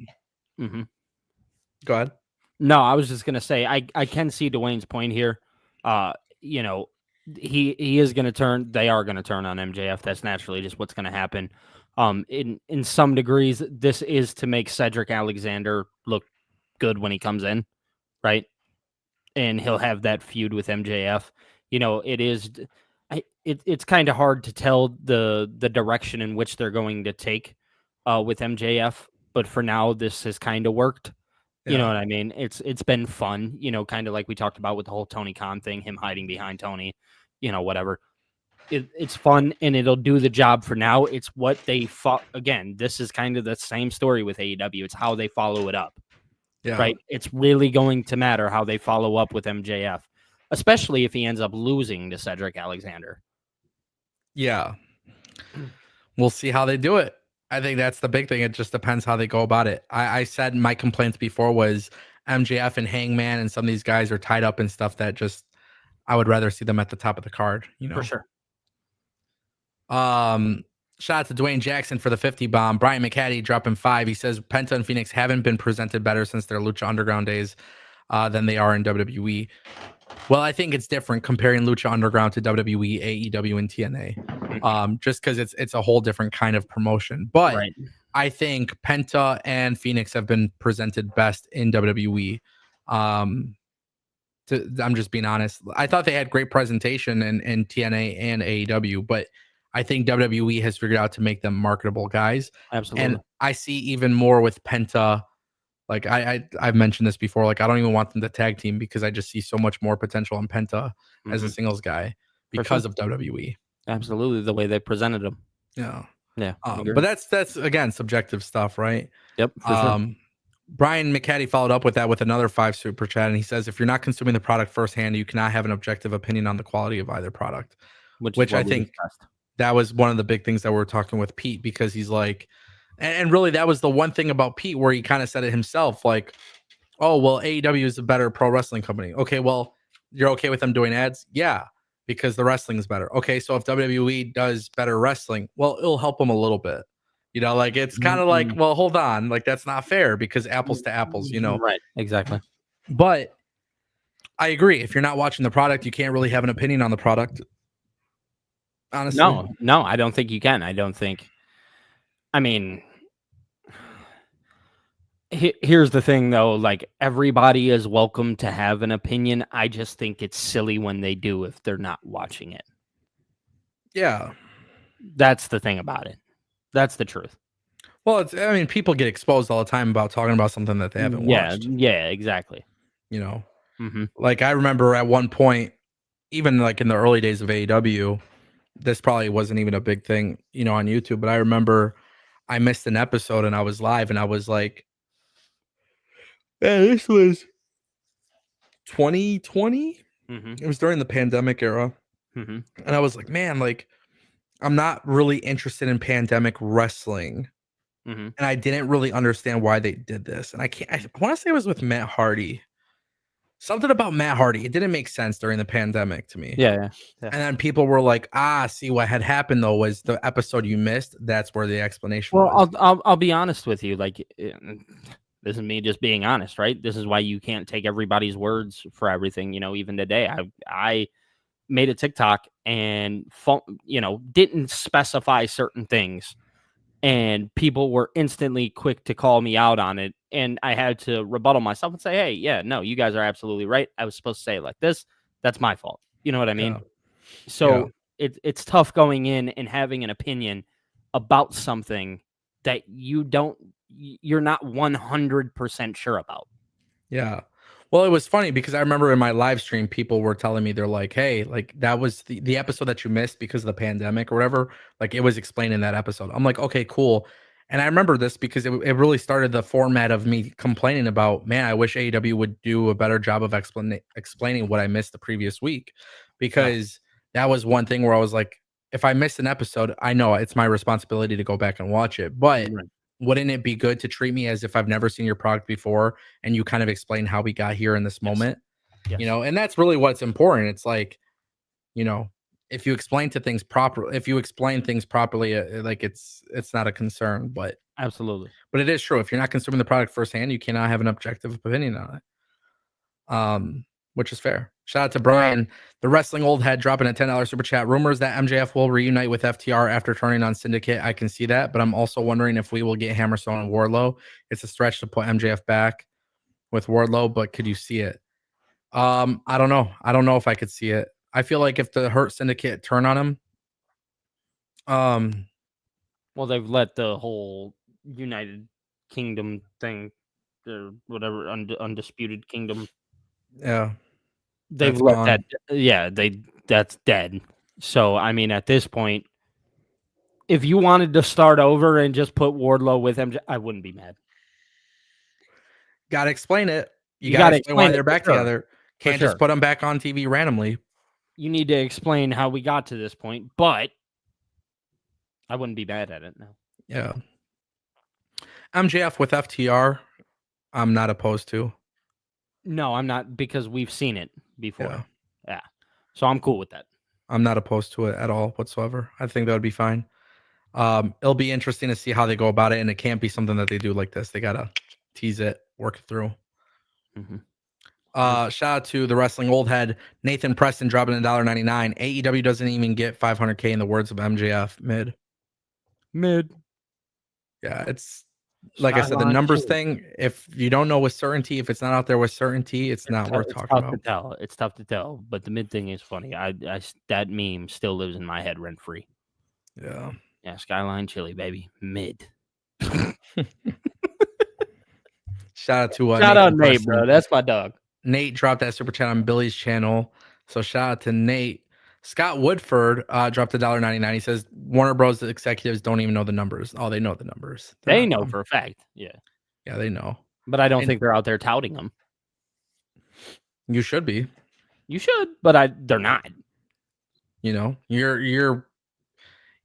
Mm-hmm. Go ahead. No, I was just gonna say I can see Dwayne's point here. You know, he is gonna turn. They are gonna turn on MJF. That's naturally just what's gonna happen. In some degrees, this is to make Cedric Alexander look good when he comes in, right? And he'll have that feud with MJF. You know, it's kind of hard to tell the direction in which they're going to take with MJF. But for now, this has kind of worked. You know what I mean? It's been fun, you know, kind of like we talked about with the whole Tony Khan thing, him hiding behind Tony, you know, whatever. It's fun and it'll do the job for now. It's what they fought. Again, this is kind of the same story with AEW. It's how they follow it up. Yeah. Right. It's really going to matter how they follow up with MJF, especially if he ends up losing to Cedric Alexander. Yeah. We'll see how they do it. I think that's the big thing. It just depends how they go about it. I said my complaints before was MJF and Hangman and some of these guys are tied up in stuff that just I would rather see them at the top of the card, you know. For sure. Shout out to Dwayne Jackson for the 50 bomb. Brian McCaddy dropping 5. He says Penta and Phoenix haven't been presented better since their Lucha Underground days than they are in WWE. Well, I think it's different comparing Lucha Underground to WWE, AEW, and TNA. Just because it's a whole different kind of promotion. But Right. I think Penta and Phoenix have been presented best in WWE. I'm just being honest. I thought they had great presentation in TNA and AEW, but I think WWE has figured out to make them marketable guys. Absolutely. And I see even more with Penta. Like I've mentioned this before. Like I don't even want them to tag team because I just see so much more potential in Penta as a singles guy because of WWE. Absolutely, the way they presented him. Yeah. Yeah. But that's again subjective stuff, right? Yep. For sure. Brian McCaddy followed up with that with another 5 super chat, and he says, if you're not consuming the product firsthand, you cannot have an objective opinion on the quality of either product. Which I think that was one of the big things that we were talking with Pete, because he's like, and really that was the one thing about Pete where he kind of said it himself, like, oh, well, AEW is a better pro wrestling company. Okay, well, you're okay with them doing ads? Yeah, because the wrestling is better. Okay, so if WWE does better wrestling, well, it'll help them a little bit. You know, like it's kind of like, well, hold on, like that's not fair because apples to apples, you know. Right. Exactly. But I agree. If you're not watching the product, you can't really have an opinion on the product. Honestly. No, I don't think you can. I mean, here's the thing though, like everybody is welcome to have an opinion. I just think it's silly when they do if they're not watching it. Yeah. That's the thing about it. That's the truth. Well, I mean, people get exposed all the time about talking about something that they haven't watched. Yeah, exactly. You know, Mm-hmm. like I remember at one point, even like in the early days of AEW, this probably wasn't even a big thing, you know, on YouTube, but I remember I missed an episode and I was live and I was like, yeah, this was 2020. Mm-hmm. It was during the pandemic era. Mm-hmm. And I was like, man, like I'm not really interested in pandemic wrestling. Mm-hmm. And I didn't really understand why they did this. And I want to say it was with Matt Hardy. Something about Matt Hardy. It didn't make sense during the pandemic to me. Yeah. And then people were like, see what had happened though was the episode you missed. That's where the explanation was. I'll be honest with you. Like, this is me just being honest, right? This is why you can't take everybody's words for everything. You know, even today, I made a TikTok and didn't specify certain things, and people were instantly quick to call me out on it, and I had to rebuttal myself and say, hey, yeah, no, you guys are absolutely right. I was supposed to say it like this. That's my fault. You know what I mean? Yeah. So it's tough going in and having an opinion about something that you're not 100% sure about. Yeah. Well, it was funny because I remember in my live stream, people were telling me, they're like, hey, like that was the episode that you missed because of the pandemic or whatever. Like it was explained in that episode. I'm like, okay, cool. And I remember this because it really started the format of me complaining about, man, I wish AEW would do a better job of explaining what I missed the previous week, because that was one thing where I was like, if I missed an episode, I know it's my responsibility to go back and watch it. But wouldn't it be good to treat me as if I've never seen your product before and you kind of explain how we got here in this moment? Yes. You know, and that's really what's important. It's like, you know, if you explain things properly, like it's not a concern, but absolutely. But it is true. If you're not consuming the product firsthand, you cannot have an objective opinion on it. Which is fair. Shout out to Brian, the wrestling old head, dropping a $10 super chat. Rumors that MJF will reunite with FTR after turning on Syndicate. I can see that, but I'm also wondering if we will get Hammerstone and Wardlow. It's a stretch to put MJF back with Wardlow, but could you see it? I don't know. I don't know if I could see it. I feel like if the Hurt Syndicate turn on him, well, they've let the whole United Kingdom thing, or whatever, Undisputed Kingdom. Yeah. They've let that. Yeah, that's dead. So, I mean, at this point, if you wanted to start over and just put Wardlow with MJ, I wouldn't be mad. Got to explain it. You got to explain why they're back together. Can't just put them back on TV randomly. You need to explain how we got to this point, but I wouldn't be mad at it now. Yeah. MJF with FTR, I'm not opposed to. No, I'm not, because we've seen it before. Yeah. So I'm cool with that. I'm not opposed to it at all whatsoever. I think that would be fine. It'll be interesting to see how they go about it, and it can't be something that they do like this. They gotta tease it, work it through. Shout out to the wrestling old head Nathan Preston dropping $1.99. AEW doesn't even get 500K in the words of MJF. Mid. Yeah, it's like I said, the numbers thing. If you don't know with certainty, if it's not out there with certainty, it's not worth talking about. It's tough to tell, but the mid thing is funny. I that meme still lives in my head rent free. Yeah. Skyline Chili, baby. Mid. Shout out to Nate, bro. That's my dog. Nate dropped that super chat on Billy's channel. So shout out to Nate. Scott Woodford dropped $1.99. He says Warner Bros. Executives don't even know the numbers. Oh, they know the numbers. They know for a fact. Yeah. Yeah, they know. But I don't think they're out there touting them. You should be. You should, but they're not. You know, you're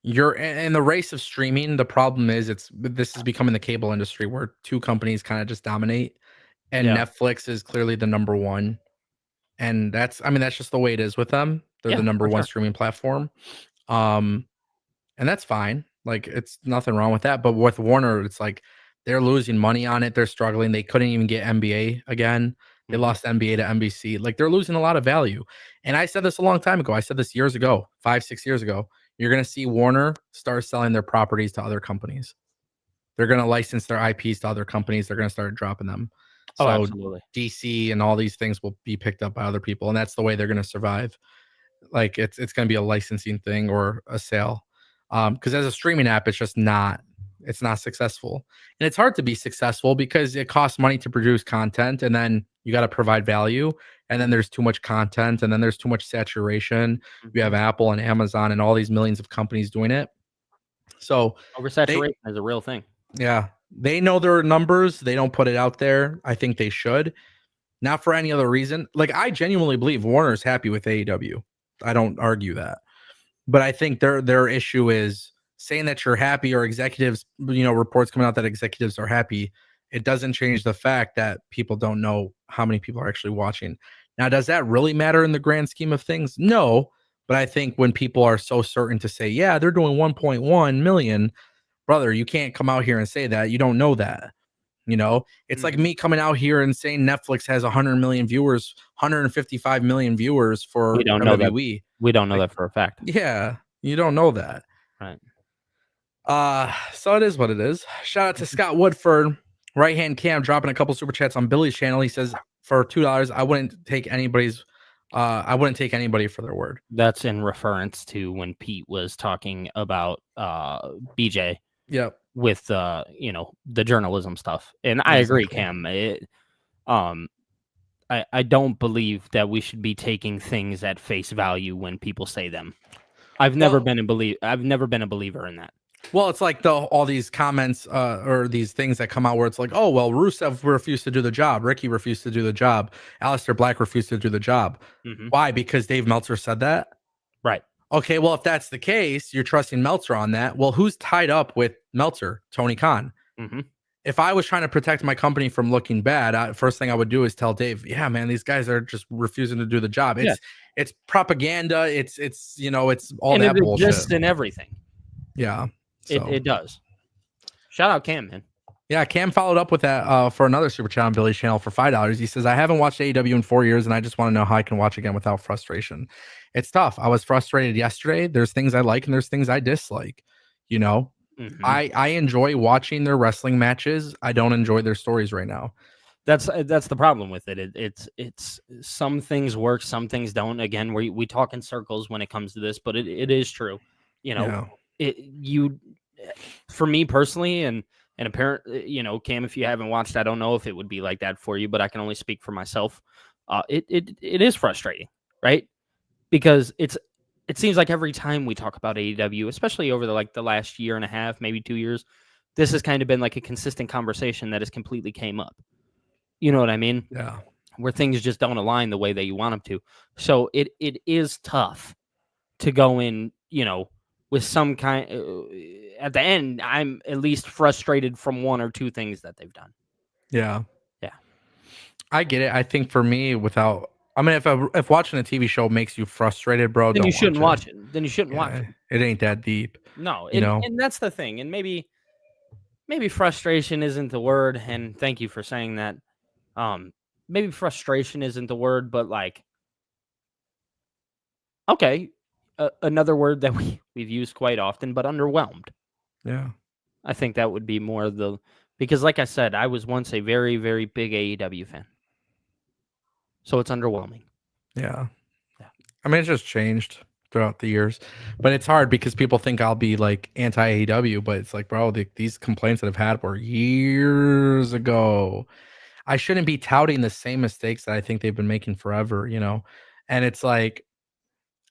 in the race of streaming. The problem is this is becoming the cable industry where two companies kind of just dominate, and Netflix is clearly the number one. And that's just the way it is with them. They're the number one streaming platform. And that's fine. Like, it's nothing wrong with that. But with Warner, it's like they're losing money on it. They're struggling. They couldn't even get NBA again. They lost NBA to NBC. Like, they're losing a lot of value. And I said this a long time ago. I said this years ago, 5-6 years ago. You're going to see Warner start selling their properties to other companies. They're going to license their IPs to other companies. They're going to start dropping them. So absolutely. DC and all these things will be picked up by other people, and that's the way they're going to survive. Like, it's going to be a licensing thing or a sale. Because as a streaming app, it's not successful, and it's hard to be successful because it costs money to produce content, and then you got to provide value, and then there's too much content, and then there's too much saturation. You have Apple and Amazon and all these millions of companies doing it. So oversaturation is a real thing. Yeah. They know their numbers. They don't put it out there. I think they should. Not for any other reason. Like, I genuinely believe Warner's happy with AEW. I don't argue that. But I think their issue is saying that you're happy, or executives, reports coming out that executives are happy. It doesn't change the fact that people don't know how many people are actually watching. Now, does that really matter in the grand scheme of things? No. But I think when people are so certain to say, yeah, they're doing 1.1 million, brother, you can't come out here and say that. You don't know that. It's like me coming out here and saying Netflix has 100 million viewers, 155 million viewers for WWE. We don't know that for a fact. Yeah, you don't know that. Right. So it is what it is. Shout out to Scott Woodford, right hand cam, dropping a couple super chats on Billy's channel. He says for $2, I wouldn't take anybody for their word. That's in reference to when Pete was talking about BJ. Yep. With the journalism stuff. And I agree, Cam. I don't believe that we should be taking things at face value when people say them. I've never been a believer in that. Well, it's like all these comments or these things that come out where it's like, oh, well, Rusev refused to do the job. Ricky refused to do the job. Aleister Black refused to do the job. Mm-hmm. Why? Because Dave Meltzer said that? Right. Okay, well, if that's the case, you're trusting Meltzer on that. Well, who's tied up with Meltzer? Tony Khan. Mm-hmm. If I was trying to protect my company from looking bad, first thing I would do is tell Dave, yeah, man, these guys are just refusing to do the job. It's propaganda. It's all and that it bullshit. Exists in everything. Yeah. So. It does. Shout out Cam, man. Yeah, Cam followed up with that for another super chat on Billy's channel for $5. He says, I haven't watched AEW in 4 years, and I just want to know how I can watch again without frustration. It's tough. I was frustrated yesterday. There's things I like and there's things I dislike. Mm-hmm. I enjoy watching their wrestling matches. I don't enjoy their stories right now. That's the problem with it. It's some things work, some things don't. Again, we talk in circles when it comes to this, but it is true. For me personally, and apparently, Cam, if you haven't watched, I don't know if it would be like that for you, but I can only speak for myself. It is frustrating, right? Because it seems like every time we talk about AEW, especially over the last year and a half, maybe 2 years, this has kind of been like a consistent conversation that has completely came up. You know what I mean? Yeah. Where things just don't align the way that you want them to. So it is tough to go in, with some kind. At the end, I'm at least frustrated from one or two things that they've done. Yeah. Yeah. I get it. I think for me, if watching a TV show makes you frustrated, bro, then you shouldn't watch it. Then you shouldn't watch it. It ain't that deep. No, You know? and that's the thing. And maybe frustration isn't the word. And thank you for saying that. Maybe frustration isn't the word, but like, okay, another word that we've used quite often, but underwhelmed. Yeah. I think that would be more because, like I said, I was once a very, very big AEW fan. So it's underwhelming. Yeah. Yeah. I mean, it's just changed throughout the years, but it's hard because people think I'll be like anti AEW, but it's like, bro, these complaints that I've had were years ago. I shouldn't be touting the same mistakes that I think they've been making forever, you know? And it's like,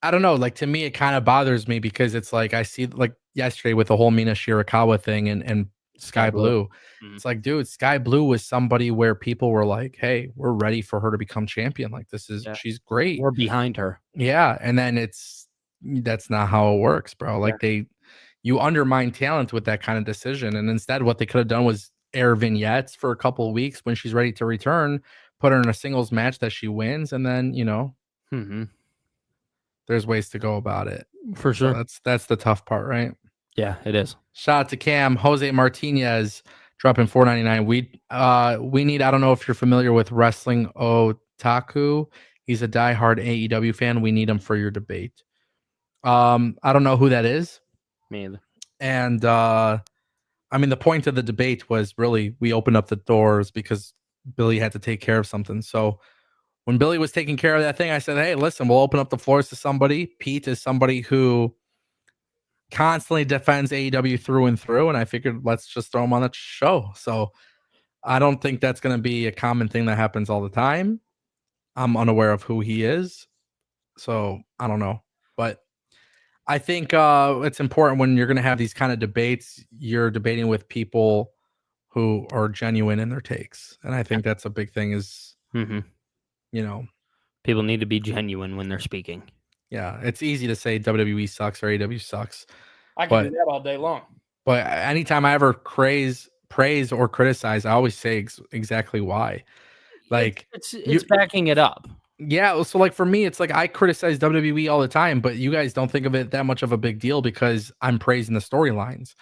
I don't know, like to me, it kind of bothers me because it's like I see like yesterday with the whole Mina Shirakawa thing and Sky Sky Blue. Blue. Mhm. It's like, dude, Sky Blue was somebody where people were like, hey, we're ready for her to become champion. Like, Yeah. she's great. We're behind her. Yeah. And then that's not how it works, bro. Like you undermine talent with that kind of decision. And instead, what they could have done was air vignettes for a couple of weeks when she's ready to return, put her in a singles match that she wins, and then, you know, Mm-hmm. there's ways to go about it. For sure. So that's the tough part, right? Yeah, it is. Shout out to Cam. Jose Martinez dropping $4.99. We need, I don't know if you're familiar with Wrestling Otaku. He's a diehard AEW fan. We need him for your debate. I don't know who that is. Me either. And I mean, the point of the debate was really we opened up the doors because Billy had to take care of something. So when Billy was taking care of that thing, I said, hey, listen, we'll open up the floors to somebody. Pete is somebody who constantly defends AEW through and through. And I figured let's just throw him on the show. So I don't think that's going to be a common thing that happens all the time. I'm unaware of who he is. So I don't know. But I think it's important when you're going to have these kind of debates, you're debating with people who are genuine in their takes. And I think that's a big thing is, Mm-hmm. you know, people need to be genuine when they're speaking. Yeah, it's easy to say WWE sucks or AEW sucks. I can do that all day long. But anytime I ever praise or criticize, I always say exactly why. Like it's backing it up. Yeah, so like for me, it's like I criticize WWE all the time, but you guys don't think of it that much of a big deal because I'm praising the storylines.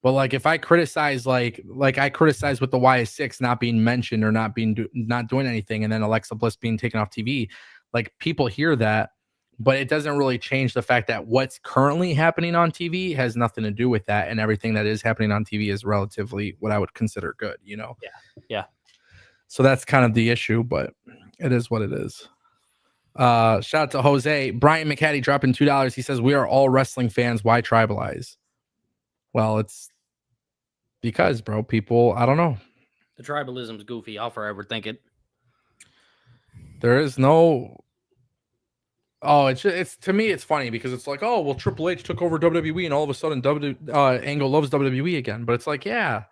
But like if I criticize like I criticize with the YS6 not being mentioned or not doing anything, and then Alexa Bliss being taken off TV, like people hear that, but it doesn't really change the fact that what's currently happening on TV has nothing to do with that, and everything that is happening on TV is relatively what I would consider good, you know? Yeah. So that's kind of the issue, but it is what it is. Shout out to Jose. Brian McCaddy dropping $2. He says, we are all wrestling fans. Why tribalize? Well, it's because, bro, people, I don't know. The tribalism's goofy. I'll forever think it. There is no. Oh, it's to me, it's funny because it's like, oh, well, Triple H took over WWE and all of a sudden Angle loves WWE again. But it's like, yeah,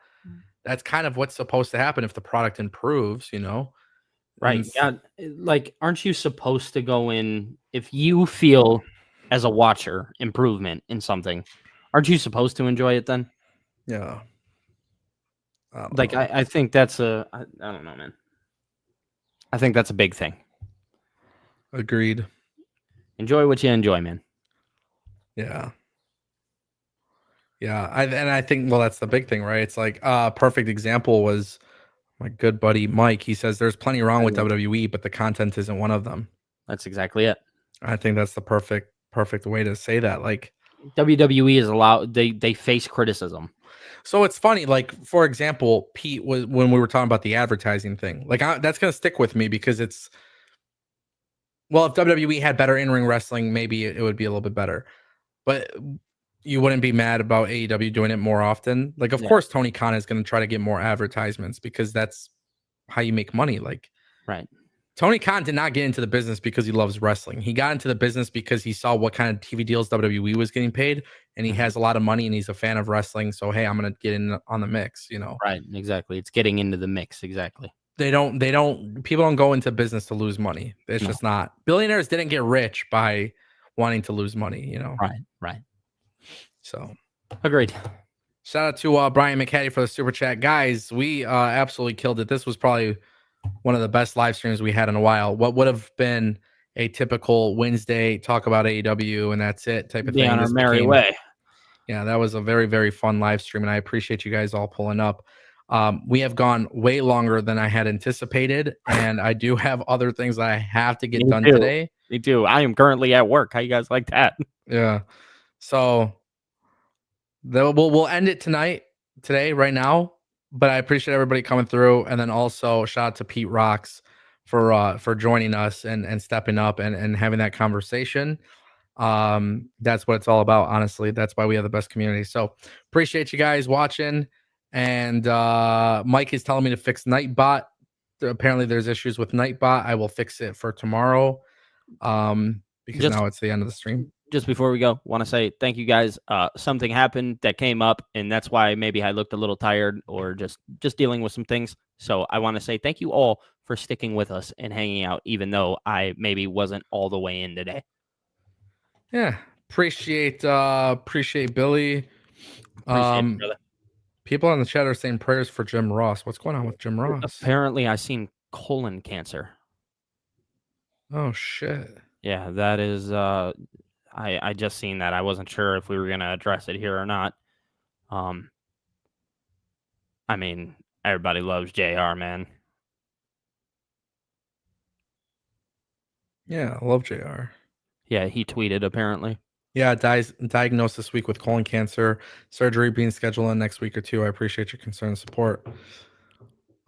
that's kind of what's supposed to happen if the product improves, you know? Right. Yeah. Like, aren't you supposed to go in if you feel as a watcher improvement in something? Aren't you supposed to enjoy it then? Yeah. I think that's I don't know, man. I think that's a big thing. Agreed. Enjoy what you enjoy, man. Yeah. Yeah. I think, well, that's the big thing, right? It's like perfect example was my good buddy Mike. He says there's plenty wrong with WWE, but the content isn't one of them. That's exactly it. I think that's the perfect way to say that. Like WWE is allowed, they face criticism. So it's funny, like, for example, Pete was when we were talking about the advertising thing, like that's going to stick with me because it's, well, if WWE had better in-ring wrestling, maybe it would be a little bit better, but you wouldn't be mad about AEW doing it more often. Like, of course, Tony Khan is going to try to get more advertisements because that's how you make money. Like, right. Tony Khan did not get into the business because he loves wrestling. He got into the business because he saw what kind of TV deals WWE was getting paid, and he has a lot of money and he's a fan of wrestling. So, hey, I'm going to get in on the mix, you know? Right. Exactly. It's getting into the mix. Exactly. People don't go into business to lose money. It's just not. Billionaires didn't get rich by wanting to lose money, you know? Right. So, agreed. Shout out to Brian McCaddy for the super chat. Guys, we absolutely killed it. This was probably one of the best live streams we had in a while. What would have been a typical Wednesday talk about AEW and that's it type of Be thing. on our This merry became- way. Yeah, that was a very, very fun live stream, and I appreciate you guys all pulling up. We have gone way longer than I had anticipated, and I do have other things that I have to get Me done too. today. Me too. I am currently at work. How you guys like that? Yeah. So we'll end it today, right now. But I appreciate everybody coming through, and then also shout out to Pete Rocks for joining us and stepping up and having that conversation. That's what it's all about, honestly. That's why we have the best community. So appreciate you guys watching. And Mike is telling me to fix Nightbot. Apparently there's issues with Nightbot. I will fix it for tomorrow. Because Just- now it's the end of the stream. Just before we go, want to say thank you guys. Something happened that came up, and that's why maybe I looked a little tired or just dealing with some things. So I want to say thank you all for sticking with us and hanging out, even though I maybe wasn't all the way in today. Yeah. Appreciate Billy. Appreciate it, brother. People in the chat are saying prayers for Jim Ross. What's going on with Jim Ross? Apparently, I seen colon cancer. Oh shit. Yeah, that is. I just seen that. I wasn't sure if we were gonna address it here or not. I mean, everybody loves JR, man. Yeah, I love JR. Yeah, he tweeted apparently. Yeah, diagnosed this week with colon cancer. Surgery being scheduled in next week or two. I appreciate your concern and support.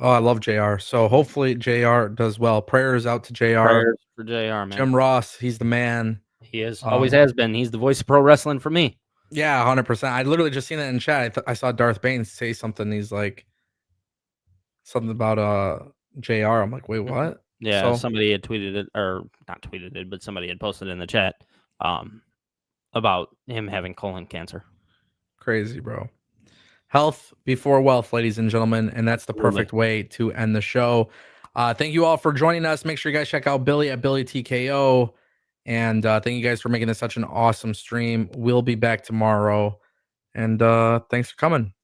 Oh, I love JR. So hopefully JR does well. Prayers out to JR. Prayers for JR, man. Jim Ross, he's the man. He is always has been. He's the voice of pro wrestling for me. Yeah, 100%. I literally just seen that in chat. I saw Darth Baines say something. He's like something about JR. I'm like, wait, what? Yeah, So- somebody had tweeted it, or not tweeted it, but somebody had posted in the chat about him having colon cancer. Crazy, bro. Health before wealth, ladies and gentlemen, and that's the perfect way to end the show. Thank you all for joining us. Make sure you guys check out Billy at Billy TKO. And thank you guys for making this such an awesome stream. We'll be back tomorrow. And thanks for coming.